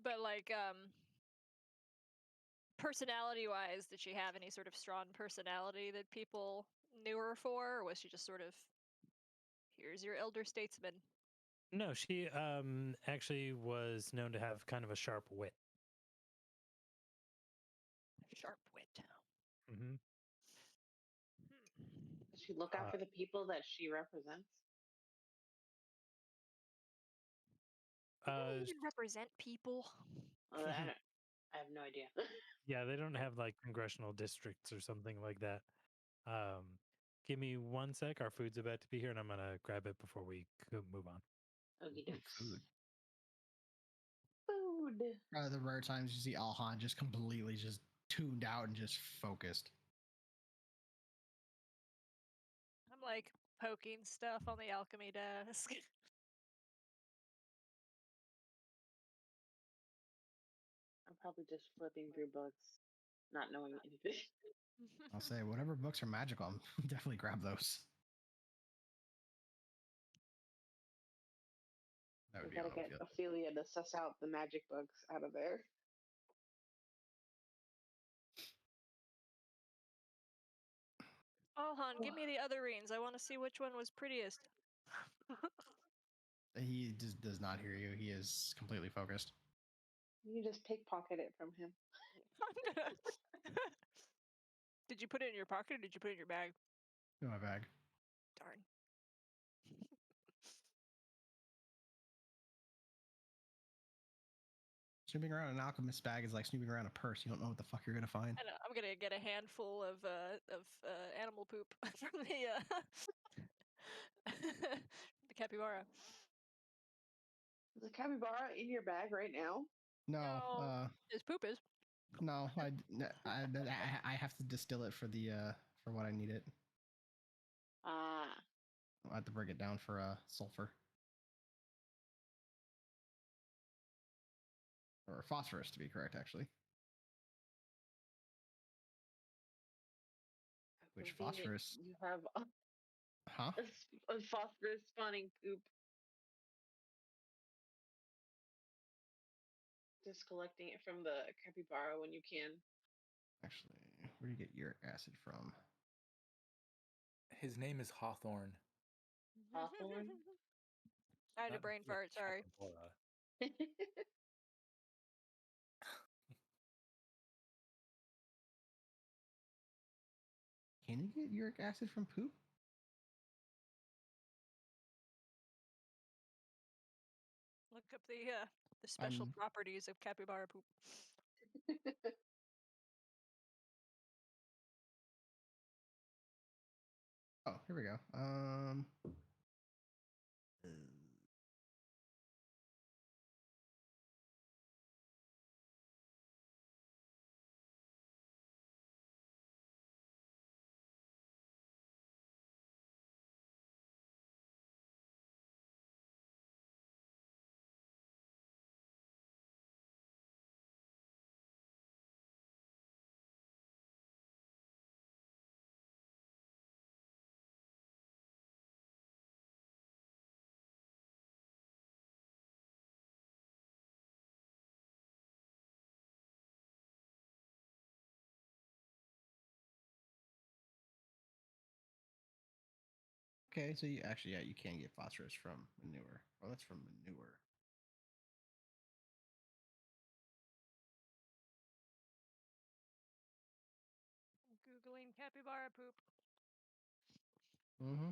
Speaker 2: But like personality-wise, did she have any sort of strong personality that people knew her for, or was she just sort of, here's your elder statesman?
Speaker 1: No, she actually was known to have kind of a sharp wit.
Speaker 2: Sharp wit.
Speaker 1: Hmm.
Speaker 5: Does she look out
Speaker 1: Uh,
Speaker 5: for the people that she represents?
Speaker 2: They don't
Speaker 1: uh,
Speaker 2: even represent people.
Speaker 5: Well, I have no idea.
Speaker 1: yeah, they don't have like congressional districts or something like that. Um, Give me 1 sec. Our food's about to be here, and I'm gonna grab it before we move on.
Speaker 5: Okie
Speaker 3: Ooh,
Speaker 5: dokes.
Speaker 3: food.
Speaker 5: Food.
Speaker 3: The rare times you see Alhan just completely just tuned out and just focused.
Speaker 2: I'm like poking stuff on the alchemy desk.
Speaker 5: I'm probably just flipping through books, not knowing anything.
Speaker 3: I'll say whatever books are magical, definitely grab those. That would
Speaker 5: We
Speaker 3: be how
Speaker 5: gotta
Speaker 3: I would
Speaker 5: get
Speaker 3: feel.
Speaker 5: Ophelia to suss out the magic books out of there.
Speaker 2: Oh, Han, give me the other rings. I want to see which one was prettiest.
Speaker 3: He just does not hear you. He is completely focused.
Speaker 5: You just pickpocket it from him.
Speaker 2: I'm gonna. Did you put it in your pocket or did you put it in your bag?
Speaker 3: In my bag.
Speaker 2: Darn.
Speaker 3: Snooping around an alchemist's bag is like snooping around a purse. You don't know what the fuck you're gonna find.
Speaker 2: I know, I'm gonna get a handful of animal poop from the capybara.
Speaker 5: Is a capybara in your bag right now?
Speaker 3: No,
Speaker 2: No, his poop is.
Speaker 3: no. I have to distill it for the for what I need it.
Speaker 5: Ah,
Speaker 3: I have to break it down for sulfur or phosphorus to be correct, actually. Which
Speaker 5: convenient.
Speaker 3: phosphorus?
Speaker 5: You have
Speaker 3: Huh?
Speaker 5: a phosphorus spawning poop. Just collecting it from the capybara when you can.
Speaker 3: Actually, where do you get uric acid from?
Speaker 6: His name is Hawthorne,
Speaker 5: Hawthorne.
Speaker 2: I had a
Speaker 6: not
Speaker 2: brain
Speaker 6: like
Speaker 2: fart. Sorry.
Speaker 6: capybara.
Speaker 3: Can you get uric acid from poop?
Speaker 2: Look up the special
Speaker 3: I'm
Speaker 2: properties of capybara poop.
Speaker 3: Oh, here we go. Okay, so you actually, yeah, you can get phosphorus from manure. Oh, that's from manure.
Speaker 2: Googling capybara poop.
Speaker 3: Mm-hmm.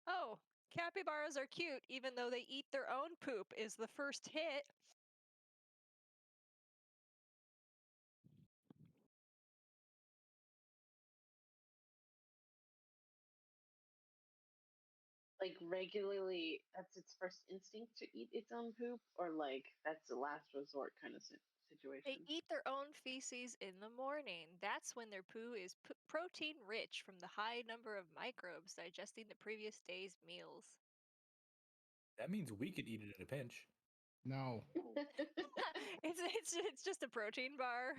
Speaker 2: Oh, capybaras are cute, even though they eat their own poop. Is the first hit.
Speaker 5: Like regularly, that's its first instinct to eat its own poop, or like that's the last resort kind of
Speaker 2: They
Speaker 5: situation.
Speaker 2: eat their own feces in the morning. That's when their poo is protein rich from the high number of microbes digesting the previous day's meals.
Speaker 6: That means we could eat it in a pinch.
Speaker 3: No.
Speaker 2: It's just a protein bar.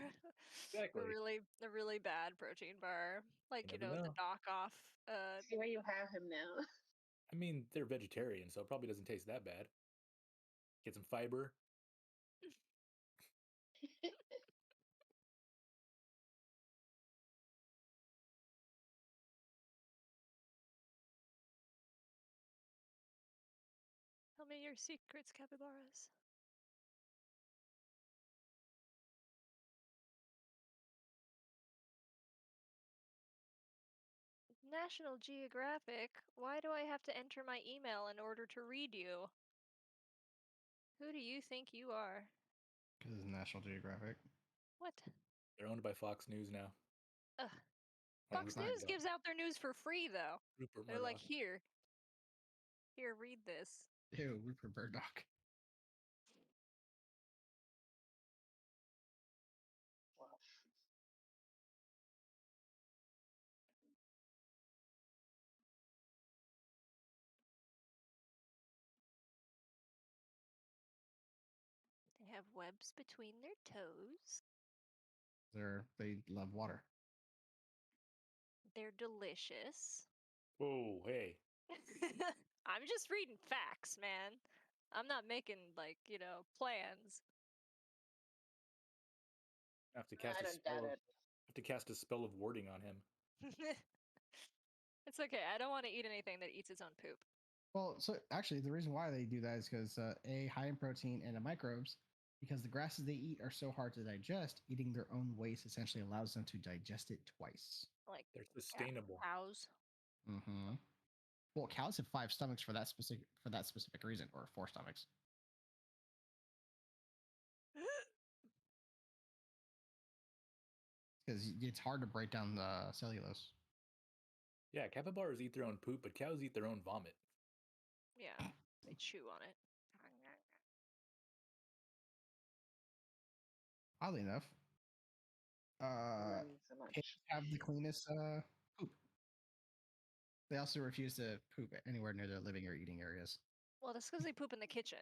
Speaker 6: Exactly.
Speaker 2: A really bad protein bar.
Speaker 6: You
Speaker 2: Like,
Speaker 6: never
Speaker 2: the
Speaker 6: know.
Speaker 2: knockoff
Speaker 5: See where you have him now.
Speaker 6: I mean, they're vegetarian, so it probably doesn't taste that bad. Get some fiber.
Speaker 2: me your secrets, capybaras. National Geographic? Why do I have to enter my email in order to read you? Who do you think you are?
Speaker 3: Because it's National Geographic.
Speaker 2: What?
Speaker 6: They're owned by Fox News now.
Speaker 2: Ugh.
Speaker 6: Or
Speaker 2: Fox
Speaker 3: not
Speaker 2: News
Speaker 6: Murdoch.
Speaker 2: gives out their news for free, though.
Speaker 6: Rupert
Speaker 2: They're like,
Speaker 6: Murdoch.
Speaker 2: here, read this.
Speaker 3: Ew, Rupert Murdoch.
Speaker 2: They have webs between their toes.
Speaker 3: They love water.
Speaker 2: They're delicious.
Speaker 6: Whoa, hey.
Speaker 2: I'm just reading facts, man. I'm not making, like, plans.
Speaker 6: I have to cast
Speaker 5: I
Speaker 6: a
Speaker 5: don't
Speaker 6: spell.
Speaker 5: doubt
Speaker 6: Of,
Speaker 5: it.
Speaker 6: have to cast a spell of warding on him.
Speaker 2: It's okay. I don't want to eat anything that eats its own poop.
Speaker 3: Well, so actually, the reason why they do that is because A, high in protein and in microbes, because the grasses they eat are so hard to digest, eating their own waste essentially allows them to digest it twice.
Speaker 2: Like
Speaker 6: They're sustainable.
Speaker 2: cows.
Speaker 3: Mm-hmm. Well, cows have 5 stomachs for that specific reason, or 4 stomachs. Because it's hard to break down the cellulose.
Speaker 6: Yeah, capybaras eat their own poop, but cows eat their own vomit.
Speaker 2: Yeah, they chew on it.
Speaker 3: Oddly enough,
Speaker 5: Learning so
Speaker 3: pigs
Speaker 5: much.
Speaker 3: have the cleanest poop. They also refuse to poop anywhere near their living or eating areas.
Speaker 2: Well, that's because they poop in the kitchen,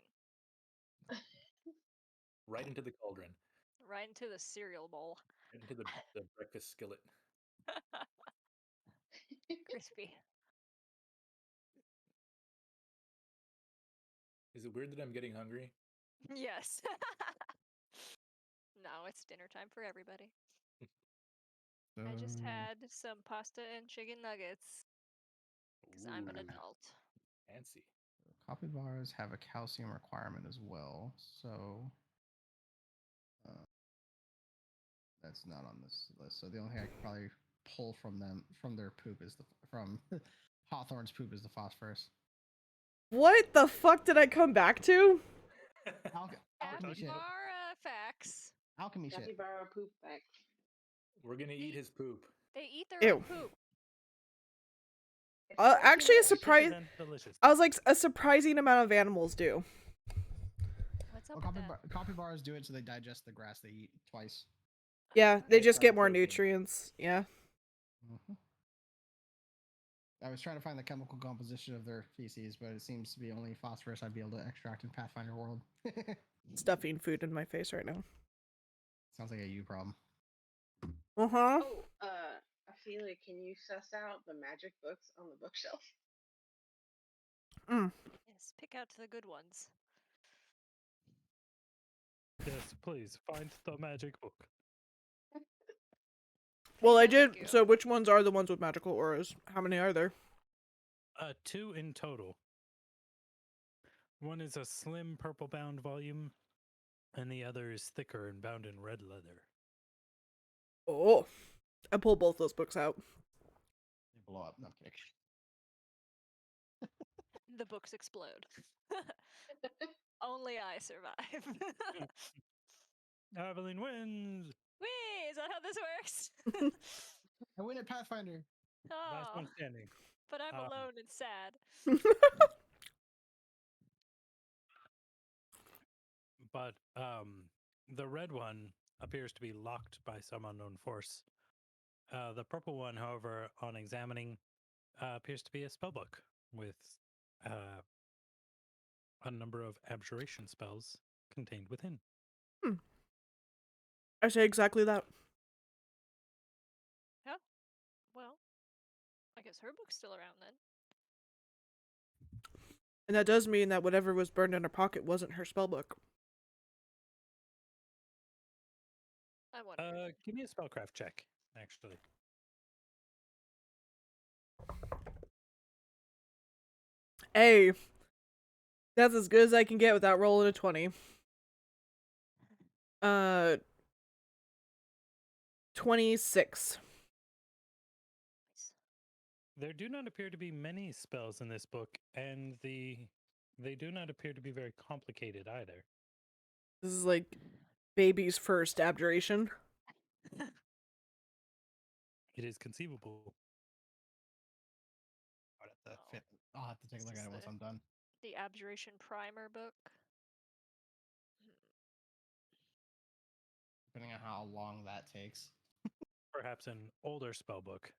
Speaker 6: Right into the cauldron.
Speaker 2: right into the cereal bowl.
Speaker 6: Right into the breakfast skillet.
Speaker 2: Crispy.
Speaker 6: Is it weird that I'm getting hungry?
Speaker 2: Yes. No, it's dinner time for everybody. I just
Speaker 3: So,
Speaker 2: had some pasta and chicken nuggets because I'm an
Speaker 6: Ooh,
Speaker 2: adult.
Speaker 6: fancy.
Speaker 3: capybaras have a calcium requirement as well. So that's not on this list. So the only thing I could probably pull from their poop is from Hawthorne's poop is the phosphorus.
Speaker 4: What the fuck did I come back to?
Speaker 3: Alchemy shit.
Speaker 2: Capybara facts.
Speaker 3: Alchemy shit.
Speaker 5: Capybara poop back.
Speaker 6: We're gonna eat his poop.
Speaker 2: They eat their
Speaker 4: Ew.
Speaker 2: own poop.
Speaker 5: It's spicy
Speaker 4: Actually, a
Speaker 5: much.
Speaker 4: surprise.
Speaker 1: And delicious.
Speaker 4: I was like, a surprising amount of animals do.
Speaker 2: What's up
Speaker 3: Well,
Speaker 2: with that?
Speaker 3: capybaras do it so they digest the grass they eat twice.
Speaker 4: Yeah, they just
Speaker 6: Extra
Speaker 4: get more
Speaker 6: protein.
Speaker 4: nutrients. Yeah.
Speaker 3: Mm-hmm. I was trying to find the chemical composition of their feces, but it seems to be only phosphorus I'd be able to extract in Pathfinder World.
Speaker 4: Stuffing food in my face right now.
Speaker 3: Sounds like a you problem.
Speaker 4: Uh-huh.
Speaker 5: Oh, I feel like can you suss out the magic books on the bookshelf?
Speaker 2: Yes, pick out the good ones.
Speaker 1: Yes, please find the magic book.
Speaker 4: Well, I
Speaker 2: Yeah, thank
Speaker 4: did.
Speaker 2: you.
Speaker 4: So which ones are the ones with magical auras? How many are there?
Speaker 1: 2 in total. One is a slim purple bound volume, and the other is thicker and bound in red leather.
Speaker 4: Oh. I pulled both those books out.
Speaker 3: They blow up. No, I'm kidding.
Speaker 2: The books explode. Only I survive.
Speaker 1: Aveline wins!
Speaker 2: Whee! Is that how this works?
Speaker 3: I win at Pathfinder.
Speaker 1: Last
Speaker 2: Oh,
Speaker 1: one standing.
Speaker 2: but I'm
Speaker 1: Um,
Speaker 2: alone and sad.
Speaker 1: But the red one appears to be locked by some unknown force. The purple one, however, on examining, appears to be a spellbook with a number of abjuration spells contained within.
Speaker 4: I say exactly that.
Speaker 2: Yeah. Well, I guess her book's still around then.
Speaker 4: And that does mean that whatever was burned in her pocket wasn't her spellbook.
Speaker 2: I wonder.
Speaker 1: Give me a spellcraft check, actually.
Speaker 4: Hey, That's as good as I can get without rolling a 20. 26.
Speaker 1: There do not appear to be many spells in this book, and they do not appear to be very complicated either.
Speaker 4: This is like baby's first abjuration.
Speaker 1: It is conceivable.
Speaker 3: I'll have to take a look at it once I'm done.
Speaker 2: The Abjuration Primer book.
Speaker 3: Depending on how long that takes.
Speaker 1: Perhaps an older spell book.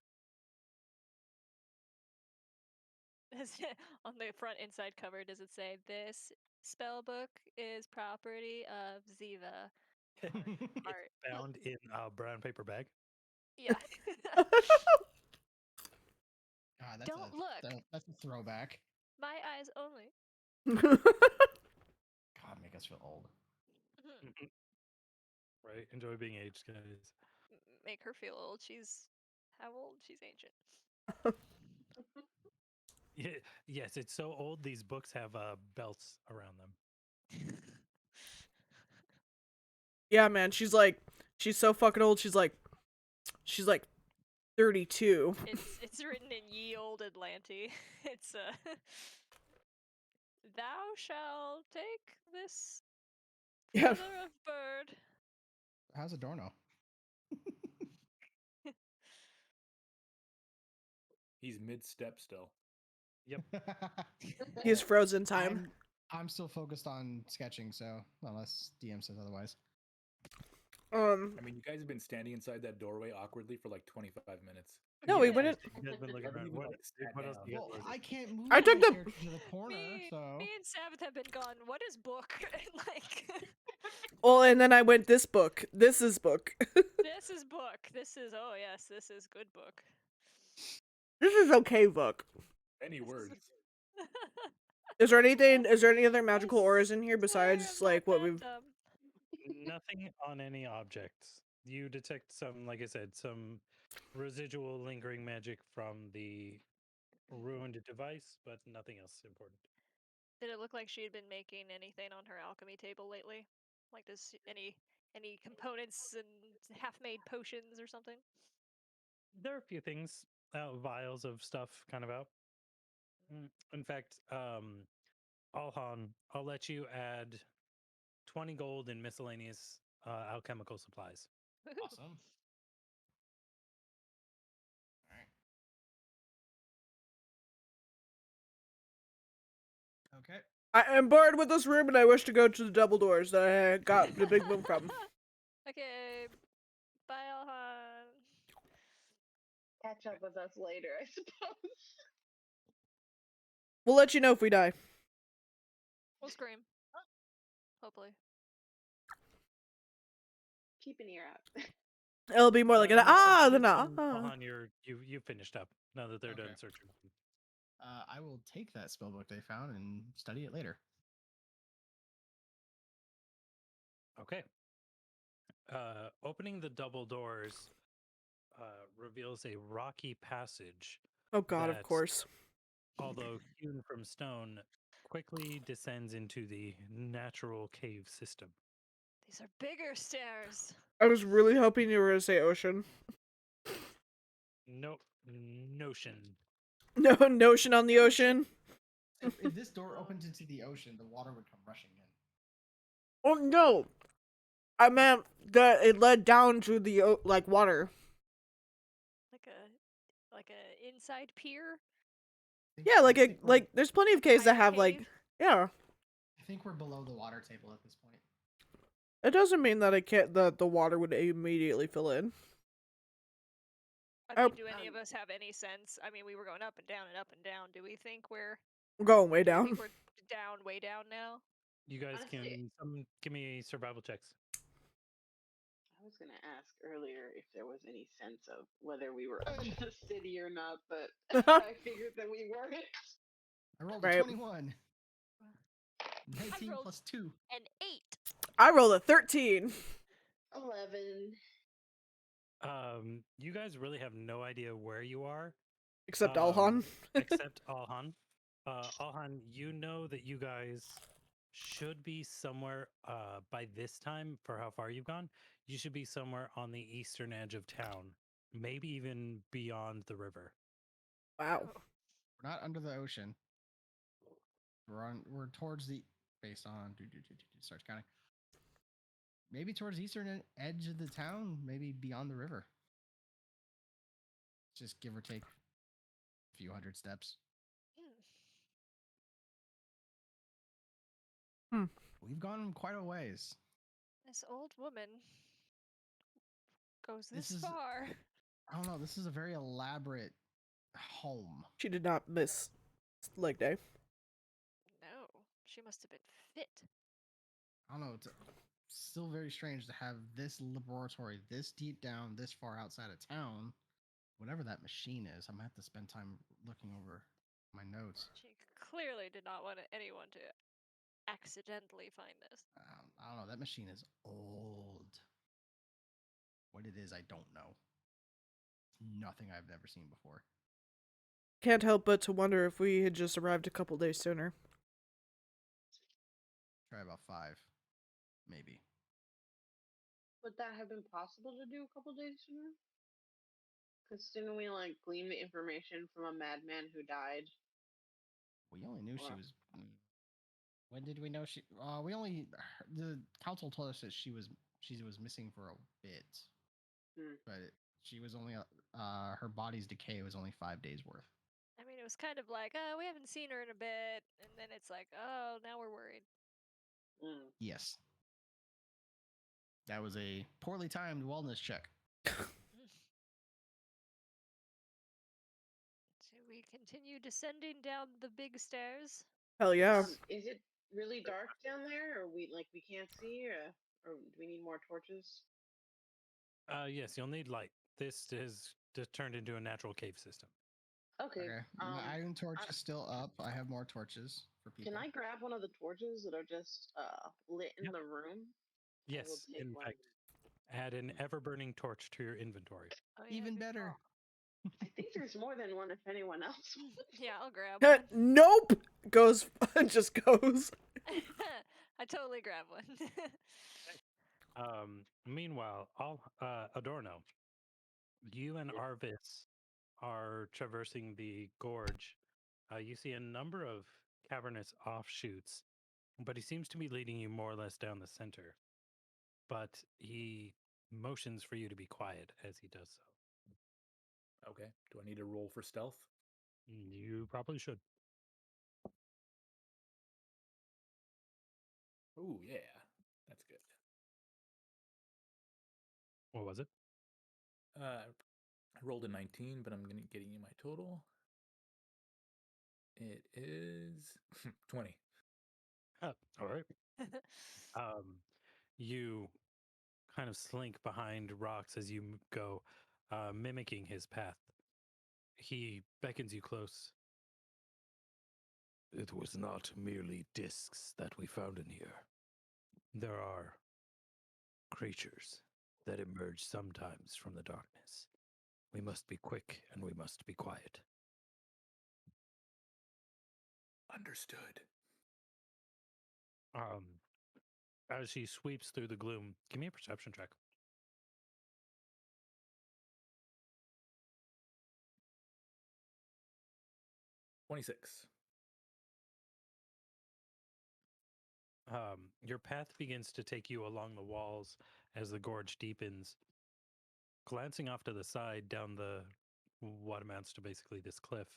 Speaker 2: On the front inside cover, does it say this spell book is property of Ziva? Art.
Speaker 1: Bound in a brown paper bag.
Speaker 2: Yeah.
Speaker 3: God,
Speaker 2: Don't look.
Speaker 3: That's a throwback.
Speaker 2: My eyes only.
Speaker 3: God, make us feel old.
Speaker 1: Right? Enjoy being aged, guys.
Speaker 2: Make her feel old. She's how old? She's ancient.
Speaker 1: Yeah, yes, it's so old. These books have belts around them.
Speaker 4: Yeah, man, she's so fucking old. She's like 32.
Speaker 2: It's written in ye old Atlanti. It's thou shalt take this
Speaker 4: Yeah.
Speaker 2: feather of bird.
Speaker 3: How's Adorno?
Speaker 6: He's mid-step still.
Speaker 1: Yep.
Speaker 4: He's frozen time.
Speaker 3: I'm still focused on sketching, so unless DM says otherwise.
Speaker 6: I mean, you guys have been standing inside that doorway awkwardly for like 25 minutes.
Speaker 4: No, we went in.
Speaker 1: You guys been looking
Speaker 6: Haven't
Speaker 1: around.
Speaker 6: even,
Speaker 1: What,
Speaker 6: like, sat
Speaker 1: what else
Speaker 6: down.
Speaker 1: do you guys
Speaker 3: Well,
Speaker 1: wanna do?
Speaker 3: I can't move
Speaker 4: I took
Speaker 3: my
Speaker 4: the-
Speaker 3: character to the corner,
Speaker 2: Me,
Speaker 3: so
Speaker 2: me and Sabbath have been gone. What is book? Like
Speaker 4: Well, and then I went this book. This is book.
Speaker 2: this is book. This is oh yes, this is good book.
Speaker 4: This is okay book.
Speaker 6: Any
Speaker 2: This is-
Speaker 6: words?
Speaker 4: Is there anything? Is there any other magical auras in here
Speaker 2: I swear
Speaker 4: besides
Speaker 2: I'm
Speaker 4: like
Speaker 2: not
Speaker 4: what
Speaker 2: that
Speaker 4: we've?
Speaker 2: dumb.
Speaker 1: Nothing on any objects. You detect some, like I said, some residual lingering magic from the ruined device, but nothing else important.
Speaker 2: Did it look like she had been making anything on her alchemy table lately? Like does any components and half-made potions or something?
Speaker 1: There are a few things, vials of stuff kind of out. In fact, Alhan, I'll let you add 20 gold in miscellaneous alchemical supplies.
Speaker 3: awesome. All right. Okay.
Speaker 4: I am bored with this room, and I wish to go to the double doors that I got the big boom from.
Speaker 2: Okay, bye Alhan.
Speaker 5: Catch up with us later, I suppose.
Speaker 4: We'll let you know if we die.
Speaker 2: We'll scream. Hopefully.
Speaker 5: Keep an ear out.
Speaker 4: It'll be more like an
Speaker 1: No,
Speaker 4: ah
Speaker 1: but
Speaker 4: than a
Speaker 1: Alhan, you finished up now that they're
Speaker 3: Okay.
Speaker 1: done searching.
Speaker 3: I will take that spellbook they found and study it later.
Speaker 1: Okay. Opening the double doors reveals a rocky passage,
Speaker 4: Oh god, of
Speaker 1: that,
Speaker 4: course.
Speaker 1: although hewn from stone, quickly descends into the natural cave system.
Speaker 2: These are bigger stairs.
Speaker 4: I was really hoping you were gonna say ocean.
Speaker 1: No notion.
Speaker 4: No notion on the ocean.
Speaker 3: If this door opens into the ocean, the water would come rushing in.
Speaker 4: Oh no, I meant that it led down to the like water.
Speaker 2: Like a inside pier.
Speaker 4: Yeah, like
Speaker 3: I
Speaker 4: a
Speaker 3: think we're-
Speaker 4: like. There's plenty of caves that
Speaker 2: Hiding
Speaker 4: have like
Speaker 2: cave?
Speaker 4: yeah.
Speaker 3: I think we're below the water table at this point.
Speaker 4: It doesn't mean that it can't that the water would immediately fill in.
Speaker 2: I mean,
Speaker 4: Oh.
Speaker 2: do any of us have any sense? I mean, we were going up and down and up and down. Do we think we're
Speaker 4: We're going way
Speaker 2: do we
Speaker 4: down.
Speaker 2: think we're down, way down now?
Speaker 1: You guys
Speaker 5: Honestly-
Speaker 1: can give me survival checks.
Speaker 5: I was gonna ask earlier if there was any sense of whether we were under the city or not, but I figured that we weren't.
Speaker 3: I rolled
Speaker 4: Right.
Speaker 3: a 21. 19
Speaker 2: rolled-
Speaker 3: plus 2.
Speaker 2: An 8.
Speaker 4: I rolled a 13.
Speaker 5: 11.
Speaker 1: You guys really have no idea where you are,
Speaker 4: Except Alhan.
Speaker 1: except Alhan. Alhan, you know that you guys should be somewhere by this time for how far you've gone. You should be somewhere on the eastern edge of town, maybe even beyond the river.
Speaker 4: Wow.
Speaker 2: Oh,
Speaker 3: We're not under the ocean. We're towards the based on starts counting. Maybe towards the eastern edge of the town, maybe beyond the river. Just give or take a few hundred steps.
Speaker 2: hmm.
Speaker 4: Hmm.
Speaker 3: We've gone quite a ways.
Speaker 2: This old woman goes
Speaker 3: This
Speaker 2: this
Speaker 3: is
Speaker 2: far.
Speaker 3: I don't know, this is a very elaborate home.
Speaker 4: She did not miss leg day.
Speaker 2: No, she must have been fit.
Speaker 3: I don't know, it's still very strange to have this laboratory this deep down, this far outside of town. Whatever that machine is, I'm gonna have to spend time looking over my notes.
Speaker 2: She clearly did not want anyone to accidentally find this.
Speaker 3: I don't know. That machine is old. What it is, I don't know. Nothing I've never seen before.
Speaker 4: Can't help but to wonder if we had just arrived a couple days sooner.
Speaker 3: Try about 5, maybe.
Speaker 5: Would that have been possible to do a couple days sooner? Because didn't we like glean the information from a madman who died?
Speaker 3: We only knew she
Speaker 5: Or-
Speaker 3: was. When did we know she? We only. The council told us that she was missing for a bit,
Speaker 5: Hmm.
Speaker 3: but she was only. Her body's decay was only 5 days worth.
Speaker 2: I mean, it was kind of like, oh, we haven't seen her in a bit, and then it's like, oh, now we're worried.
Speaker 5: Hmm.
Speaker 3: Yes. That was a poorly timed wellness check.
Speaker 2: So we continue descending down the big stairs.
Speaker 4: Hell yeah.
Speaker 5: Is it really dark down there, or we can't see, or do we need more torches?
Speaker 1: Yes, you'll need light. This is just turned into a natural cave system.
Speaker 5: Okay.
Speaker 3: Okay. My iron torch is still up. I have more torches for people.
Speaker 5: Can I grab one of the torches that are just lit in
Speaker 1: Yep.
Speaker 5: the room? I will
Speaker 1: Yes,
Speaker 5: take
Speaker 1: in
Speaker 5: one.
Speaker 1: fact, add an ever-burning torch to your inventory.
Speaker 2: Oh, yeah,
Speaker 3: Even
Speaker 2: good
Speaker 3: better.
Speaker 2: call.
Speaker 5: I think there's more than one if anyone else wants.
Speaker 2: Yeah, I'll grab one.
Speaker 4: Nope. Goes just goes.
Speaker 2: I totally grab one.
Speaker 1: Meanwhile, Adorno, you and
Speaker 5: Yeah.
Speaker 1: Arvis are traversing the gorge. You see a number of cavernous offshoots, but he seems to be leading you more or less down the center. But he motions for you to be quiet as he does so.
Speaker 6: Okay. Do I need to roll for stealth?
Speaker 1: You probably should.
Speaker 6: Oh yeah, that's good.
Speaker 1: What was it?
Speaker 6: I rolled a 19, but I'm getting you my total. It is 20.
Speaker 1: Oh, all right. You kind of slink behind rocks as you go, mimicking his path. He beckons you close. It was not merely discs that we found in here. There are creatures that emerge sometimes from the darkness. We must be quick and we must be quiet.
Speaker 6: Understood.
Speaker 1: As he sweeps through the gloom, give me a perception check.
Speaker 6: 26.
Speaker 1: Your path begins to take you along the walls as the gorge deepens. Glancing off to the side down the what amounts to basically this cliff,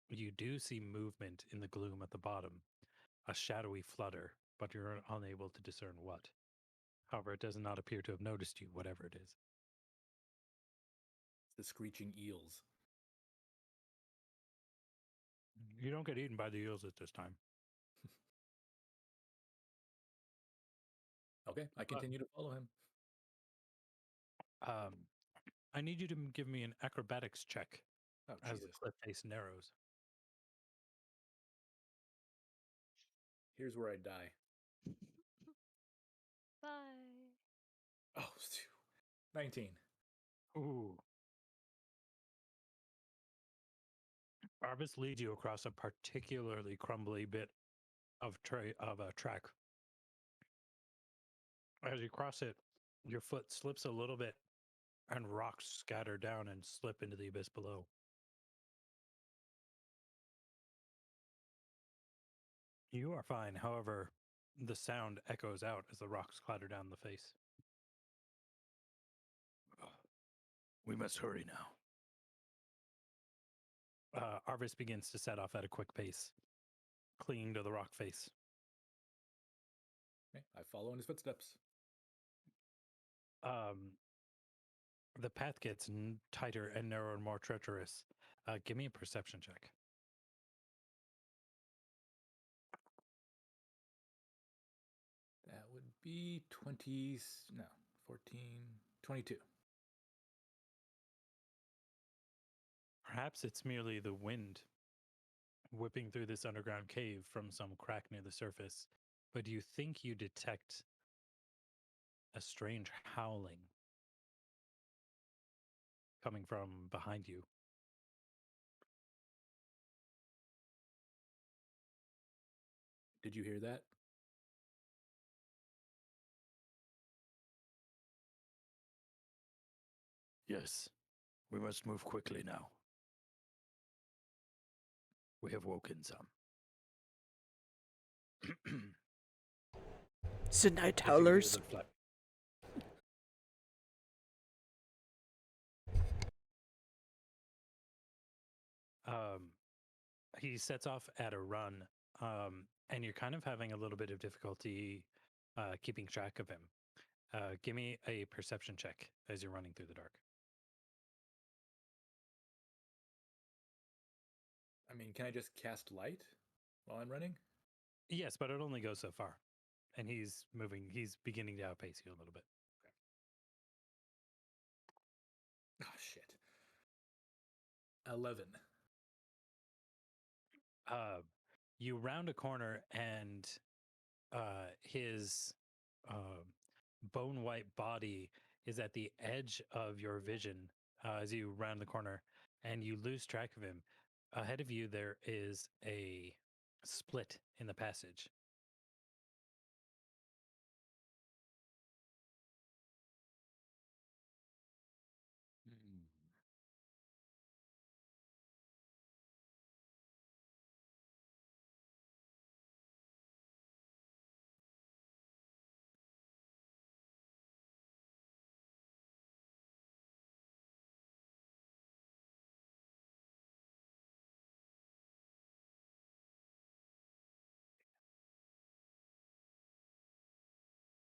Speaker 1: you do see movement in the gloom at the bottom, a shadowy flutter, but you're unable to discern what. However, it does not appear to have noticed you, whatever it is.
Speaker 6: The screeching eels.
Speaker 1: You don't get eaten by the eels at this time.
Speaker 6: Okay, I continue to follow him.
Speaker 1: I need you to give me an acrobatics check
Speaker 6: Oh,
Speaker 1: as the
Speaker 6: Jesus.
Speaker 1: cliff face narrows.
Speaker 6: Here's where I die.
Speaker 2: Bye.
Speaker 6: Oh, 19.
Speaker 1: Ooh. Arvis leads you across a particularly crumbly bit of track. As you cross it, your foot slips a little bit, and rocks scatter down and slip into the abyss below. You are fine. However, the sound echoes out as the rocks clatter down the face. We must hurry now. Arvis begins to set off at a quick pace, clinging to the rock face.
Speaker 6: Okay, I follow in his footsteps.
Speaker 1: The path gets tighter and narrower and more treacherous. Give me a perception check.
Speaker 6: That would be 20, no, 14, 22.
Speaker 1: Perhaps it's merely the wind whipping through this underground cave from some crack near the surface, but you think you detect a strange howling coming from behind you.
Speaker 6: Did you hear that?
Speaker 1: Yes, we must move quickly now. We have woken some.
Speaker 4: So night
Speaker 1: Did you hear
Speaker 4: howlers.
Speaker 1: the flap? He sets off at a run, and you're kind of having a little bit of difficulty keeping track of him. Give me a perception check as you're running through the dark.
Speaker 6: I mean, can I just cast light while I'm running?
Speaker 1: Yes, but it only goes so far. And he's moving, he's beginning to outpace you a little bit.
Speaker 6: Oh, shit. 11.
Speaker 1: You round a corner and his bone white body is at the edge of your vision as you round the corner and you lose track of him. Ahead of you, there is a split in the passage.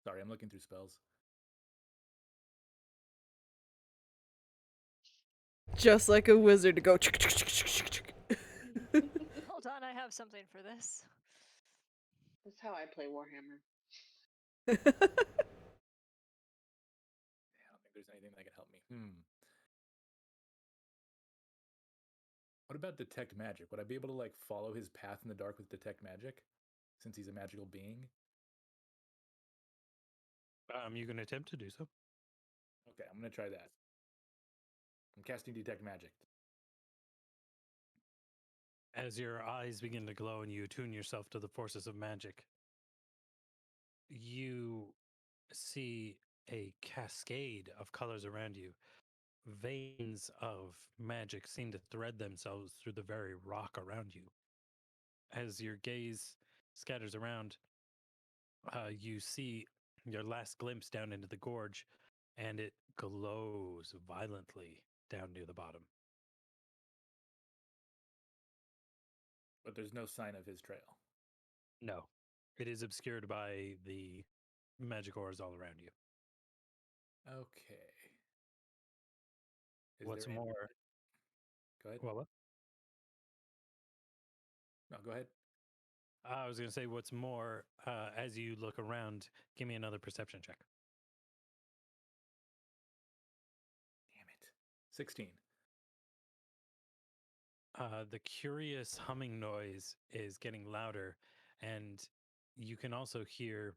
Speaker 6: Sorry, I'm looking through spells.
Speaker 4: Just like a wizard to go.
Speaker 2: Hold on, I have something for this.
Speaker 5: That's how I play Warhammer.
Speaker 6: I don't think there's anything that can help me. What about detect magic? Would I be able to like follow his path in the dark with detect magic, since he's a magical being?
Speaker 1: You can attempt to do so.
Speaker 6: Okay, I'm gonna try that. I'm casting detect magic.
Speaker 1: As your eyes begin to glow and you attune yourself to the forces of magic, you see a cascade of colors around you. Veins of magic seem to thread themselves through the very rock around you. As your gaze scatters around, you see your last glimpse down into the gorge, and it glows violently down near the bottom.
Speaker 6: But there's no sign of his trail.
Speaker 1: No, it is obscured by the magic auras all around you.
Speaker 6: Okay. Is
Speaker 1: What's
Speaker 6: there
Speaker 1: more,
Speaker 6: Go ahead.
Speaker 1: well,
Speaker 6: No, go ahead.
Speaker 1: I was going to say, what's more, as you look around, give me another perception check.
Speaker 6: Damn it. 16.
Speaker 1: The curious humming noise is getting louder, and you can also hear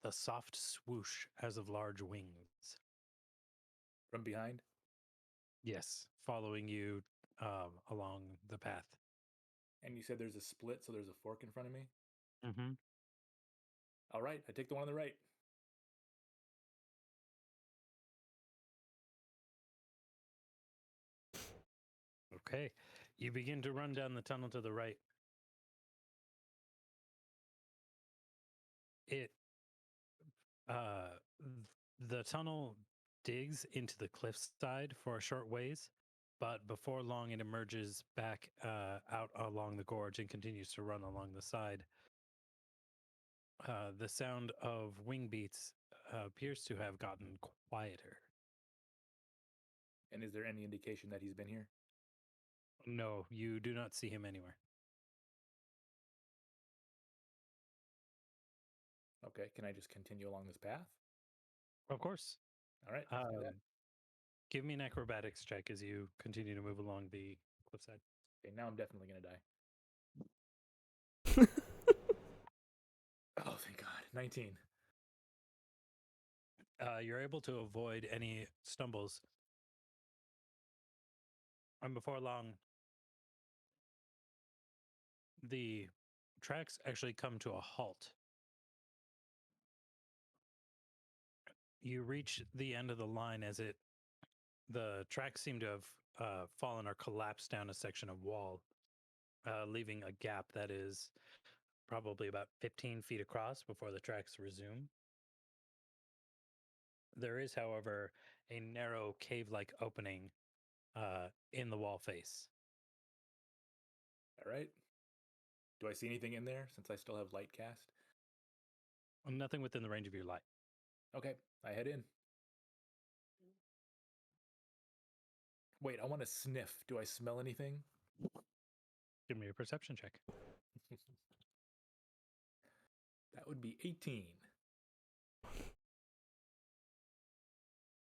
Speaker 1: the soft swoosh as of large wings.
Speaker 6: From behind?
Speaker 1: Yes, following you along the path.
Speaker 6: And you said there's a split, so there's a fork in front of me?
Speaker 1: Mm-hmm.
Speaker 6: All right, I take the one on the right.
Speaker 1: Okay. You begin to run down the tunnel to the right. It the tunnel digs into the cliffside for a short ways, but before long it emerges back out along the gorge and continues to run along the side. The sound of wing beats appears to have gotten quieter.
Speaker 6: And is there any indication that he's been here?
Speaker 1: No, you do not see him anywhere.
Speaker 6: Okay, can I just continue along this path?
Speaker 1: Of course.
Speaker 6: All right, let's do that.
Speaker 1: Give me an acrobatics check as you continue to move along the cliffside.
Speaker 6: Okay, now I'm definitely gonna die. Oh, thank God. 19.
Speaker 1: You're able to avoid any stumbles. And before long, the tracks actually come to a halt. You reach the end of the line as the tracks seem to have fallen or collapsed down a section of wall, leaving a gap that is probably about 15 feet across before the tracks resume. There is, however, a narrow cave-like opening in the wall face.
Speaker 6: All right. Do I see anything in there since I still have light cast?
Speaker 1: Nothing within the range of your light.
Speaker 6: Okay, I head in. Wait, I want to sniff. Do I smell anything?
Speaker 1: Give me a perception check.
Speaker 6: That would be 18.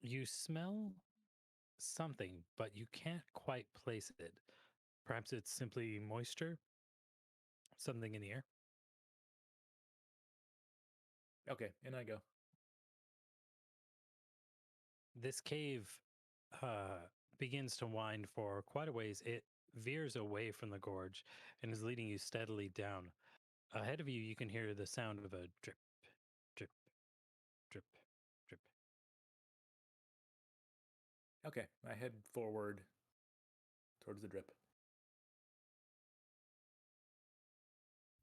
Speaker 1: You smell something, but you can't quite place it. Perhaps it's simply moisture, something in the air.
Speaker 6: Okay, in I go.
Speaker 1: This cave begins to wind for quite a ways. It veers away from the gorge and is leading you steadily down. Ahead of you, you can hear the sound of a drip, drip, drip, drip.
Speaker 6: Okay, I head forward towards the drip.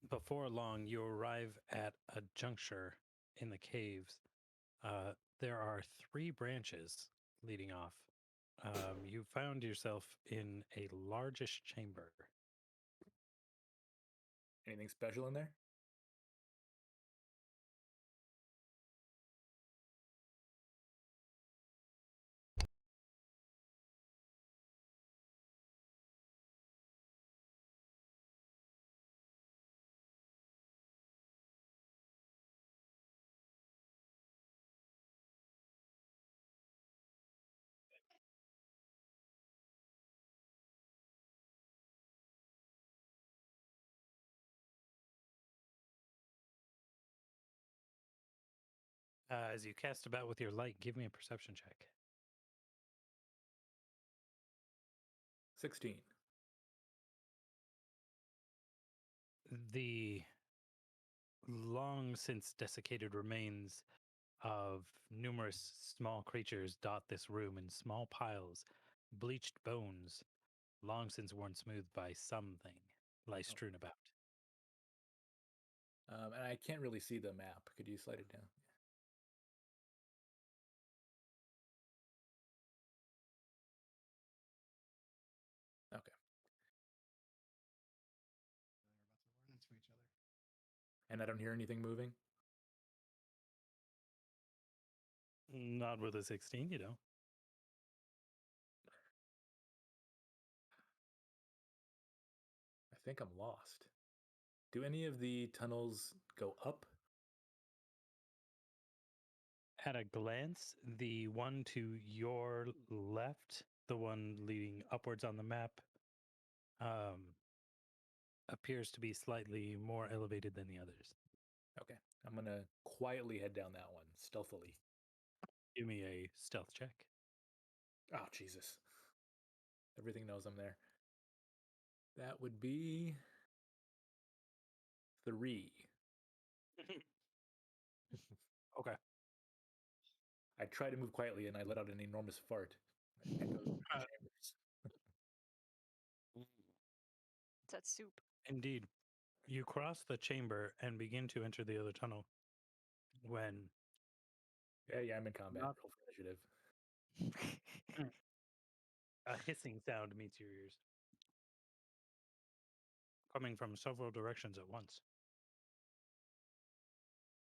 Speaker 1: Before long, you arrive at a juncture in the caves. There are 3 branches leading off. You found yourself in a largish chamber.
Speaker 6: Anything special in there?
Speaker 1: As you cast about with your light, give me a perception check.
Speaker 6: 16.
Speaker 1: The long since desiccated remains of numerous small creatures dot this room in small piles. Bleached bones, long since worn smooth by something, lie strewn about.
Speaker 6: And I can't really see the map. Could you slide it down? Okay.
Speaker 3: They're about to run into each other.
Speaker 6: And I don't hear anything moving?
Speaker 1: Not with a 16, you know.
Speaker 6: I think I'm lost. Do any of the tunnels go up?
Speaker 1: At a glance, the one to your left, the one leading upwards on the map, appears to be slightly more elevated than the others.
Speaker 6: Okay. I'm going to quietly head down that one, stealthily.
Speaker 1: Give me a stealth check.
Speaker 6: Oh, Jesus. Everything knows I'm there. That would be 3.
Speaker 1: Okay.
Speaker 6: I try to move quietly and I let out an enormous fart. It echoes through the
Speaker 1: Uh,
Speaker 6: chambers.
Speaker 2: It's that soup.
Speaker 1: Indeed. You cross the chamber and begin to enter the other tunnel when
Speaker 6: Yeah, I'm in combat.
Speaker 1: not
Speaker 6: Roll for initiative.
Speaker 1: a hissing sound meets your ears, coming from several directions at once.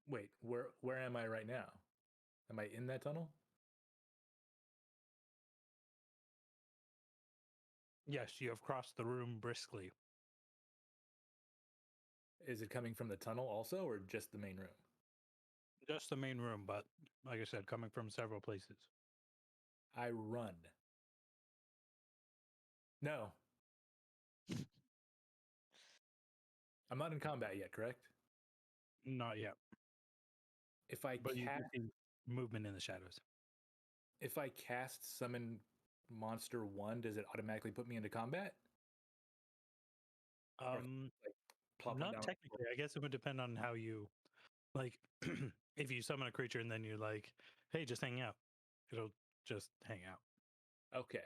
Speaker 6: Wait, where am I right now? Am I in that tunnel?
Speaker 1: Yes, you have crossed the room briskly.
Speaker 6: Is it coming from the tunnel also, or just the main room?
Speaker 1: Just the main room, but like I said, coming from several places.
Speaker 6: I run. No, I'm not in combat yet, correct?
Speaker 1: Not yet,
Speaker 6: If I
Speaker 1: but you do
Speaker 6: cast,
Speaker 1: see movement in the shadows.
Speaker 6: if I cast summon monster 1, does it automatically put me into combat? Or like plop it
Speaker 1: Not
Speaker 6: down?
Speaker 1: technically. I guess it would depend on how you like. If you summon a creature and then you're like, "Hey, just hang out," it'll just hang out.
Speaker 6: Okay,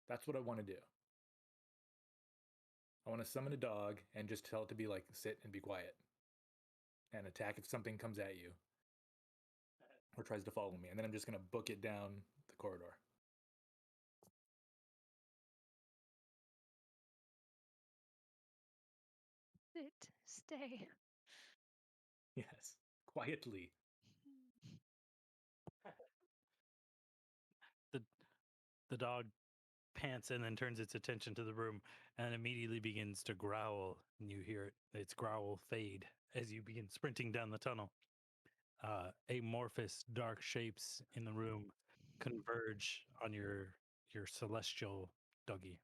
Speaker 6: that's what I want to do. I want to summon a dog and just tell it to be like, sit and be quiet, and attack if something comes at you or tries to follow me, and then I'm just gonna book it down the corridor.
Speaker 2: Sit. Stay.
Speaker 6: Yes, quietly.
Speaker 1: The the dog pants and then turns its attention to the room and immediately begins to growl. And you hear its growl fade as you begin sprinting down the tunnel. Amorphous dark shapes in the room converge on your celestial doggy.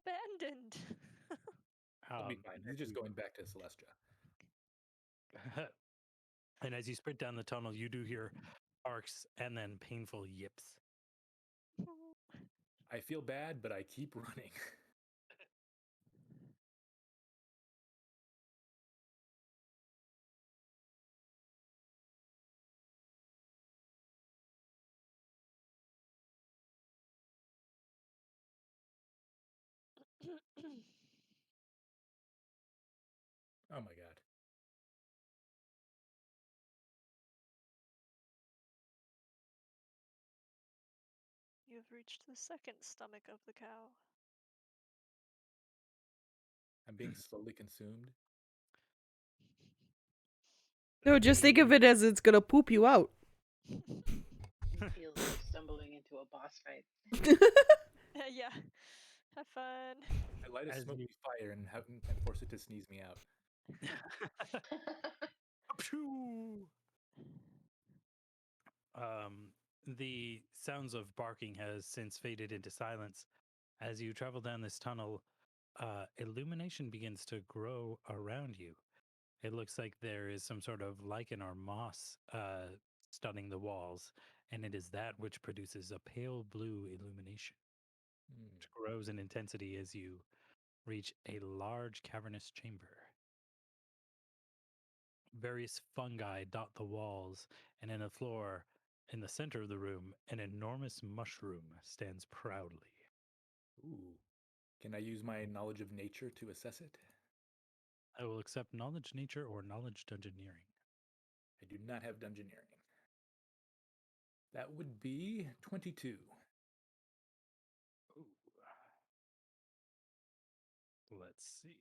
Speaker 2: Abandoned.
Speaker 6: I'll be
Speaker 1: Um,
Speaker 6: fine.
Speaker 1: and
Speaker 6: He's
Speaker 1: as
Speaker 6: just
Speaker 1: you
Speaker 6: going back to Celestia.
Speaker 1: and as you sprint down the tunnel, you do hear arcs and then painful yips.
Speaker 6: I feel bad, but I keep running. Oh my god.
Speaker 2: You have reached the second stomach of the cow.
Speaker 6: I'm being slowly consumed.
Speaker 4: No, just think of it as it's gonna poop you out.
Speaker 5: It feels like stumbling into a boss fight.
Speaker 2: Yeah. Have fun.
Speaker 6: I light a
Speaker 1: As
Speaker 6: smoky
Speaker 1: you
Speaker 6: fire and force it to sneeze me out.
Speaker 1: Apshoo! The sounds of barking has since faded into silence. As you travel down this tunnel, illumination begins to grow around you. It looks like there is some sort of lichen or moss studding the walls, and it is that which produces a pale blue illumination,
Speaker 6: Hmm.
Speaker 1: which grows in intensity as you reach a large cavernous chamber. Various fungi dot the walls, and in the floor, in the center of the room, an enormous mushroom stands proudly.
Speaker 6: Ooh. Can I use my knowledge of nature to assess it?
Speaker 1: I will accept knowledge nature or knowledge dungeoneering.
Speaker 6: I do not have dungeoneering. That would be 22.
Speaker 1: Ooh. Let's see.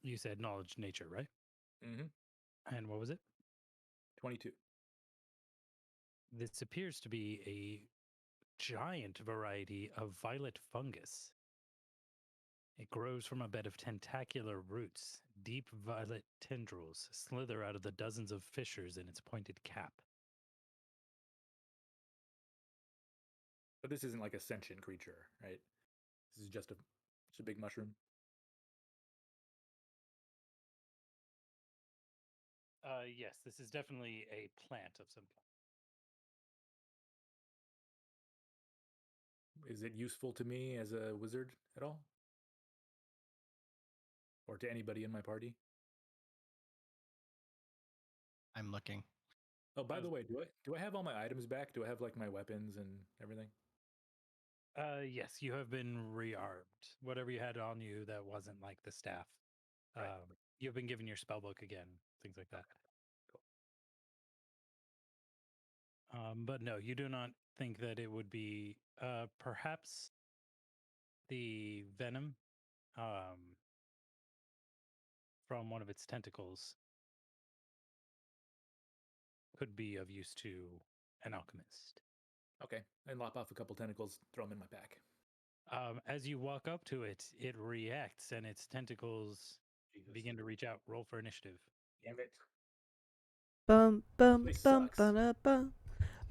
Speaker 1: You said knowledge nature, right?
Speaker 6: Mm-hmm.
Speaker 1: And what was it?
Speaker 6: 22.
Speaker 1: This appears to be a giant variety of violet fungus. It grows from a bed of tentacular roots. Deep violet tendrils slither out of the dozens of fissures in its pointed cap.
Speaker 6: But this isn't like a sentient creature, right? This is just a big mushroom.
Speaker 1: Yes, this is definitely a plant of some kind.
Speaker 6: Is it useful to me as a wizard at all? Or to anybody in my party?
Speaker 3: I'm looking.
Speaker 6: Oh, by
Speaker 1: I
Speaker 6: the
Speaker 1: was-
Speaker 6: way, do I have all my items back? Do I have like my weapons and everything?
Speaker 1: Yes, you have been rearmed. Whatever you had on you that wasn't like the staff.
Speaker 6: Right.
Speaker 1: You've been given your spell book again, things like that.
Speaker 6: Cool.
Speaker 1: But no, you do not think that it would be perhaps the venom from one of its tentacles could be of use to an alchemist.
Speaker 6: Okay. And lop off a couple tentacles, throw them in my pack.
Speaker 1: As you walk up to it, it reacts and its tentacles
Speaker 6: Jesus.
Speaker 1: begin to reach out. Roll for initiative.
Speaker 6: Damn it.
Speaker 4: Bum bum
Speaker 6: Place
Speaker 4: bum
Speaker 6: sucks.
Speaker 4: ba bum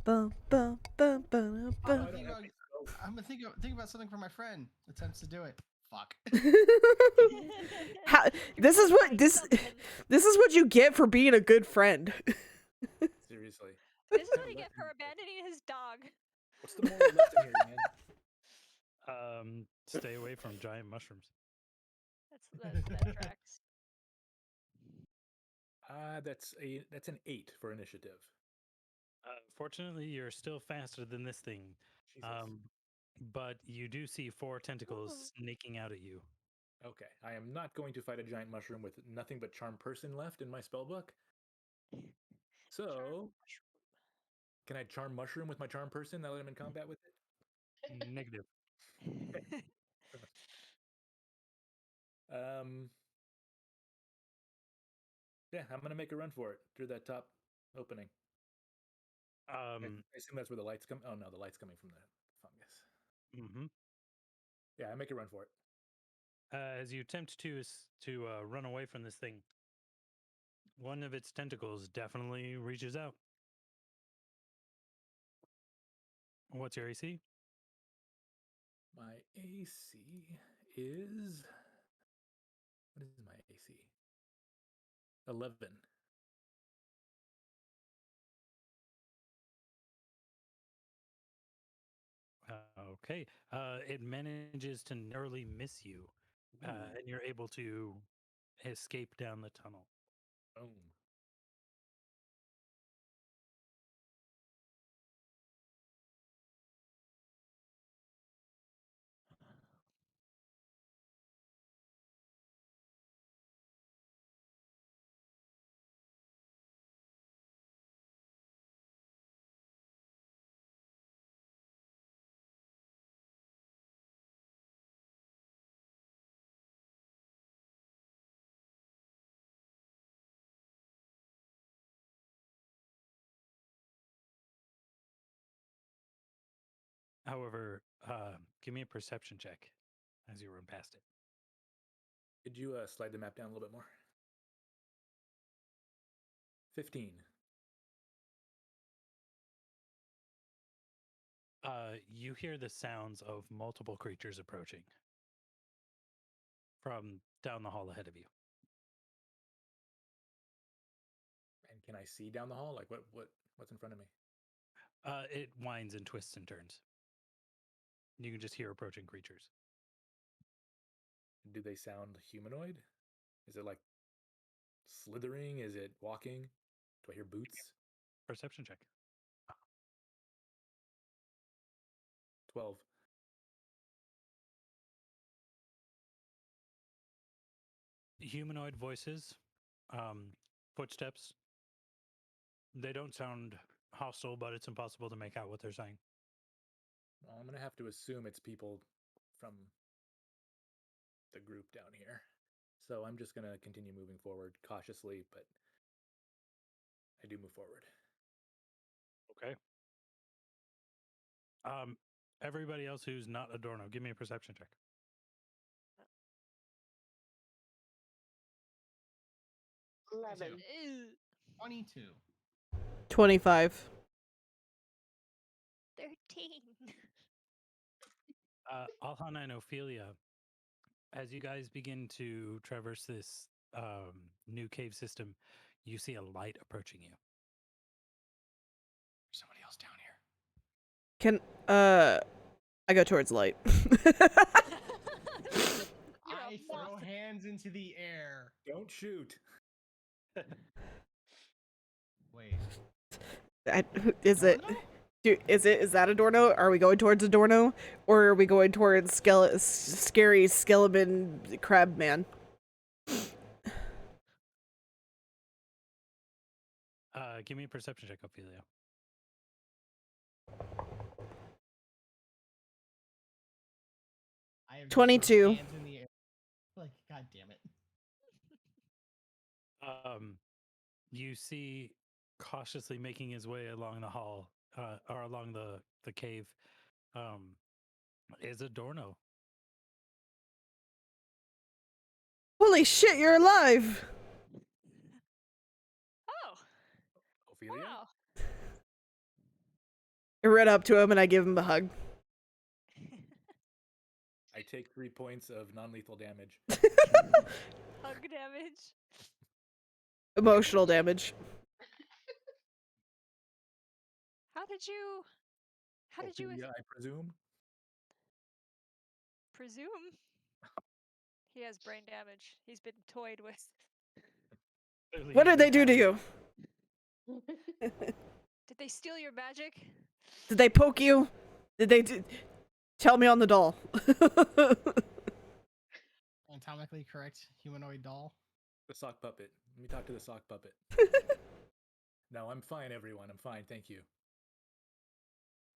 Speaker 4: bum bum bum ba
Speaker 6: Oh, I
Speaker 3: I'm
Speaker 6: don't
Speaker 3: thinking
Speaker 6: have
Speaker 3: about,
Speaker 6: any spells.
Speaker 3: I'm gonna think about something for my friend. Attempts to do it. Fuck.
Speaker 4: How, this is what this this is what you get for being a good friend.
Speaker 6: Seriously.
Speaker 2: This is what you get for abandoning his dog.
Speaker 6: What's the moral lesson here, man?
Speaker 1: Stay away from giant mushrooms.
Speaker 2: That tracks.
Speaker 6: That's an 8 for initiative.
Speaker 1: Fortunately, you're still faster than this thing.
Speaker 6: Jesus.
Speaker 1: But you do see 4
Speaker 2: Ooh.
Speaker 1: tentacles snaking out at you.
Speaker 6: Okay, I am not going to fight a giant mushroom with nothing but charm person left in my spell book. So, can I charm mushroom with my charm person now that I'm in combat with it?
Speaker 1: Negative.
Speaker 6: Um, yeah, I'm gonna make a run for it through that top opening. I assume that's where the lights come. Oh no, the light's coming from the fungus.
Speaker 1: Mm-hmm.
Speaker 6: Yeah, I make a run for it.
Speaker 1: As you attempt to run away from this thing, one of its tentacles definitely reaches out. What's your AC?
Speaker 6: My AC is. What is my AC? 11.
Speaker 1: Okay. It manages to narrowly miss you, and you're able to escape down the tunnel.
Speaker 6: Boom.
Speaker 1: However, give me a perception check as you run past it.
Speaker 6: Could you slide the map down a little bit more? 15.
Speaker 1: You hear the sounds of multiple creatures approaching from down the hall ahead of you.
Speaker 6: And can I see down the hall? Like what's in front of me?
Speaker 1: It winds and twists and turns. You can just hear approaching creatures.
Speaker 6: Do they sound humanoid? Is it like slithering? Is it walking? Do I hear boots?
Speaker 1: Perception check.
Speaker 6: 12.
Speaker 1: Humanoid voices, footsteps. They don't sound hostile, but it's impossible to make out what they're saying.
Speaker 6: Well, I'm going to have to assume it's people from the group down here. So I'm just going to continue moving forward cautiously, but I do move forward.
Speaker 1: Okay. Everybody else who's not Adorno, give me a perception check.
Speaker 5: 11.
Speaker 3: 22.
Speaker 4: 25.
Speaker 2: 13.
Speaker 1: Alhana and Ophelia, as you guys begin to traverse this new cave system, you see a light approaching you.
Speaker 3: There's somebody else down here.
Speaker 4: Can I go towards light?
Speaker 2: You're a
Speaker 3: I throw
Speaker 2: moth.
Speaker 3: hands into the air.
Speaker 6: Don't shoot.
Speaker 3: Wait.
Speaker 4: Is it?
Speaker 3: Adorno?
Speaker 4: Is that Adorno? Are we going towards Adorno, or are we going towards scary skeleton crab man?
Speaker 1: Give me a perception check, Ophelia.
Speaker 3: I have just
Speaker 4: 22.
Speaker 3: thrown hands in the air. Like, god damn it.
Speaker 1: You see cautiously making his way along the hall, or along the cave, is Adorno.
Speaker 4: Holy shit, you're alive!
Speaker 2: Oh,
Speaker 6: Ophelia?
Speaker 2: wow.
Speaker 4: I run up to him and I give him a hug.
Speaker 6: I take 3 points of non-lethal damage.
Speaker 2: Hug damage.
Speaker 4: Emotional damage.
Speaker 2: How did you
Speaker 6: Ophelia, I presume?
Speaker 2: presume? He has brain damage. He's been toyed with.
Speaker 1: Clearly
Speaker 4: What
Speaker 1: he's
Speaker 4: did they
Speaker 1: been
Speaker 4: do to you?
Speaker 2: Did they steal your magic?
Speaker 4: Did they poke you? Did they tell me on the doll?
Speaker 3: Anatomically correct humanoid doll.
Speaker 6: The sock puppet. Let me talk to the sock puppet. No, I'm fine, everyone. I'm fine, thank you.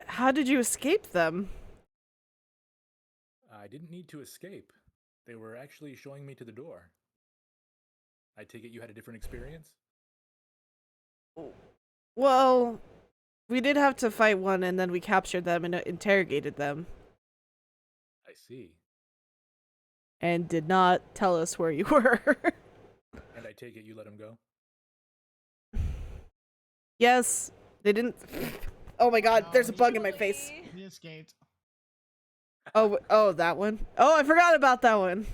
Speaker 4: How did you escape them?
Speaker 6: I didn't need to escape. They were actually showing me to the door. I take it you had a different experience?
Speaker 4: Well, we did have to fight one and then we captured them and interrogated them
Speaker 6: I see.
Speaker 4: and did not tell us where you were.
Speaker 6: And I take it you let him go?
Speaker 4: Yes, they didn't. Oh my god,
Speaker 3: No,
Speaker 4: there's a
Speaker 3: he-
Speaker 4: bug in my face.
Speaker 2: Really?
Speaker 3: He escaped.
Speaker 4: Oh, that one. Oh, I forgot about that one.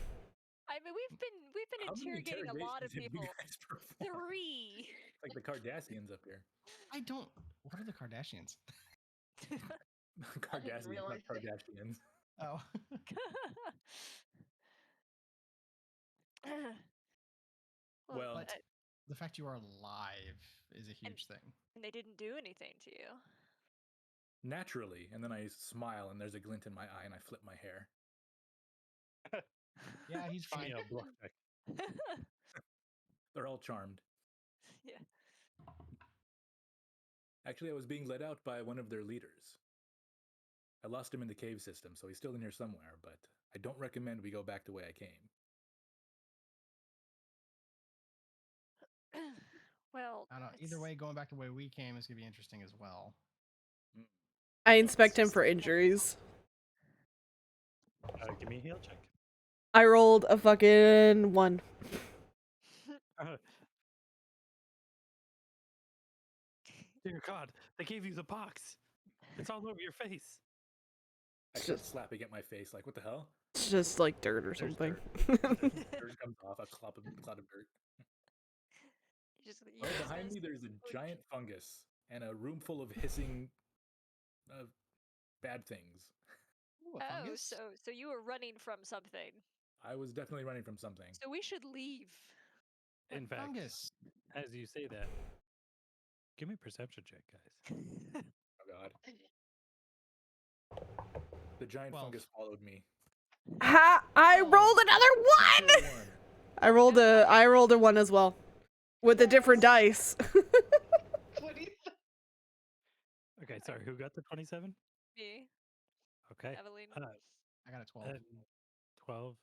Speaker 2: I mean, we've been
Speaker 6: How many
Speaker 2: interrogating a lot of
Speaker 6: interrogations have you
Speaker 2: people.
Speaker 6: guys performed?
Speaker 2: 3.
Speaker 6: Like the Cardassians up here.
Speaker 3: I don't. What are the Kardashians?
Speaker 6: Cardassians, not
Speaker 5: realize that.
Speaker 6: Kardashians.
Speaker 3: Oh.
Speaker 6: Well,
Speaker 3: But the fact you are alive is a huge thing.
Speaker 2: and they didn't do anything to you.
Speaker 6: naturally, and then I smile and there's a glint in my eye and I flip my hair.
Speaker 3: Yeah, he's
Speaker 1: Give me
Speaker 3: fine.
Speaker 1: a bluff check.
Speaker 6: They're all charmed.
Speaker 2: Yeah.
Speaker 6: Actually, I was being led out by one of their leaders. I lost him in the cave system, so he's still in here somewhere, but I don't recommend we go back the way I came.
Speaker 2: Well,
Speaker 3: I don't know. Either way, going back the way we came is gonna be interesting as well.
Speaker 4: I
Speaker 2: it's
Speaker 4: inspect him
Speaker 2: just
Speaker 4: for
Speaker 2: like-
Speaker 4: injuries.
Speaker 1: Give me a heal check.
Speaker 4: I rolled a fucking 1.
Speaker 1: Dear God, they gave you the box. It's all over your face.
Speaker 6: I start slapping at my face, like, what the hell?
Speaker 4: It's just like dirt or
Speaker 1: There's
Speaker 4: something.
Speaker 6: Dirt comes off, a clod of dirt.
Speaker 2: you
Speaker 6: Oh,
Speaker 2: just
Speaker 6: behind
Speaker 2: notice
Speaker 6: me there's a giant fungus and a room full of hissing bad things.
Speaker 3: Ooh, a
Speaker 2: Oh,
Speaker 3: fungus?
Speaker 2: so you were running from something.
Speaker 6: I was definitely running from something.
Speaker 2: So we should leave.
Speaker 1: In fact,
Speaker 3: Fungus.
Speaker 1: as you say that, give me a perception check, guys.
Speaker 6: Oh god. The giant
Speaker 3: 12.
Speaker 6: fungus followed me.
Speaker 4: Ha! I rolled another 1.
Speaker 6: Natural one.
Speaker 4: I rolled a 1 as well, with a different dice.
Speaker 5: 20.
Speaker 1: Okay, sorry, who got the 27?
Speaker 2: Me,
Speaker 1: Okay.
Speaker 2: Evelyn.
Speaker 3: I got a 12.
Speaker 1: 12.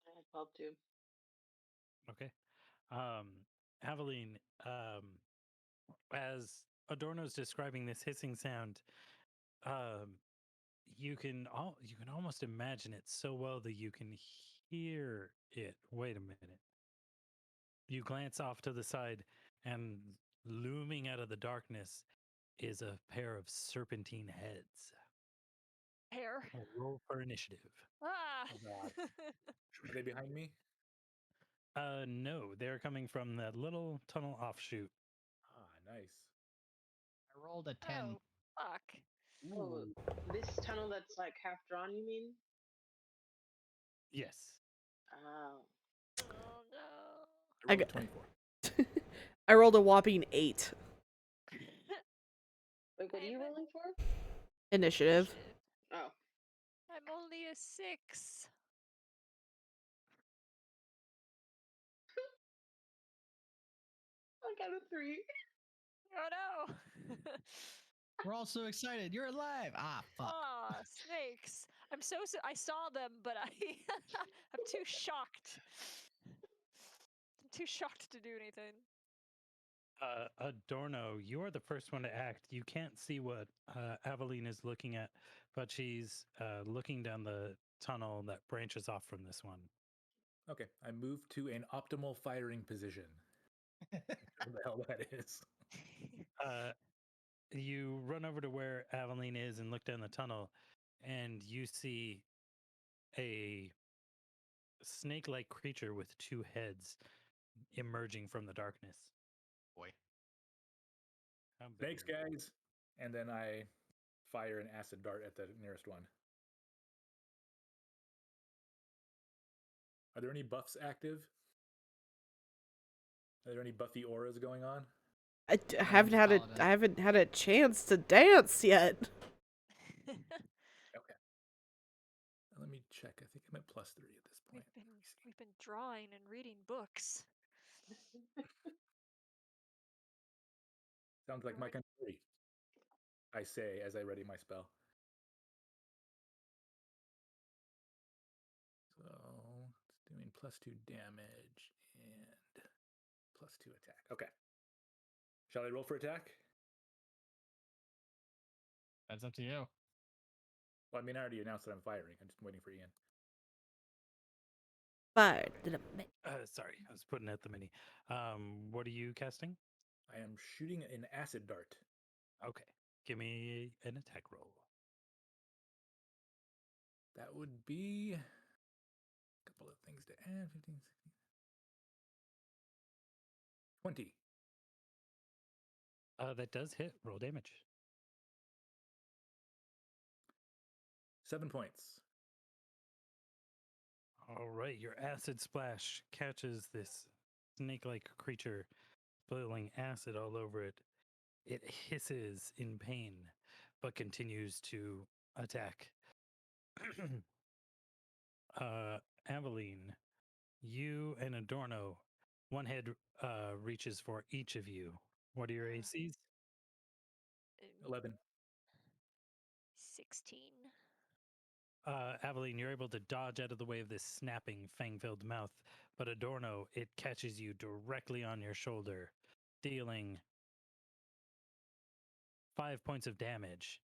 Speaker 5: I had 12 too.
Speaker 1: Okay. Aveline, as Adorno's describing this hissing sound, you can almost imagine it so well that you can hear it. Wait a minute. You glance off to the side, and looming out of the darkness is a pair of serpentine heads.
Speaker 2: Hair.
Speaker 1: Roll for initiative.
Speaker 2: Ah.
Speaker 6: Oh God. Are they behind me?
Speaker 1: No, they're coming from that little tunnel offshoot.
Speaker 6: Ah, nice.
Speaker 3: I rolled a 10.
Speaker 2: Oh, fuck.
Speaker 5: Oh, this tunnel that's like half drawn, you mean?
Speaker 1: Yes.
Speaker 5: Oh.
Speaker 2: Oh no.
Speaker 6: I
Speaker 4: I
Speaker 6: rolled a
Speaker 4: got-
Speaker 6: 24.
Speaker 4: I rolled a whopping 8
Speaker 5: Wait, what are you
Speaker 2: I'm an
Speaker 5: rolling for?
Speaker 4: initiative.
Speaker 2: initiative.
Speaker 5: Oh.
Speaker 2: I'm only a 6.
Speaker 5: I got a 3.
Speaker 2: Oh no.
Speaker 3: We're all so excited. You're alive. Ah, fuck.
Speaker 2: Ah, snakes. I saw them, but I'm too shocked. I'm too shocked to do anything.
Speaker 1: Adorno, you're the first one to act. You can't see what Aveline is looking at, but she's looking down the tunnel that branches off from this one.
Speaker 6: Okay, I moved to an optimal firing position. What the hell that is?
Speaker 1: Uh, you run over to where Aveline is and look down the tunnel, and you see a snake-like creature with two heads emerging from the darkness.
Speaker 3: Boy.
Speaker 1: How big
Speaker 6: Thanks,
Speaker 1: are you?
Speaker 6: guys. And then I fire an acid dart at the nearest one. Are there any buffs active? Are there any buffy auras going on?
Speaker 3: He's a paladin.
Speaker 4: I haven't had a chance to dance yet.
Speaker 6: Okay. Let me check. I think I'm at +3 at this point.
Speaker 2: We've been drawing and reading books.
Speaker 6: Sounds like my country. I say as I ready my spell. So it's doing +2 damage and +2 attack. Okay. Shall I roll for attack?
Speaker 3: That's up to you.
Speaker 6: Well, I mean, I already announced that I'm firing. I'm just waiting for Ian.
Speaker 4: But
Speaker 1: Sorry, I was putting out the mini. What are you casting?
Speaker 6: I am shooting an acid dart.
Speaker 1: Okay, give me an attack roll.
Speaker 6: That would be a couple of things to add. 15, 16. 20.
Speaker 1: That does hit. Roll damage.
Speaker 6: 7 points.
Speaker 1: All right, your acid splash catches this snake-like creature, spilling acid all over it. It hisses in pain, but continues to attack. Aveline, you and Adorno, one head reaches for each of you. What are your ACs?
Speaker 6: 11.
Speaker 2: 16.
Speaker 1: Aveline, you're able to dodge out of the way of this snapping, fang-filled mouth, but Adorno, it catches you directly on your shoulder, dealing 5 points of damage.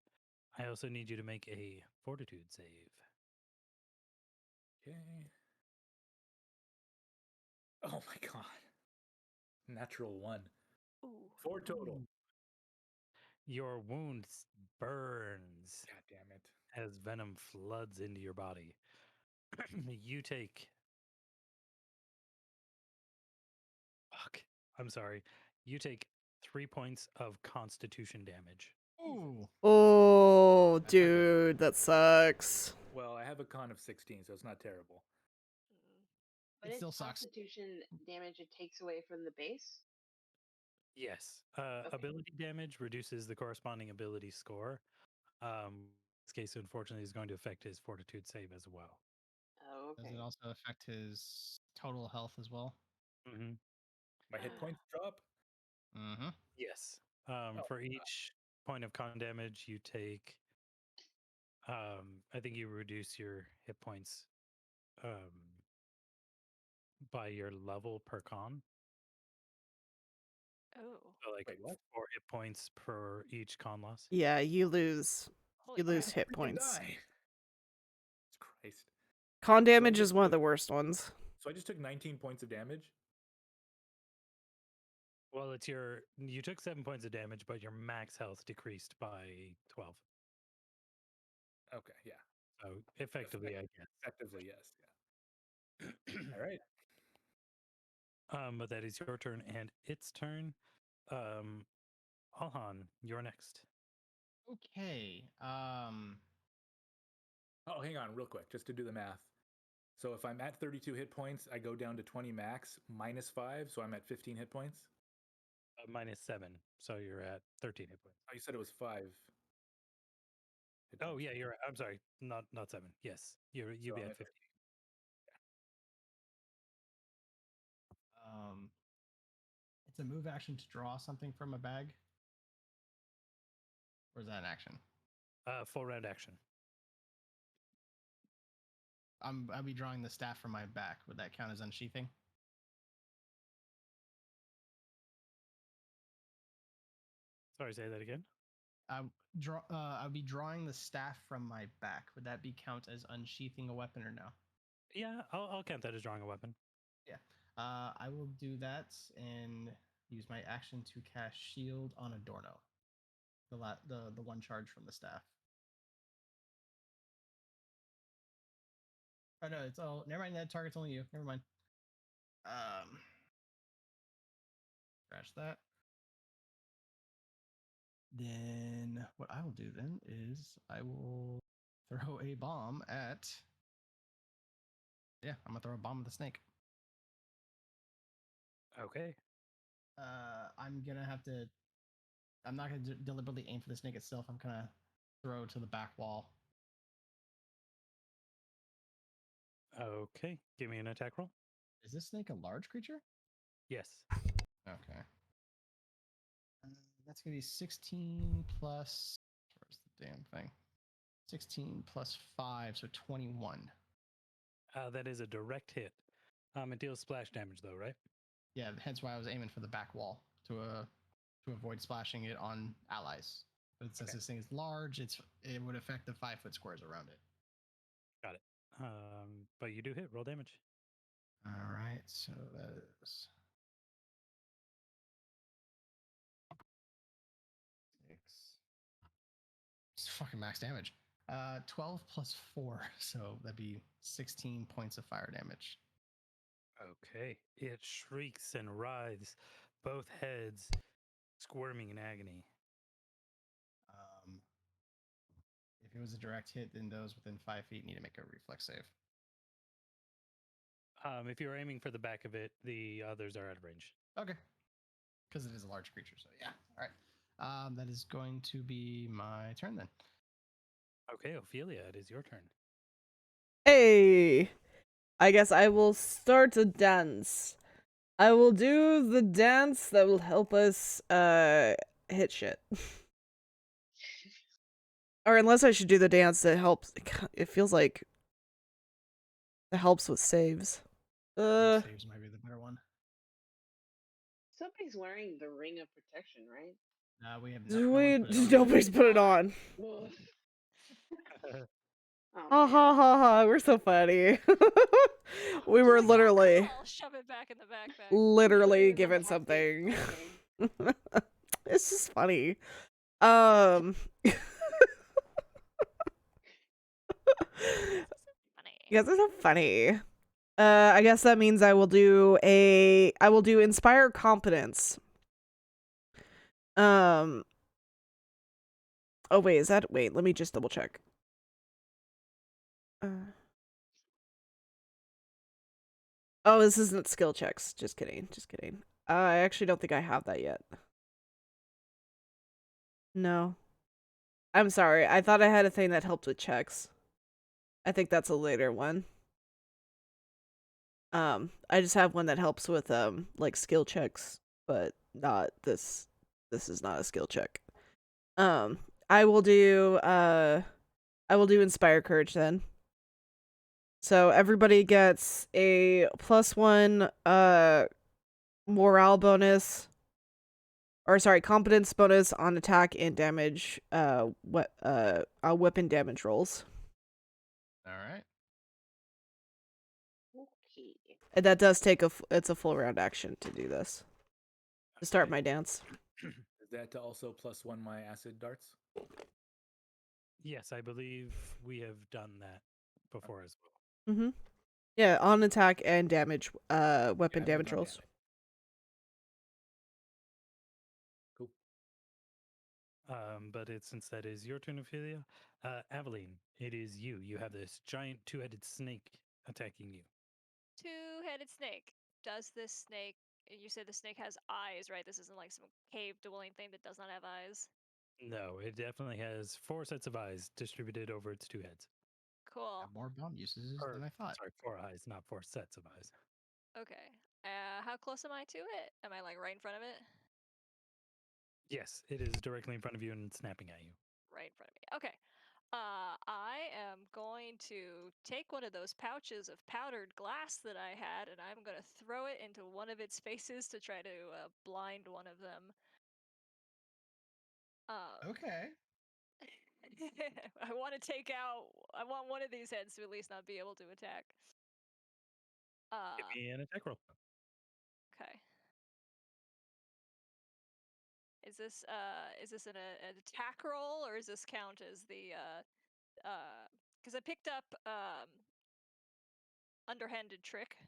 Speaker 1: I also need you to make a fortitude save.
Speaker 6: Okay. Oh my god. Natural 1.
Speaker 2: Ooh.
Speaker 6: 4 total.
Speaker 1: Your wound burns
Speaker 6: God damn it.
Speaker 1: as venom floods into your body. You take. Fuck. I'm sorry. You take 3 points of constitution damage.
Speaker 3: Ooh.
Speaker 4: oh,
Speaker 3: That's not good.
Speaker 4: dude, that sucks.
Speaker 6: Well, I have a con of 16, so it's not terrible.
Speaker 5: But
Speaker 3: It
Speaker 5: it's
Speaker 3: still sucks.
Speaker 5: constitution damage it takes away from the base.
Speaker 1: Yes.
Speaker 5: Okay.
Speaker 1: Ability damage reduces the corresponding ability score. This case, unfortunately, is going to affect his fortitude save as well.
Speaker 5: Oh,
Speaker 3: Does
Speaker 5: okay.
Speaker 3: it also affect his total health as well?
Speaker 1: Mm-hmm.
Speaker 6: My hit points drop?
Speaker 3: Mm-hmm.
Speaker 1: Yes.
Speaker 6: Oh,
Speaker 1: For each point of con damage, you take. I think you reduce your hit points by your level per con.
Speaker 2: Oh.
Speaker 1: So like
Speaker 6: Wait, what?
Speaker 1: 4 hit points per each con loss.
Speaker 4: Yeah, you lose
Speaker 2: Holy
Speaker 4: you lose
Speaker 2: crap.
Speaker 4: hit
Speaker 6: Freaking
Speaker 4: points.
Speaker 6: die. Christ.
Speaker 4: Con damage
Speaker 6: just
Speaker 4: is one of
Speaker 6: took-
Speaker 4: the worst ones.
Speaker 6: So I just took 19 points of damage.
Speaker 1: Well, it's you took 7 points of damage, but your max health decreased by 12.
Speaker 6: Okay, yeah.
Speaker 1: So effectively, I guess.
Speaker 6: Effectively, yes. Yeah. All right.
Speaker 1: But that is your turn and its turn. Alhan, you're next.
Speaker 3: Okay.
Speaker 6: Oh, hang on, real quick, just to do the math. So if I'm at 32 hit points, I go down to 20 max minus 5, so I'm at 15 hit points.
Speaker 1: -7, so you're at 13 hit points.
Speaker 6: Oh, you said it was 5.
Speaker 1: Oh yeah, you're right. I'm sorry, not 7. Yes, you'd
Speaker 6: So
Speaker 1: be
Speaker 6: I'm
Speaker 1: at
Speaker 6: at
Speaker 1: 15.
Speaker 3: It's a move action to draw something from a bag. Or is that an action?
Speaker 1: Full round action.
Speaker 3: I'll be drawing the staff from my back. Would that count as unsheathing?
Speaker 1: Sorry, say that again.
Speaker 3: I'll be drawing the staff from my back. Would that be count as unsheathing a weapon or no?
Speaker 1: Yeah, I'll count that as drawing a weapon.
Speaker 3: Yeah. I will do that and use my action to cast shield on Adorno. The one charge from the staff. Oh no, it's all. Never mind. That target's only you. Never mind. Scratch that. Then what I will do then is I will throw a bomb at. Yeah, I'm gonna throw a bomb at the snake.
Speaker 1: Okay.
Speaker 3: I'm gonna have to. I'm not gonna deliberately aim for the snake itself. I'm gonna throw to the back wall.
Speaker 1: Okay. Give me an attack roll.
Speaker 3: Is this snake a large creature?
Speaker 1: Yes.
Speaker 3: Okay. That's gonna be 16 plus. Where's the damn thing? 16 plus 5, so 21.
Speaker 1: That is a direct hit. It deals splash damage though, right?
Speaker 3: Yeah, hence why I was aiming for the back wall to avoid splashing it on allies. But since this thing is large, it would affect the 5-foot squares around it.
Speaker 1: Got it. But you do hit. Roll damage.
Speaker 3: All right, so that is 6. It's fucking max damage. 12 plus 4, so that'd be 16 points of fire damage.
Speaker 1: Okay. It shrieks and writhes, both heads squirming in agony.
Speaker 3: If it was a direct hit, then those within 5 feet need to make a reflex save.
Speaker 1: If you're aiming for the back of it, the others are out of range.
Speaker 3: Okay. Because it is a large creature, so yeah. All right. That is going to be my turn then.
Speaker 1: Okay, Ophelia, it is your turn.
Speaker 4: Hey, I guess I will start a dance. I will do the dance that will help us hit shit. Or unless I should do the dance that helps. It feels like it helps with saves.
Speaker 3: Saves might be the better one.
Speaker 5: Somebody's wearing the ring of protection, right?
Speaker 3: We have
Speaker 4: Nobody's put it on.
Speaker 5: Oh,
Speaker 4: Ha ha ha ha! We're so funny. We were
Speaker 2: Like,
Speaker 4: literally,
Speaker 2: "Oh, I'll shove it back in the backpack."
Speaker 4: literally
Speaker 5: Literally
Speaker 4: given
Speaker 5: the
Speaker 4: something.
Speaker 5: okay.
Speaker 4: It's just funny.
Speaker 2: Funny.
Speaker 4: You guys are so funny. I guess that means I will do inspire competence. Oh wait, let me just double check. Oh, this isn't skill checks. Just kidding. I actually don't think I have that yet. No. I'm sorry. I thought I had a thing that helped with checks. I think that's a later one. I just have one that helps with like skill checks, but not this. This is not a skill check. I will do inspire courage then. So everybody gets a +1 morale bonus, or sorry, competence bonus on attack and damage weapon damage rolls.
Speaker 3: All right.
Speaker 5: Okay.
Speaker 4: And that does take it's a full round action to do this. To start my dance.
Speaker 6: Is that to also +1 my acid darts?
Speaker 1: Yes, I believe we have done that before as well.
Speaker 4: Mm-hmm. Yeah, on attack and damage, weapon
Speaker 3: Yeah,
Speaker 4: damage
Speaker 3: on
Speaker 4: rolls.
Speaker 6: Cool.
Speaker 1: But since that is your turn, Ophelia, Aveline, it is you. You have this giant two-headed snake attacking you.
Speaker 2: Two-headed snake. Does this snake? You said the snake has eyes, right? This isn't like some cave-dwelling thing that does not have eyes.
Speaker 1: No, it definitely has 4 sets of eyes distributed over its 2 heads.
Speaker 2: Cool.
Speaker 3: Have more bomb uses
Speaker 1: Or,
Speaker 3: than I thought.
Speaker 1: sorry, 4 eyes, not 4 sets of eyes.
Speaker 2: Okay. How close am I to it? Am I like right in front of it?
Speaker 1: Yes, it is directly in front of you and snapping at you.
Speaker 2: Right in front of me. Okay. I am going to take one of those pouches of powdered glass that I had, and I'm going to throw it into one of its faces to try to blind one of them.
Speaker 3: Okay.
Speaker 2: I want to take out. I want one of these heads to at least not be able to attack.
Speaker 1: Give me an attack roll.
Speaker 2: Okay. Is this an attack roll, or is this count as the because I picked up underhanded trick.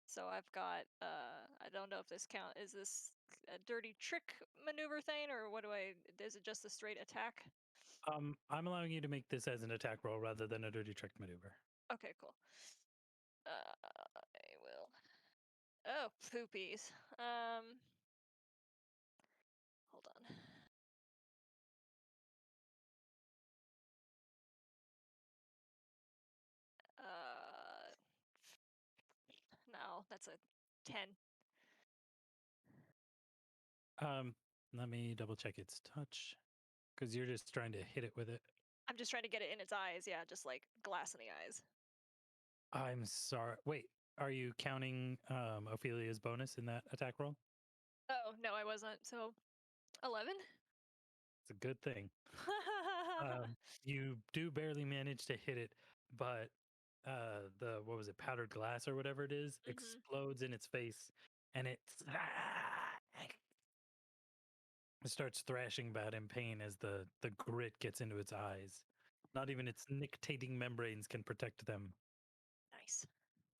Speaker 2: So I've got I don't know if this count, is this a dirty trick maneuver thing, or what do I, is it just a straight attack?
Speaker 1: I'm allowing you to make this as an attack roll rather than a dirty trick maneuver.
Speaker 2: Okay, cool. I will. Oh, poopies. Hold on. No, that's a 10.
Speaker 1: Let me double check its touch because you're just trying to hit it with it.
Speaker 2: I'm just trying to get it in its eyes. Yeah, just like glass in the eyes.
Speaker 1: I'm sorry. Wait, are you counting Ophelia's bonus in that attack roll?
Speaker 2: Oh, no, I wasn't. So 11?
Speaker 1: It's a good thing. You do barely manage to hit it, but the what was it, powdered glass or whatever it is, explodes in its face, and it starts thrashing about in pain as the grit gets into its eyes. Not even its nictating membranes can protect them.
Speaker 2: Nice.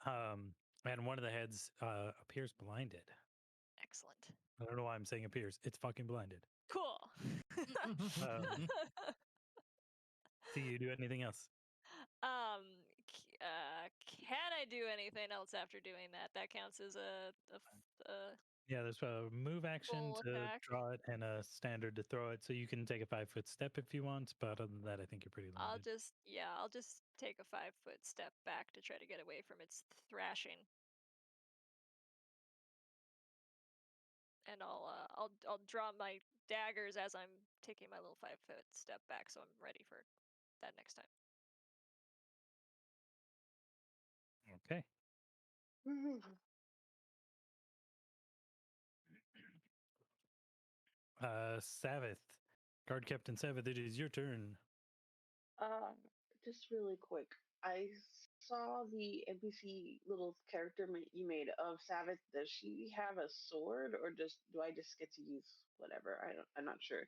Speaker 1: And one of the heads appears blinded.
Speaker 2: Excellent.
Speaker 1: I don't know why I'm saying appears. It's fucking blinded.
Speaker 2: Cool.
Speaker 1: Do you do anything else?
Speaker 2: Can I do anything else after doing that? That counts as a
Speaker 1: Yeah, there's a move action
Speaker 2: full
Speaker 1: to
Speaker 2: attack.
Speaker 1: draw it and a standard to throw it. So you can take a 5-foot step if you want, but other than that, I think you're pretty
Speaker 2: I'll
Speaker 1: limited.
Speaker 2: just take a 5-foot step back to try to get away from its thrashing. And I'll draw my daggers as I'm taking my little 5-foot step back, so I'm ready for that next time.
Speaker 1: Okay. Savith, Guard Captain Savith, it is your turn.
Speaker 5: Uh, just really quick. I saw the NPC little character you made of Savith. Does she have a sword, or do I just get to use whatever? I'm not sure.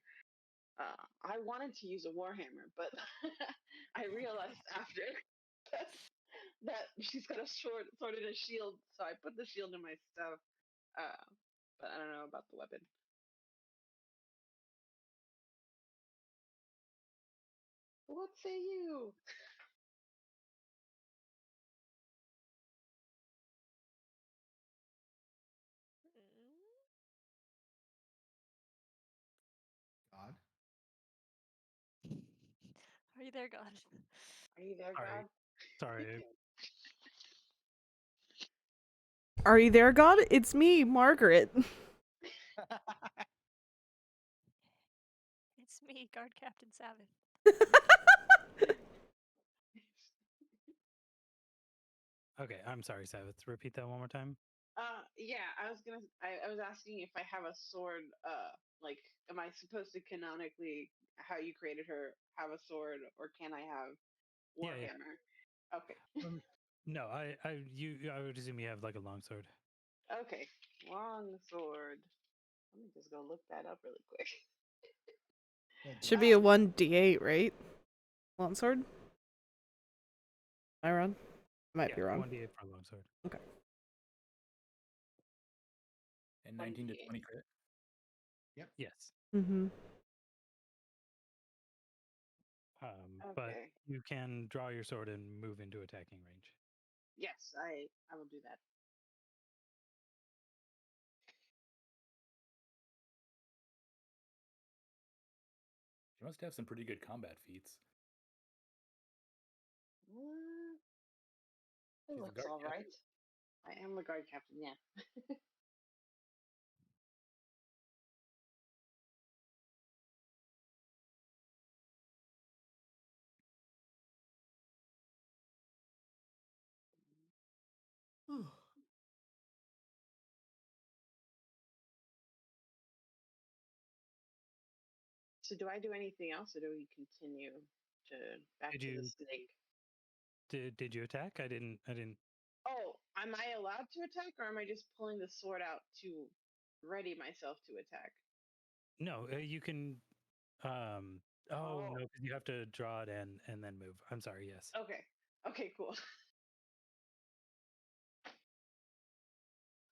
Speaker 5: I wanted to use a warhammer, but I realized after that, that she's got a sword and a shield, so I put the shield in my stuff. But I don't know about the weapon. What say you?
Speaker 3: God.
Speaker 2: Are you there, God?
Speaker 5: Are you there,
Speaker 1: Sorry.
Speaker 5: God?
Speaker 1: Sorry.
Speaker 4: Are you there, God? It's me, Margaret.
Speaker 2: It's me, Guard Captain Savith.
Speaker 1: Okay, I'm sorry, Savith. Repeat that one more time.
Speaker 5: Yeah, I was asking if I have a sword. Like, am I supposed to canonically, how you created her, have a sword, or can I have
Speaker 1: Yeah,
Speaker 5: Warhammer? Okay.
Speaker 1: no, I would assume you have like a longsword.
Speaker 5: Okay. Long sword. Let me just go look that up really quick.
Speaker 4: Should be a 1d8, right? Longsword? Am I wrong? I might
Speaker 1: Yeah,
Speaker 4: be wrong.
Speaker 1: 1d8 for a longsword.
Speaker 4: Okay.
Speaker 6: And 19 to
Speaker 5: 1d8.
Speaker 6: 20 crit.
Speaker 1: Yes.
Speaker 4: Mm-hmm.
Speaker 1: But
Speaker 5: Okay.
Speaker 1: you can draw your sword and move into attacking range.
Speaker 5: Yes, I will do that.
Speaker 6: She must have some pretty good combat feats.
Speaker 5: It
Speaker 6: She's a
Speaker 5: looks
Speaker 6: guard
Speaker 5: all right.
Speaker 6: captain.
Speaker 5: I am the guard captain. Yeah. So do I do anything else, or do we continue to back
Speaker 1: Did
Speaker 5: to the
Speaker 1: you
Speaker 5: snake?
Speaker 1: did you attack? I didn't.
Speaker 5: Oh, am I allowed to attack, or am I just pulling the sword out to ready myself to attack?
Speaker 1: No, you can. Oh
Speaker 5: Oh,
Speaker 1: no, because you have to draw it and then move. I'm sorry. Yes.
Speaker 5: okay. Okay, cool.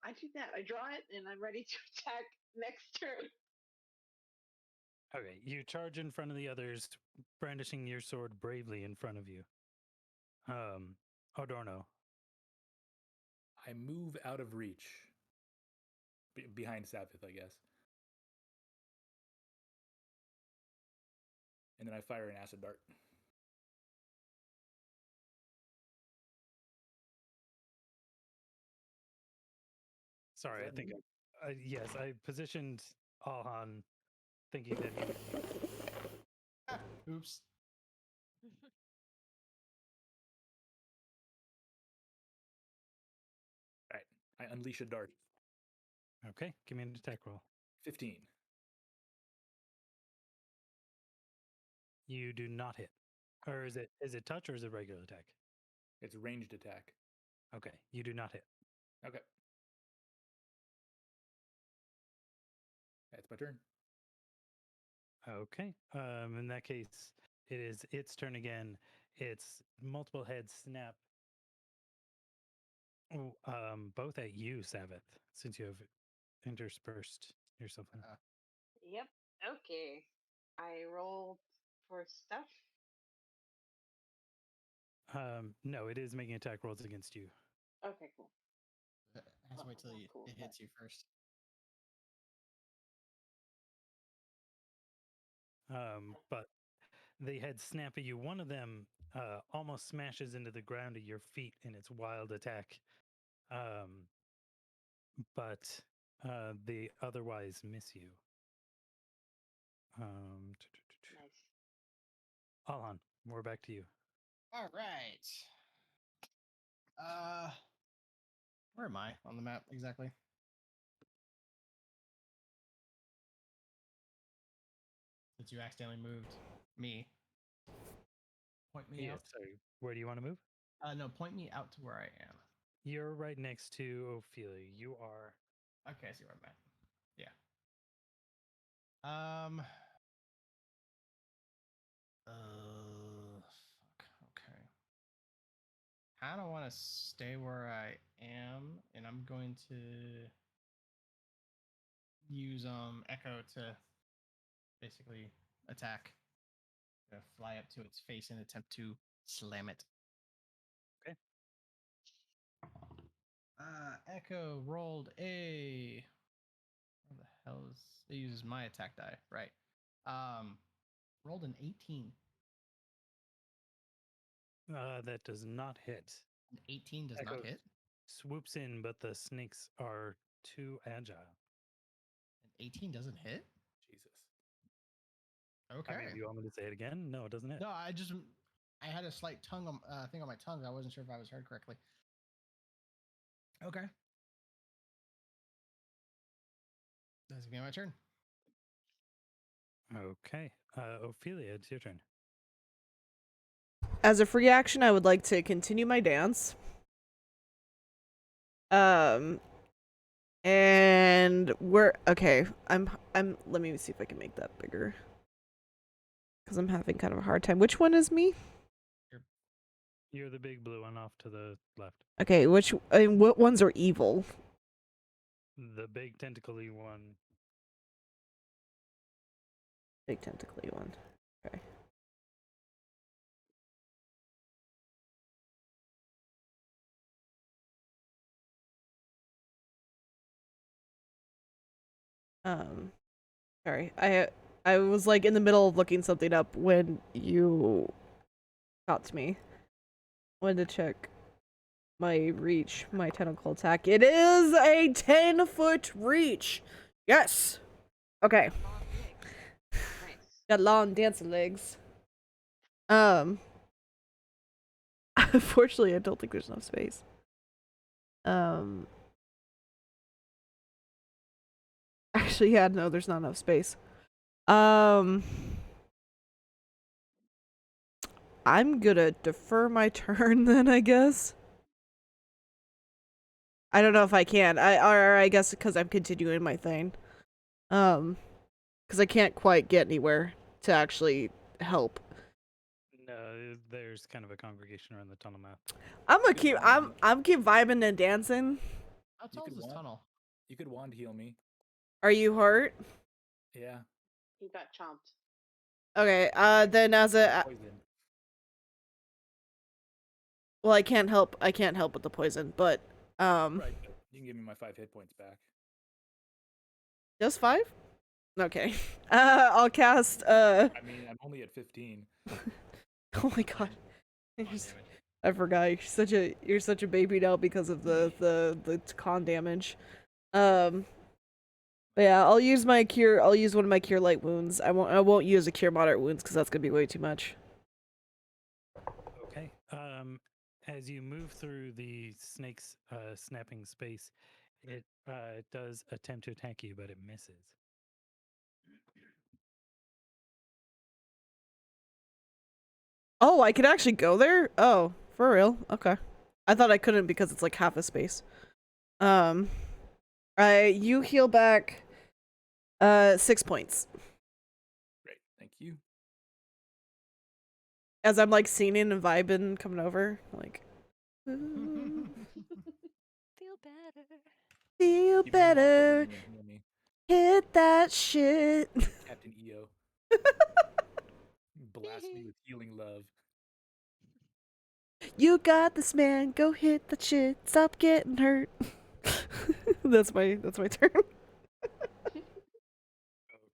Speaker 5: I do that. I draw it, and I'm ready to attack next turn.
Speaker 1: Okay, you charge in front of the others, brandishing your sword bravely in front of you. Odorno.
Speaker 6: I move out of reach. Behind Sabbath, I guess. And then I fire an acid dart.
Speaker 1: Sorry, I think yes, I positioned Alhan thinking that he would need.
Speaker 3: Oops.
Speaker 6: All right. I unleash a dart.
Speaker 1: Okay, give me an attack roll.
Speaker 6: 15.
Speaker 1: You do not hit. Or is it touch or is it regular attack?
Speaker 6: It's ranged attack.
Speaker 1: Okay, you do not hit.
Speaker 6: Okay. That's my turn.
Speaker 1: Okay. In that case, it is its turn again. Its multiple heads snap. Both at you, Sabbath, since you have interspersed yourself in.
Speaker 5: Yep. Okay. I rolled for stuff.
Speaker 1: No, it is making attack rolls against you.
Speaker 5: Okay, cool.
Speaker 3: It has to wait till
Speaker 5: Cool.
Speaker 3: it hits you first.
Speaker 1: But they head snap at you. One of them almost smashes into the ground at your feet in its wild attack. But they otherwise miss you.
Speaker 5: Nice.
Speaker 1: Alhan, we're back to you.
Speaker 3: All right. Where am I on the map exactly? Since you accidentally moved me. Point me
Speaker 1: Yeah,
Speaker 3: out.
Speaker 1: sorry. Where do you want to move?
Speaker 3: No, point me out to where I am.
Speaker 1: You're right next to Ophelia. You are.
Speaker 3: Okay, I see where I'm at. Yeah. Fuck. Okay. I don't want to stay where I am, and I'm going to use Echo to basically attack. Gonna fly up to its face and attempt to slam it.
Speaker 1: Okay.
Speaker 3: Echo rolled a. Where the hell is it? Uses my attack die, right? Rolled an 18.
Speaker 1: That does not hit.
Speaker 3: An 18 does
Speaker 1: Echo
Speaker 3: not hit.
Speaker 1: swoops in, but the snakes are too agile.
Speaker 3: An 18 doesn't hit.
Speaker 6: Jesus.
Speaker 3: Okay.
Speaker 1: I mean, do you want me to say it again? No, it doesn't hit.
Speaker 3: No, I had a slight tongue thing on my tongue. I wasn't sure if I was heard correctly. Okay. That's gonna be my turn.
Speaker 1: Okay. Ophelia, it's your turn.
Speaker 4: As a free action, I would like to continue my dance. And we're okay. I'm let me see if I can make that bigger. because I'm having kind of a hard time. Which one is me?
Speaker 1: You're the big blue one off to the left.
Speaker 4: Okay, what ones are evil?
Speaker 1: The big tentacly one.
Speaker 4: Big tentacly one. Okay. Sorry. I was like in the middle of looking something up when you got to me. Wanted to check my reach, my tentacle attack. It is a 10-foot reach. Yes. Okay.
Speaker 5: Long legs. Nice.
Speaker 4: Got long dancing legs. Unfortunately, I don't think there's enough space. Actually, yeah, no, there's not enough space. I'm gonna defer my turn then, I guess. I don't know if I can. I guess because I'm continuing my thing. Because I can't quite get anywhere to actually help.
Speaker 1: No, there's kind of a congregation around the tunnel map.
Speaker 4: I'm keep vibing and dancing.
Speaker 3: How
Speaker 6: You
Speaker 3: tall
Speaker 6: could
Speaker 3: is this
Speaker 6: wand-
Speaker 3: tunnel?
Speaker 6: You could wand heal me.
Speaker 4: Are you hurt?
Speaker 6: Yeah.
Speaker 5: He got chomped.
Speaker 4: Okay. Then as a
Speaker 6: Poison.
Speaker 4: well, I can't help with the poison, but
Speaker 6: Right. But you can give me my 5 hit points back.
Speaker 4: just 5? Okay. I'll cast
Speaker 6: I mean, I'm only at 15.
Speaker 4: oh my god. I forgot you're such a baby now because of the con damage. But yeah, I'll use my cure. I'll use one of my cure light wounds. I won't use a cure moderate wounds because that's gonna be way too much.
Speaker 1: Okay. As you move through the snake's snapping space, it does attempt to attack you, but it misses.
Speaker 4: Oh, I could actually go there? Oh, for real? Okay. I thought I couldn't because it's like half a space. You heal back 6 points.
Speaker 6: Great. Thank you.
Speaker 4: As I'm like singing and vibing coming over, like
Speaker 2: Feel better.
Speaker 4: feel
Speaker 6: Keep moving on
Speaker 4: better.
Speaker 6: over me and heal me.
Speaker 4: Hit that shit.
Speaker 6: Captain EO. Blast me with healing love.
Speaker 4: You got this, man. Go hit the shit. Stop getting hurt. that's my turn.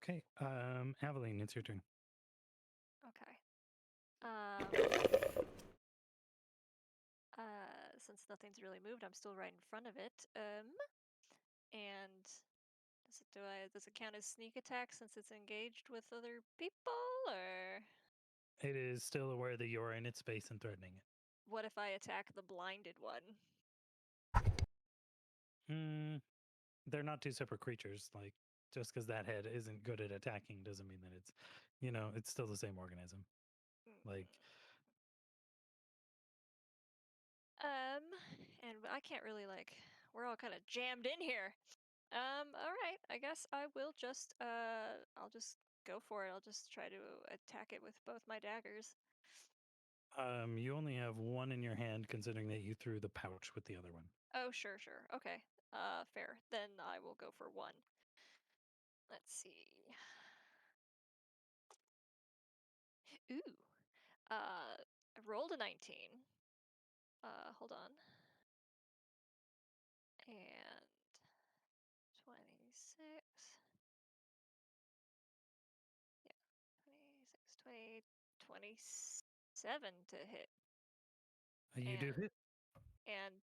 Speaker 1: Okay. Aveline, it's your turn.
Speaker 2: Okay. Since nothing's really moved, I'm still right in front of it. And does it count as sneak attack since it's engaged with other people, or
Speaker 1: It is still aware that you're in its space and threatening it.
Speaker 2: what if I attack the blinded one?
Speaker 1: They're not two separate creatures. Like, just because that head isn't good at attacking doesn't mean that it's, it's still the same organism. Like,
Speaker 2: And I can't really we're all kind of jammed in here. All right, I guess I will just I'll just go for it. I'll just try to attack it with both my daggers.
Speaker 1: you only have one in your hand, considering that you threw the pouch with the other one.
Speaker 2: Oh, sure. Okay. Fair. Then I will go for one. Let's see. Ooh. I rolled a 19. Hold on. And 26. Yeah, 26, 20, 27 to hit.
Speaker 1: You do hit.
Speaker 2: And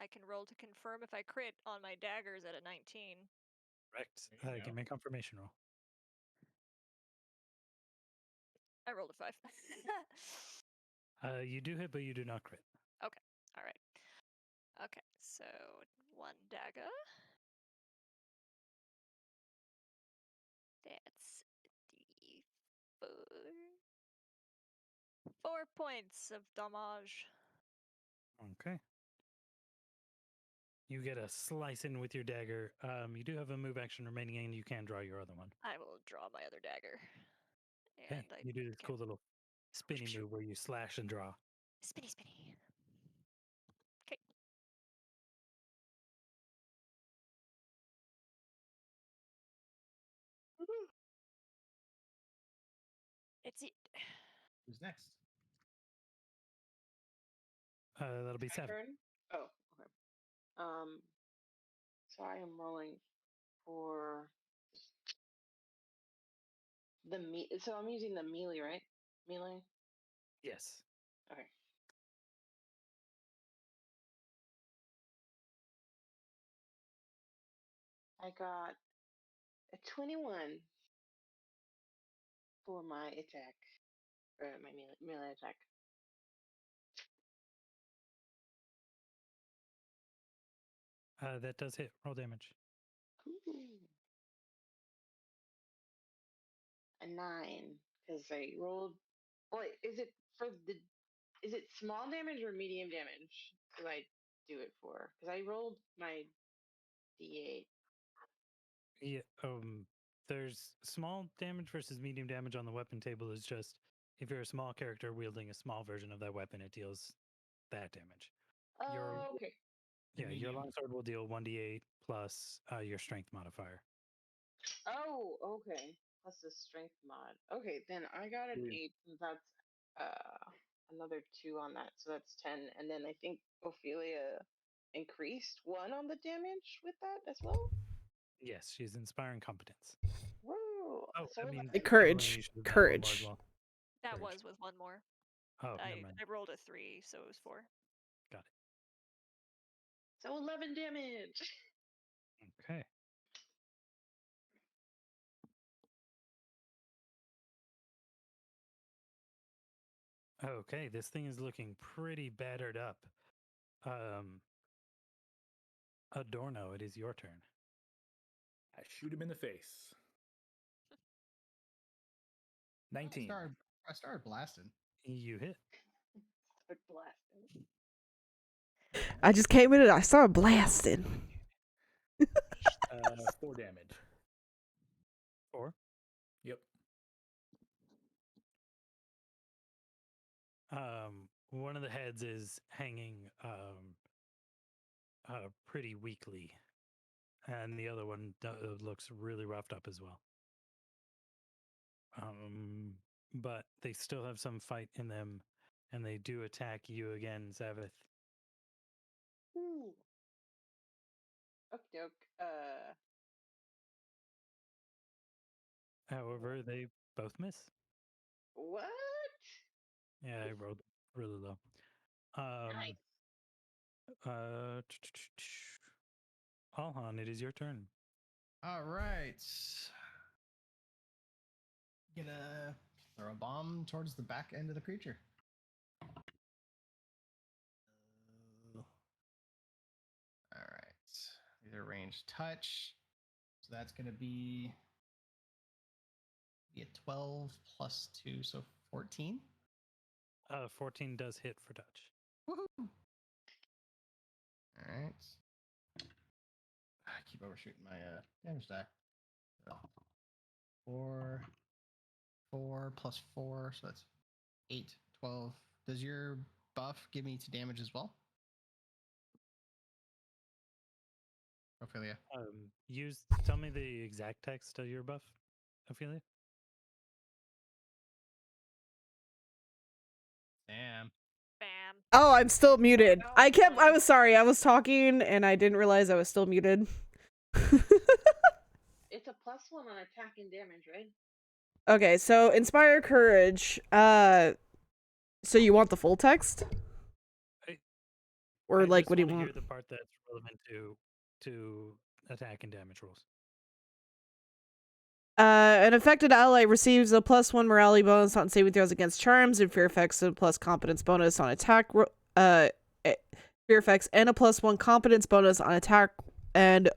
Speaker 2: I can roll to confirm if I crit on my daggers at a 19.
Speaker 1: Correct. Give me a confirmation roll.
Speaker 2: I rolled a 5.
Speaker 1: You do hit, but you do not crit.
Speaker 2: Okay. All right. Okay. So one dagger. That's D4. 4 points of damage.
Speaker 1: Okay. You get a slice in with your dagger. You do have a move action remaining, and you can draw your other one.
Speaker 2: I will draw my other dagger.
Speaker 1: Okay.
Speaker 2: And I
Speaker 1: You do this
Speaker 2: can
Speaker 1: cool little spinny move where you slash and draw.
Speaker 2: spinny spinny. Okay. It's it.
Speaker 3: Who's next?
Speaker 1: That'll be
Speaker 5: My
Speaker 1: 7.
Speaker 5: turn? Oh, okay. So I am rolling for the so I'm using the melee, right? Melee?
Speaker 1: Yes.
Speaker 5: Okay. I got a 21 for my attack. Or my melee attack.
Speaker 1: That does hit. Roll damage.
Speaker 5: Ooh. A 9. Because I rolled. Wait, is it small damage or medium damage? Do I do it for? Because I rolled my d8.
Speaker 1: Yeah. There's small damage versus medium damage on the weapon table. Is just if you're a small character wielding a small version of that weapon, it deals that damage. Your
Speaker 5: Oh, okay.
Speaker 1: your
Speaker 3: Medium.
Speaker 1: longsword will deal 1d8 plus your strength modifier.
Speaker 5: Oh, okay. Plus the strength mod. Okay, then I got an
Speaker 1: Yeah.
Speaker 5: 8, and that's another 2 on that, so that's 10. And then I think Ophelia increased 1 on the damage with that as well.
Speaker 1: Yes, she's inspiring competence.
Speaker 5: Whoa!
Speaker 1: Oh,
Speaker 5: So
Speaker 1: I mean,
Speaker 5: 11.
Speaker 4: Courage.
Speaker 1: you should have done one more as
Speaker 4: Courage.
Speaker 1: well.
Speaker 2: That
Speaker 1: Courage.
Speaker 2: was with one more.
Speaker 1: Oh, never mind.
Speaker 2: I rolled a 3, so it was 4.
Speaker 1: Got
Speaker 5: So 11 damage.
Speaker 1: it. Okay. Okay, this thing is looking pretty battered up. Adorno, it is your turn.
Speaker 6: I shoot him in the face. 19.
Speaker 3: I started blasting.
Speaker 1: You hit.
Speaker 5: Start blasting.
Speaker 4: I just came in and I started blasting.
Speaker 6: 4 damage.
Speaker 1: 4.
Speaker 6: Yep.
Speaker 1: One of the heads is hanging pretty weakly, and the other one looks really roughed up as well. But they still have some fight in them, and they do attack you again, Zavith.
Speaker 5: Ooh. Okie doke.
Speaker 1: However, they both miss.
Speaker 5: What?
Speaker 1: Yeah, I rolled really low.
Speaker 5: Nice.
Speaker 1: Alhan, it is your turn.
Speaker 3: All right. Gonna throw a bomb towards the back end of the creature. All right. These are range touch. So that's gonna be a 12 plus 2, so 14.
Speaker 1: 14 does hit for touch.
Speaker 3: Woohoo! All right. I keep overshooting my damage die. So 4 plus 4, so that's 8, 12. Does your buff give me to damage as well? Ophelia.
Speaker 1: Tell me the exact text of your buff, Ophelia.
Speaker 3: Damn.
Speaker 2: Bam.
Speaker 4: Oh, I'm still muted.
Speaker 5: Oh,
Speaker 4: I was sorry. I was talking and I didn't realize I was still muted.
Speaker 5: It's a +1 on attack and damage, right?
Speaker 4: Okay, so inspire courage. So you want the full text? Or
Speaker 1: I
Speaker 4: like
Speaker 1: just
Speaker 4: what do you
Speaker 1: want to
Speaker 4: want?
Speaker 1: hear the part that's relevant to attack and damage rolls.
Speaker 4: An affected ally receives a +1 morality bonus on saving throws against charms and fear effects, and plus competence bonus on attack. Fear effects and a +1 competence bonus on attack and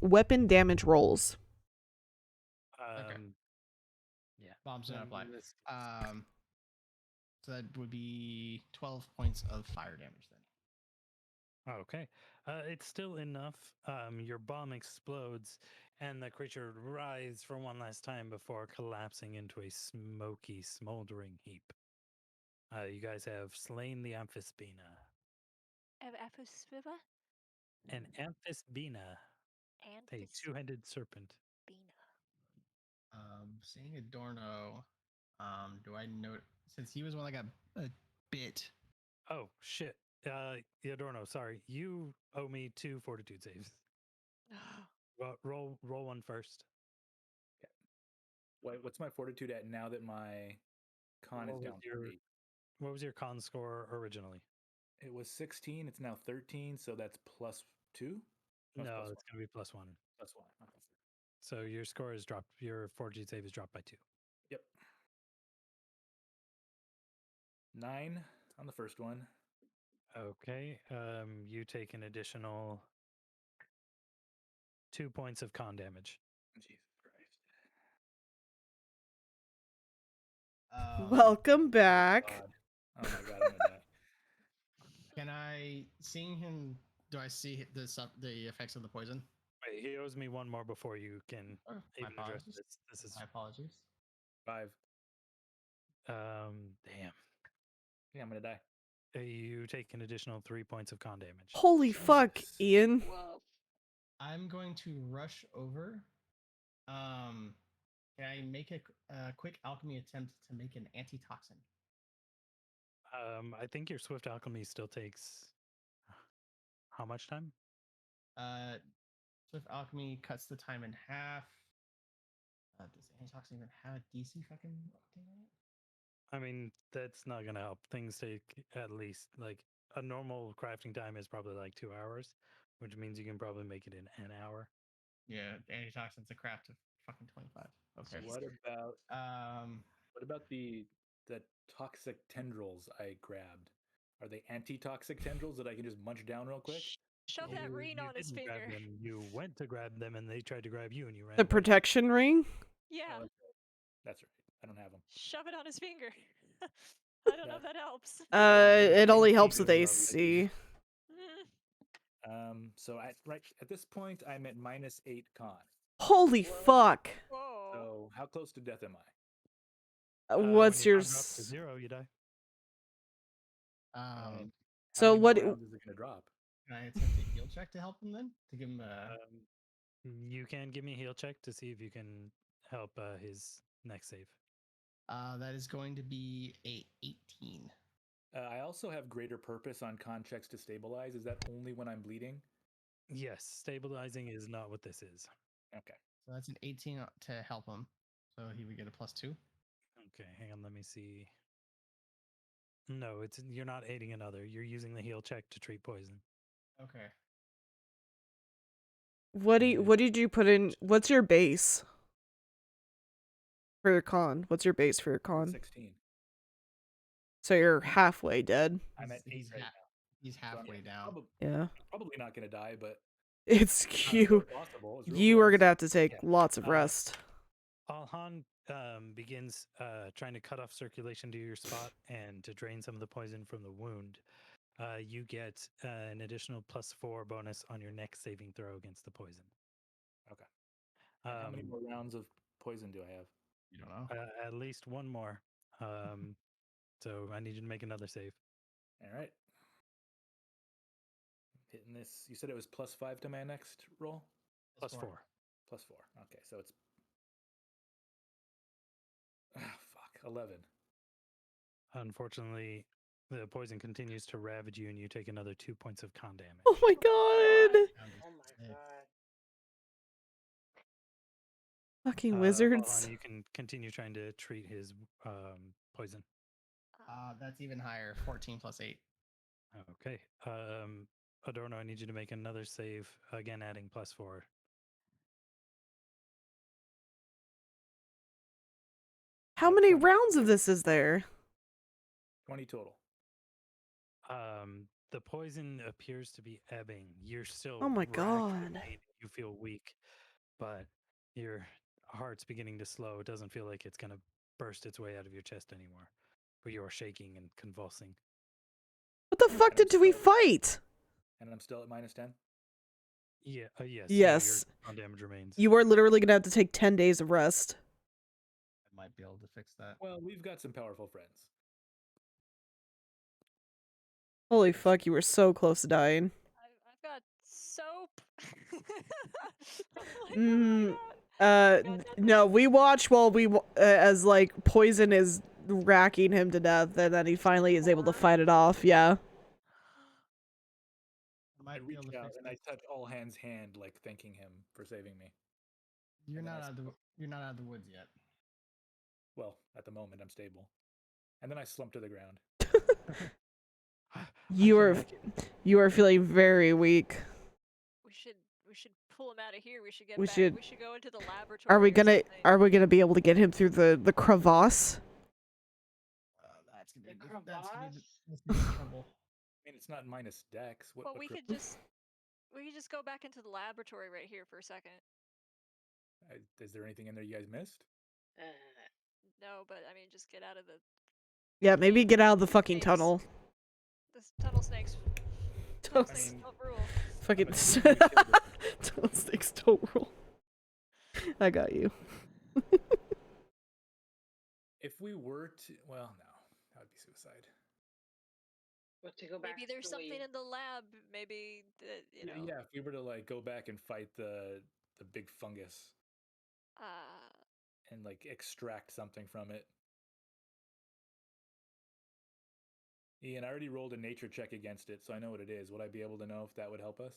Speaker 4: weapon damage rolls.
Speaker 3: Okay.
Speaker 1: Yeah.
Speaker 3: Bombs don't
Speaker 1: then
Speaker 3: apply.
Speaker 1: this-
Speaker 3: So that would be 12 points of fire damage then.
Speaker 1: Okay. It's still enough. Your bomb explodes, and the creature writhes for one last time before collapsing into a smoky, smoldering heap. You guys have slain the Amphispina.
Speaker 2: Aphosphiva?
Speaker 1: An Amphispina, a two-headed serpent.
Speaker 3: Seeing Adorno, do I note since he was one that got a bit?
Speaker 1: Oh, shit. Adorno, sorry. You owe me 2 fortitude saves. Well, roll one first.
Speaker 6: What's my fortitude at now that my con is
Speaker 1: What was
Speaker 6: down
Speaker 1: your
Speaker 6: 3?
Speaker 1: What was your con score originally?
Speaker 6: It was 16. It's now 13, so that's plus 2? Oh,
Speaker 1: No,
Speaker 6: plus
Speaker 1: it's going to be +1.
Speaker 6: 1. Plus 1. Okay.
Speaker 1: So your score is dropped. Your fortitude save is dropped by 2.
Speaker 6: Yep. 9 on the first one.
Speaker 1: Okay. You take an additional 2 points of con damage.
Speaker 6: Jesus Christ.
Speaker 4: Welcome
Speaker 6: Oh
Speaker 4: back.
Speaker 6: God. Oh my God, I'm gonna die.
Speaker 3: Can I seeing him? Do I see the effects of the poison?
Speaker 1: Wait, he owes me one more before you can
Speaker 3: Oh, my
Speaker 1: even address
Speaker 3: apologies.
Speaker 1: this. This is
Speaker 3: My apologies.
Speaker 6: 5.
Speaker 1: damn.
Speaker 6: Yeah, I'm gonna die.
Speaker 1: You take an additional 3 points of con damage.
Speaker 4: Holy fuck,
Speaker 6: Jesus.
Speaker 4: Ian.
Speaker 5: Whoa.
Speaker 3: I'm going to rush over. Can I make a quick alchemy attempt to make an antitoxin?
Speaker 1: I think your swift alchemy still takes how much time?
Speaker 3: Swift alchemy cuts the time in half. Does antitoxin even have a DC fucking thing on it?
Speaker 1: I mean, that's not gonna help. Things take at least like a normal crafting time is probably like 2 hours, which means you can probably make it in an hour.
Speaker 3: Yeah, antitoxin's a craft of fucking 25. Okay.
Speaker 6: What about
Speaker 3: Um,
Speaker 6: the toxic tendrils I grabbed? Are they anti-toxic tendrils that I can just munch down real quick?
Speaker 2: Shove that ring
Speaker 1: You
Speaker 2: on his
Speaker 1: didn't grab
Speaker 2: finger.
Speaker 1: them. You went to grab them, and they tried to grab you, and you ran
Speaker 4: The
Speaker 1: away.
Speaker 4: protection ring?
Speaker 2: Yeah,
Speaker 6: That's right. I don't have them.
Speaker 2: shove it on his finger. I don't know if that helps.
Speaker 4: It only
Speaker 1: AC
Speaker 4: helps with
Speaker 1: goes up.
Speaker 4: AC.
Speaker 6: So at this point, I'm at -8 con.
Speaker 4: Holy fuck.
Speaker 2: Whoa.
Speaker 6: So how close to death am I?
Speaker 4: What's
Speaker 1: when your
Speaker 4: your
Speaker 1: con drops to 0, you die.
Speaker 6: How
Speaker 4: so
Speaker 6: many
Speaker 4: what
Speaker 6: more rounds is it gonna drop?
Speaker 3: can I attempt a heal check to help him then? To give him a.
Speaker 1: You can give me a heal check to see if you can help his next save.
Speaker 3: That is going to be a 18.
Speaker 6: I also have greater purpose on con checks to stabilize. Is that only when I'm bleeding?
Speaker 1: Yes, stabilizing is not what this is.
Speaker 6: Okay.
Speaker 3: So that's an 18 to help him. So he would get a +2.
Speaker 1: Okay, hang on, let me see. No, you're not aiding another. You're using the heal check to treat poison.
Speaker 3: Okay.
Speaker 4: what did you put in? What's your base for your con? What's your base for your con?
Speaker 6: 16.
Speaker 4: So you're halfway dead.
Speaker 6: I'm at 8 right now.
Speaker 3: He's halfway down.
Speaker 4: Yeah.
Speaker 6: Probably not gonna die, but
Speaker 4: It's
Speaker 6: not
Speaker 4: you.
Speaker 6: impossible. It's real
Speaker 4: You are
Speaker 6: close.
Speaker 4: gonna have to take
Speaker 1: Yeah.
Speaker 4: lots of rest.
Speaker 1: Alhan begins trying to cut off circulation to your spot and to drain some of the poison from the wound. You get an additional +4 bonus on your next saving throw against the poison.
Speaker 6: Okay. And how many more rounds of poison do I have?
Speaker 3: You don't know.
Speaker 1: At least one more. So I need you to make another save.
Speaker 6: All right. Hitting this. You said it was +5 to my next roll?
Speaker 1: +4.
Speaker 6: +4. Okay, so it's fuck, 11.
Speaker 1: Unfortunately, the poison continues to ravage you, and you take another 2 points of con damage.
Speaker 4: Oh my god.
Speaker 5: Oh my god.
Speaker 4: Fucking
Speaker 1: Alhan,
Speaker 4: wizards.
Speaker 1: you can continue trying to treat his poison.
Speaker 3: That's even higher. 14 + 8.
Speaker 1: Okay. Adorno, I need you to make another save, again adding +4.
Speaker 4: How many rounds of this is there?
Speaker 6: 20 total.
Speaker 1: The poison appears to be ebbing. You're still
Speaker 4: Oh my
Speaker 1: racked with
Speaker 4: god.
Speaker 1: pain. You feel weak, but your heart's beginning to slow. It doesn't feel like it's going to burst its way out of your chest anymore, but you're shaking and convulsing.
Speaker 4: What the fuck did we fight?
Speaker 6: And I'm still at -10.
Speaker 1: Yeah. Yes.
Speaker 4: Yes.
Speaker 1: Your on damage remains.
Speaker 4: You are literally gonna have to take 10 days of rest.
Speaker 3: I might be able to fix that.
Speaker 6: Well, we've got some powerful friends.
Speaker 4: Holy fuck, you were so close to dying.
Speaker 2: I've got soap. Like,
Speaker 4: Mm,
Speaker 2: I got nothing.
Speaker 4: no, we watch while as like poison is racking him to death, and then he finally is able to fight it off. Yeah.
Speaker 3: I might
Speaker 6: I
Speaker 3: be able
Speaker 6: reach
Speaker 3: to
Speaker 6: out
Speaker 3: fix
Speaker 6: and I
Speaker 3: this.
Speaker 6: touch all hands' hand, like thanking him for saving me.
Speaker 3: You're
Speaker 6: and then
Speaker 3: not
Speaker 6: I
Speaker 3: out of the you're not out of the woods yet.
Speaker 6: Well, at the moment, I'm stable. And then I slump to the ground.
Speaker 4: You are feeling very weak.
Speaker 2: We should pull him out of here. We should get
Speaker 4: We
Speaker 2: back.
Speaker 4: should-
Speaker 2: We should go into the laboratory.
Speaker 4: Are we
Speaker 2: or
Speaker 4: gonna
Speaker 2: something.
Speaker 4: be able to get him through the crevasse?
Speaker 3: That's gonna
Speaker 5: The
Speaker 3: be
Speaker 5: crevasse?
Speaker 3: that's gonna be trouble.
Speaker 6: I mean, it's not minus dex.
Speaker 2: Well, we could just go back into the laboratory right here for a second.
Speaker 6: Is there anything in there you guys missed?
Speaker 2: No, but I mean, just get out of the
Speaker 4: Yeah, maybe get out of the fucking
Speaker 2: Snakes.
Speaker 4: tunnel.
Speaker 2: this tunnel snakes. Tunnel snakes
Speaker 6: mean,
Speaker 2: don't rule.
Speaker 4: Fucking
Speaker 6: I'm assuming we killed it.
Speaker 4: tunnel snakes don't rule. I got you.
Speaker 6: If we were to, well, no, that would be suicide.
Speaker 5: But to go back
Speaker 2: Maybe
Speaker 5: to
Speaker 2: there's
Speaker 5: the
Speaker 2: something
Speaker 5: way
Speaker 2: in the lab. Maybe you know.
Speaker 6: Yeah, if we were to like go back and fight the big fungus and like extract something from it. Ian, I already rolled a nature check against it, so I know what it is. Would I be able to know if that would help us?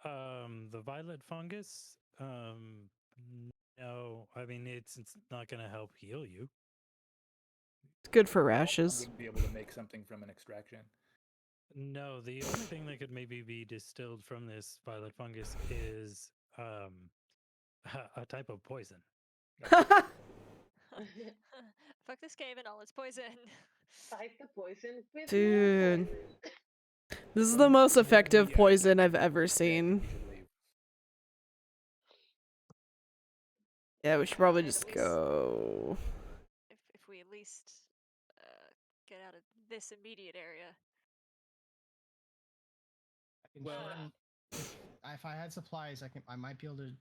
Speaker 1: The violet fungus. No, I mean it's not gonna help heal you.
Speaker 4: It's good for
Speaker 6: I
Speaker 4: rashes.
Speaker 6: wouldn't be able to make something from an extraction.
Speaker 1: No, the only thing that could maybe be distilled from this violet fungus is a type of poison.
Speaker 2: Fuck this cave and all its poison.
Speaker 5: fight the poison with
Speaker 4: Dude.
Speaker 5: more poison.
Speaker 4: This is the most effective
Speaker 6: Yeah,
Speaker 4: poison I've
Speaker 6: we
Speaker 4: ever
Speaker 6: should
Speaker 4: seen.
Speaker 6: leave.
Speaker 4: Yeah, we should probably
Speaker 2: At
Speaker 4: just
Speaker 2: least-
Speaker 4: go.
Speaker 2: If we at least get out of this immediate area.
Speaker 3: I can
Speaker 6: Well-
Speaker 3: shorten, if I had supplies, I might be able to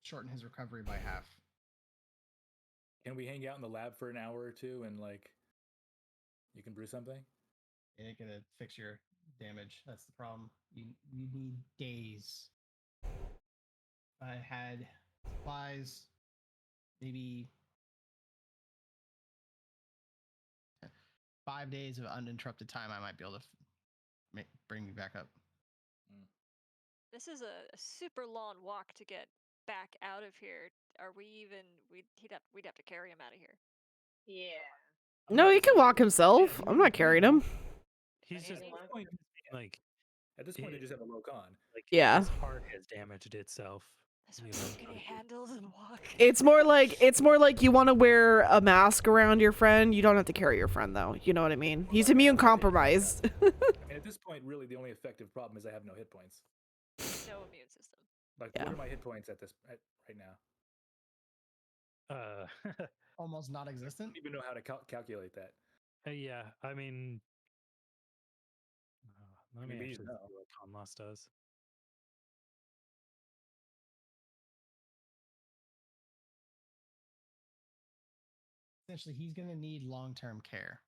Speaker 3: shorten his recovery by half.
Speaker 6: Can we hang out in the lab for an hour or two and like you can brew something?
Speaker 3: It ain't gonna fix your damage. That's the problem. You need days. If I had supplies, maybe 5 days of uninterrupted time, I might be able to bring you back up.
Speaker 2: This is a super long walk to get back out of here. Are we even? We'd have to carry him out of here.
Speaker 5: Yeah.
Speaker 4: No, he can walk himself. I'm not carrying him.
Speaker 1: He's just
Speaker 5: Anyone?
Speaker 1: like
Speaker 6: At this point, I just have a low con.
Speaker 4: Yeah.
Speaker 1: his heart has damaged itself.
Speaker 2: This
Speaker 1: You
Speaker 2: one's
Speaker 1: know,
Speaker 2: can he handle the walk?
Speaker 4: It's more like you want to wear a mask around your friend. You don't have to carry your friend though. You know what I mean? He's immune compromised.
Speaker 6: I mean, at this point, really, the only effective problem is I have no hit points.
Speaker 2: No immune system.
Speaker 6: Like,
Speaker 4: Yeah.
Speaker 6: what are my hit points right now?
Speaker 3: Almost
Speaker 6: I
Speaker 3: non-existent.
Speaker 6: don't even know how to calculate that.
Speaker 1: Yeah, I mean, let me
Speaker 6: Maybe you
Speaker 1: actually
Speaker 6: know.
Speaker 1: see what con loss does.
Speaker 3: Essentially, he's gonna need long-term care.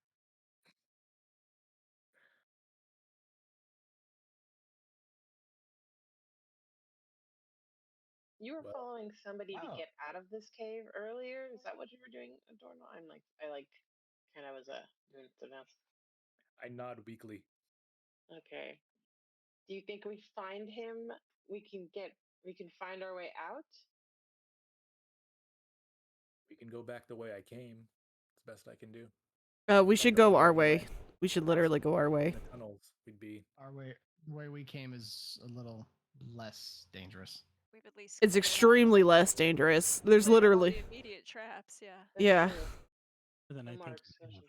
Speaker 5: You were
Speaker 6: Well-
Speaker 5: following somebody to
Speaker 3: Oh.
Speaker 5: get out of this cave earlier. Is that what you were doing, Adorno? I kind of was doing something else.
Speaker 6: I nod weakly.
Speaker 5: Okay. Do you think we find him? We can find our way out.
Speaker 6: We can go back the way I came. It's the best I can do.
Speaker 4: We should go our way. We should literally go our way.
Speaker 6: In the tunnels, we'd be.
Speaker 3: The way we came is a little less dangerous.
Speaker 2: We've at least.
Speaker 4: It's
Speaker 2: cleared out-
Speaker 4: extremely less dangerous. There's
Speaker 2: cleared out all
Speaker 4: literally
Speaker 2: the immediate traps. Yeah.
Speaker 5: That's
Speaker 4: Yeah.
Speaker 5: true.
Speaker 1: Then I
Speaker 5: No more
Speaker 1: think
Speaker 5: explosion.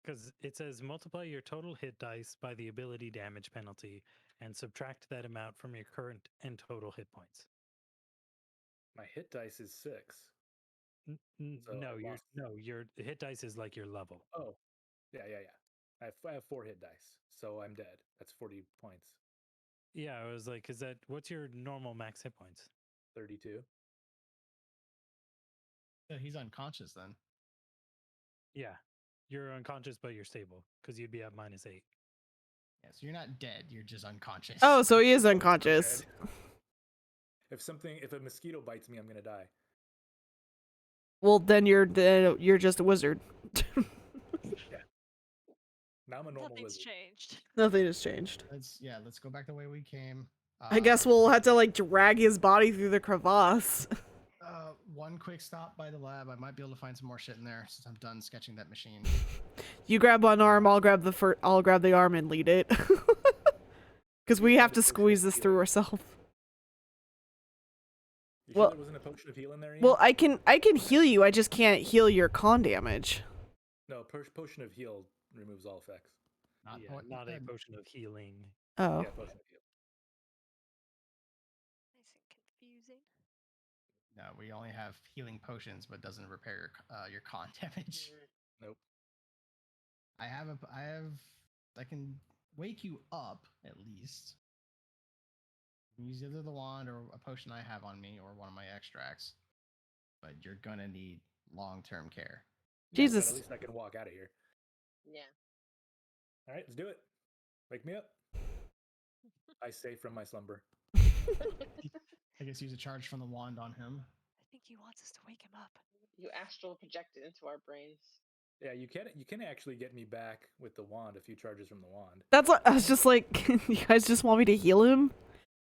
Speaker 1: because it says multiply your total hit dice by the ability damage penalty and subtract that amount from your current and total hit points.
Speaker 6: My hit dice is 6. So
Speaker 1: No,
Speaker 6: I lost.
Speaker 1: your hit dice is like your level.
Speaker 6: Oh, yeah. I have 4 hit dice, so I'm dead. That's 40 points.
Speaker 1: Yeah, I was like, what's your normal max hit points?
Speaker 6: 32.
Speaker 3: So he's unconscious then.
Speaker 1: Yeah. You're unconscious, but you're stable because you'd be at -8.
Speaker 3: Yeah, so you're not dead. You're just unconscious.
Speaker 4: Oh, so he is
Speaker 6: So
Speaker 4: unconscious.
Speaker 6: dead. If a mosquito bites me, I'm gonna die.
Speaker 4: Well, then you're just a wizard.
Speaker 6: Now I'm a normal
Speaker 2: Nothing's
Speaker 6: wizard.
Speaker 2: changed.
Speaker 4: Nothing has changed.
Speaker 3: Let's go back the way we came.
Speaker 4: I guess we'll have to like drag his body through the crevasse.
Speaker 3: One quick stop by the lab. I might be able to find some more shit in there since I'm done sketching that machine.
Speaker 4: You grab one arm, I'll grab the arm and lead it. Because we have to squeeze this through ourselves.
Speaker 6: You
Speaker 4: Well-
Speaker 6: sure there wasn't a potion of heal in there? Ian?
Speaker 4: Well, I can heal you. I just can't heal your con damage.
Speaker 6: No, potion of heal removes all effects.
Speaker 3: Not,
Speaker 1: Yeah, not a potion of healing.
Speaker 4: Oh.
Speaker 6: Yeah, potion of heal.
Speaker 2: Nice and confusing.
Speaker 3: No, we only have healing potions, but doesn't repair your con damage.
Speaker 6: Nope.
Speaker 3: I can wake you up at least. Use either the wand or a potion I have on me or one of my extracts. But you're gonna need long-term care.
Speaker 6: Yeah,
Speaker 4: Jesus.
Speaker 6: but at least I can walk out of here.
Speaker 5: Yeah.
Speaker 6: All right, let's do it. Wake me up. I say from my slumber.
Speaker 3: I guess use a charge from the wand on him.
Speaker 2: I think he wants us to wake him up.
Speaker 5: You astral project it into our brains.
Speaker 6: Yeah, you can actually get me back with the wand. A few charges from the wand.
Speaker 4: That's what I was just like, you guys just want me to heal him?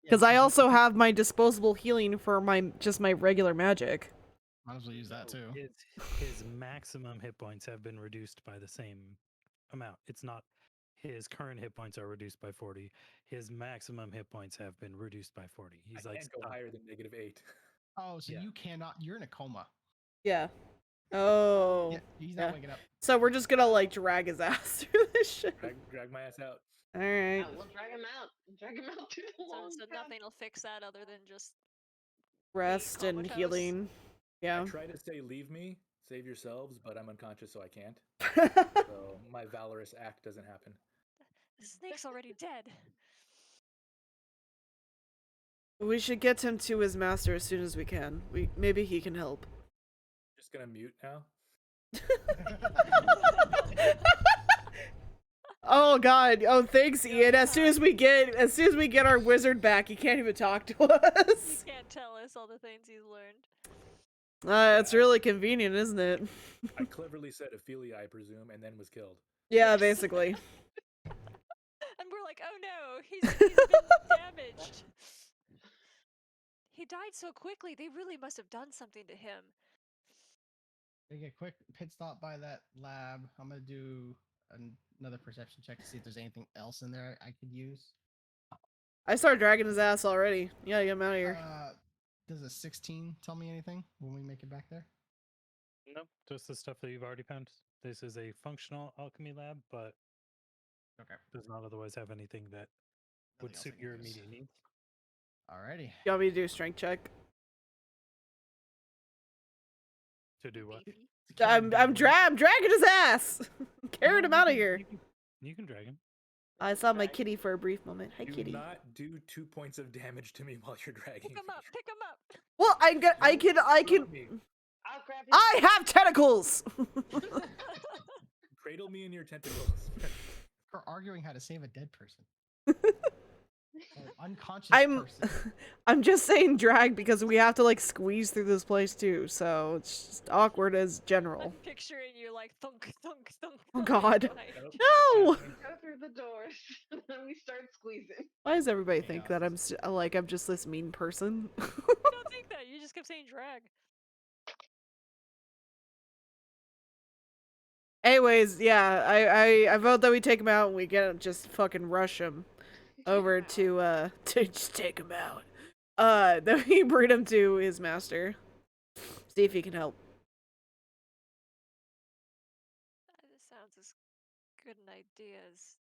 Speaker 4: Because I also have my disposable healing for my regular magic.
Speaker 3: Might as well use that too.
Speaker 1: His maximum hit points have been reduced by the same amount. It's not his current hit points are reduced by 40. His maximum hit points have been reduced by 40. He's
Speaker 6: I
Speaker 1: like
Speaker 6: can't go
Speaker 1: stuck.
Speaker 6: higher than -8.
Speaker 3: Oh, so
Speaker 1: Yeah.
Speaker 3: you cannot. You're in a coma.
Speaker 4: Yeah. Oh.
Speaker 3: Yeah, he's not
Speaker 4: Yeah.
Speaker 3: waking up.
Speaker 4: So we're just gonna like drag his ass through this shit.
Speaker 6: Drag my ass out.
Speaker 4: Alright.
Speaker 5: We'll drag him out. Drag him out to the
Speaker 2: So,
Speaker 5: long
Speaker 2: so
Speaker 5: path.
Speaker 2: nothing will fix that other than just
Speaker 4: Rest and
Speaker 2: comatose.
Speaker 4: healing. Yeah.
Speaker 6: I try to say leave me, save yourselves, but I'm unconscious, so I can't. So my valorous act doesn't happen.
Speaker 2: the snake's already dead.
Speaker 4: We should get him to his master as soon as we can. Maybe he can help.
Speaker 6: Just gonna mute now.
Speaker 4: Oh god. Oh thanks, Ian. As soon as we get our wizard back, he can't even talk to
Speaker 2: He
Speaker 4: us.
Speaker 2: can't tell us all the things he's learned.
Speaker 4: It's really convenient, isn't it?
Speaker 6: I cleverly said Ophelia, I presume, and then was killed.
Speaker 4: Yeah, basically.
Speaker 2: And we're like, oh no, he's been damaged. He died so quickly, they really must have done something to him.
Speaker 3: Take a quick pit stop by that lab. I'm gonna do another perception check to see if there's anything else in there I could use.
Speaker 4: I started dragging his ass already. Yeah, get him out of here.
Speaker 3: Does a 16 tell me anything when we make it back there?
Speaker 1: Nope, just the stuff that you've already found. This is a functional alchemy lab, but
Speaker 3: Okay.
Speaker 1: does not otherwise have anything that would
Speaker 3: Nothing else I
Speaker 1: suit
Speaker 3: can
Speaker 1: your
Speaker 3: use.
Speaker 1: immediate needs.
Speaker 3: Alrighty.
Speaker 4: You want me to do a strength check?
Speaker 1: To do what?
Speaker 2: Beefy.
Speaker 4: I'm dragging his ass. Carrying him out of here.
Speaker 1: You can drag him.
Speaker 4: I saw my kitty for a brief moment. Hi,
Speaker 6: Do
Speaker 4: kitty.
Speaker 6: not do 2 points of damage to me while you're dragging
Speaker 2: Pick him
Speaker 6: me.
Speaker 2: up, pick him up.
Speaker 4: Well, I can.
Speaker 6: Cradle me.
Speaker 5: I'll grab his
Speaker 4: I have tentacles.
Speaker 6: Cradle me in your tentacles.
Speaker 3: We're arguing how to save a dead person. An unconscious
Speaker 4: I'm
Speaker 3: person.
Speaker 4: I'm just saying drag because we have to like squeeze through this place too, so it's just awkward as
Speaker 2: I'm
Speaker 4: general.
Speaker 2: picturing you like thunk, thunk, thunk.
Speaker 4: Oh,
Speaker 2: thunk
Speaker 4: God.
Speaker 2: behind
Speaker 6: Nope.
Speaker 2: you.
Speaker 4: No!
Speaker 6: Happening.
Speaker 5: Go through the doors, and then we start squeezing.
Speaker 4: Why does everybody think that I'm I'm just this mean person?
Speaker 2: I don't think that. You just kept saying drag.
Speaker 4: Anyways, yeah, I vote that we take him out and we just fucking rush him over to just take him out. Then we bring him to his master. See if he can help.
Speaker 2: That sounds as good an idea as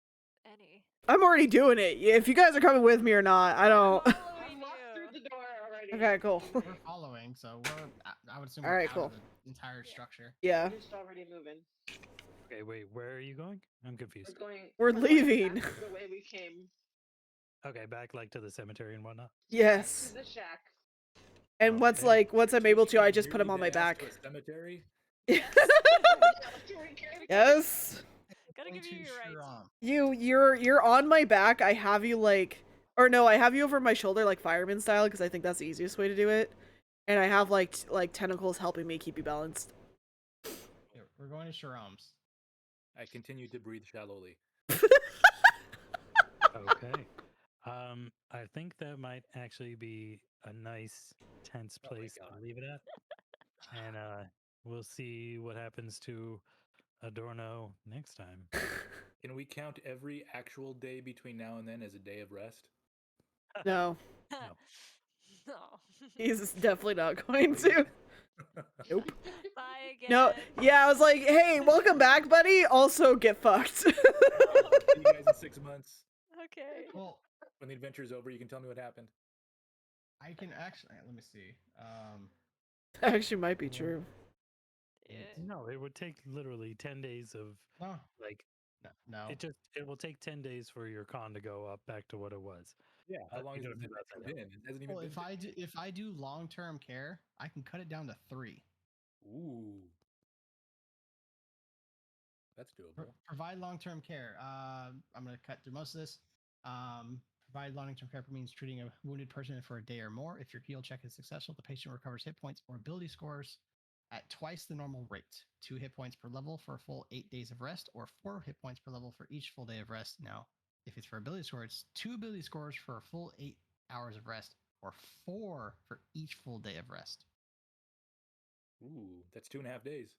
Speaker 2: any.
Speaker 4: I'm already doing it. If you guys are coming with me or not, I don't.
Speaker 5: I'm
Speaker 2: Following
Speaker 5: walked
Speaker 2: you.
Speaker 5: through the door already.
Speaker 4: Okay, cool.
Speaker 3: We're following, so I would assume we're
Speaker 4: Alright,
Speaker 3: out
Speaker 4: cool.
Speaker 3: of the entire structure.
Speaker 4: Yeah.
Speaker 5: We're just already moving.
Speaker 1: Okay, wait. Where are you going? I'm confused.
Speaker 4: We're
Speaker 5: going
Speaker 4: leaving.
Speaker 5: back the way we came.
Speaker 1: Okay, back like to the cemetery and whatnot.
Speaker 5: Back to
Speaker 3: Yes.
Speaker 5: the shack.
Speaker 4: And once
Speaker 1: Okay.
Speaker 4: I'm able to, I
Speaker 6: Taking
Speaker 4: just put
Speaker 6: nearly
Speaker 4: him on my
Speaker 6: dead ass
Speaker 4: back.
Speaker 6: to a cemetery.
Speaker 5: Yeah, can we carry the
Speaker 4: Yes.
Speaker 2: Gotta
Speaker 3: Going
Speaker 2: give you
Speaker 3: to
Speaker 2: your rights.
Speaker 3: Sharam.
Speaker 4: You're on my back. I have you like, or no, I have you over my shoulder like fireman style because I think that's the easiest way to do it. And I have like tentacles helping me keep you balanced.
Speaker 3: Yeah, we're going to Sharam's.
Speaker 6: I continued to breathe shallowly.
Speaker 1: Okay. I think that might actually be a nice tense
Speaker 6: Oh my
Speaker 1: place to
Speaker 6: God.
Speaker 1: leave it at. And we'll see what happens to Adorno next time.
Speaker 6: Can we count every actual day between now and then as a day of rest?
Speaker 4: No,
Speaker 1: No.
Speaker 2: No.
Speaker 4: he's definitely not going
Speaker 6: Please?
Speaker 4: to. Nope.
Speaker 2: Bye again.
Speaker 4: No, yeah, I was like, hey, welcome back, buddy. Also, get fucked.
Speaker 6: See you guys in 6 months.
Speaker 2: Okay.
Speaker 3: Well,
Speaker 6: When the adventure's over, you can tell me what happened.
Speaker 3: I can actually let me see.
Speaker 4: Actually, might be true.
Speaker 2: Yeah.
Speaker 1: No, it would take literally 10 days of
Speaker 3: No,
Speaker 1: like
Speaker 3: no.
Speaker 1: it will take 10 days for your con to go up back to what it was.
Speaker 6: Yeah, how long
Speaker 1: You
Speaker 6: has
Speaker 1: don't
Speaker 6: it
Speaker 1: do
Speaker 6: been
Speaker 1: that
Speaker 6: since
Speaker 1: then.
Speaker 6: been? It hasn't even
Speaker 3: Well,
Speaker 6: been.
Speaker 3: if I do long term care, I can cut it down to 3.
Speaker 6: Ooh, that's doable.
Speaker 3: Provide long term care. I'm going to cut through most of this. Provide long term care means treating a wounded person for a day or more. If your heal check is successful, the patient recovers hit points or ability scores at twice the normal rate. 2 hit points per level for a full 8 days of rest, or 4 hit points per level for each full day of rest. Now, if it's for ability score, it's 2 ability scores for a full 8 hours of rest, or 4 for each full day of rest.
Speaker 6: Ooh, that's 2.5 days.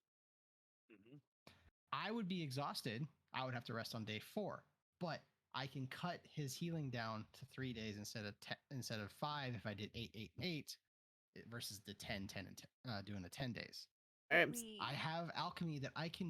Speaker 1: Mhm.
Speaker 3: I would be exhausted. I would have to rest on day 4, but I can cut his healing down to 3 days instead of 5 if I did 8, 8, 8 versus the 10, 10, and 10, doing the 10 days.
Speaker 4: Alright,
Speaker 2: We-
Speaker 3: I have alchemy that I can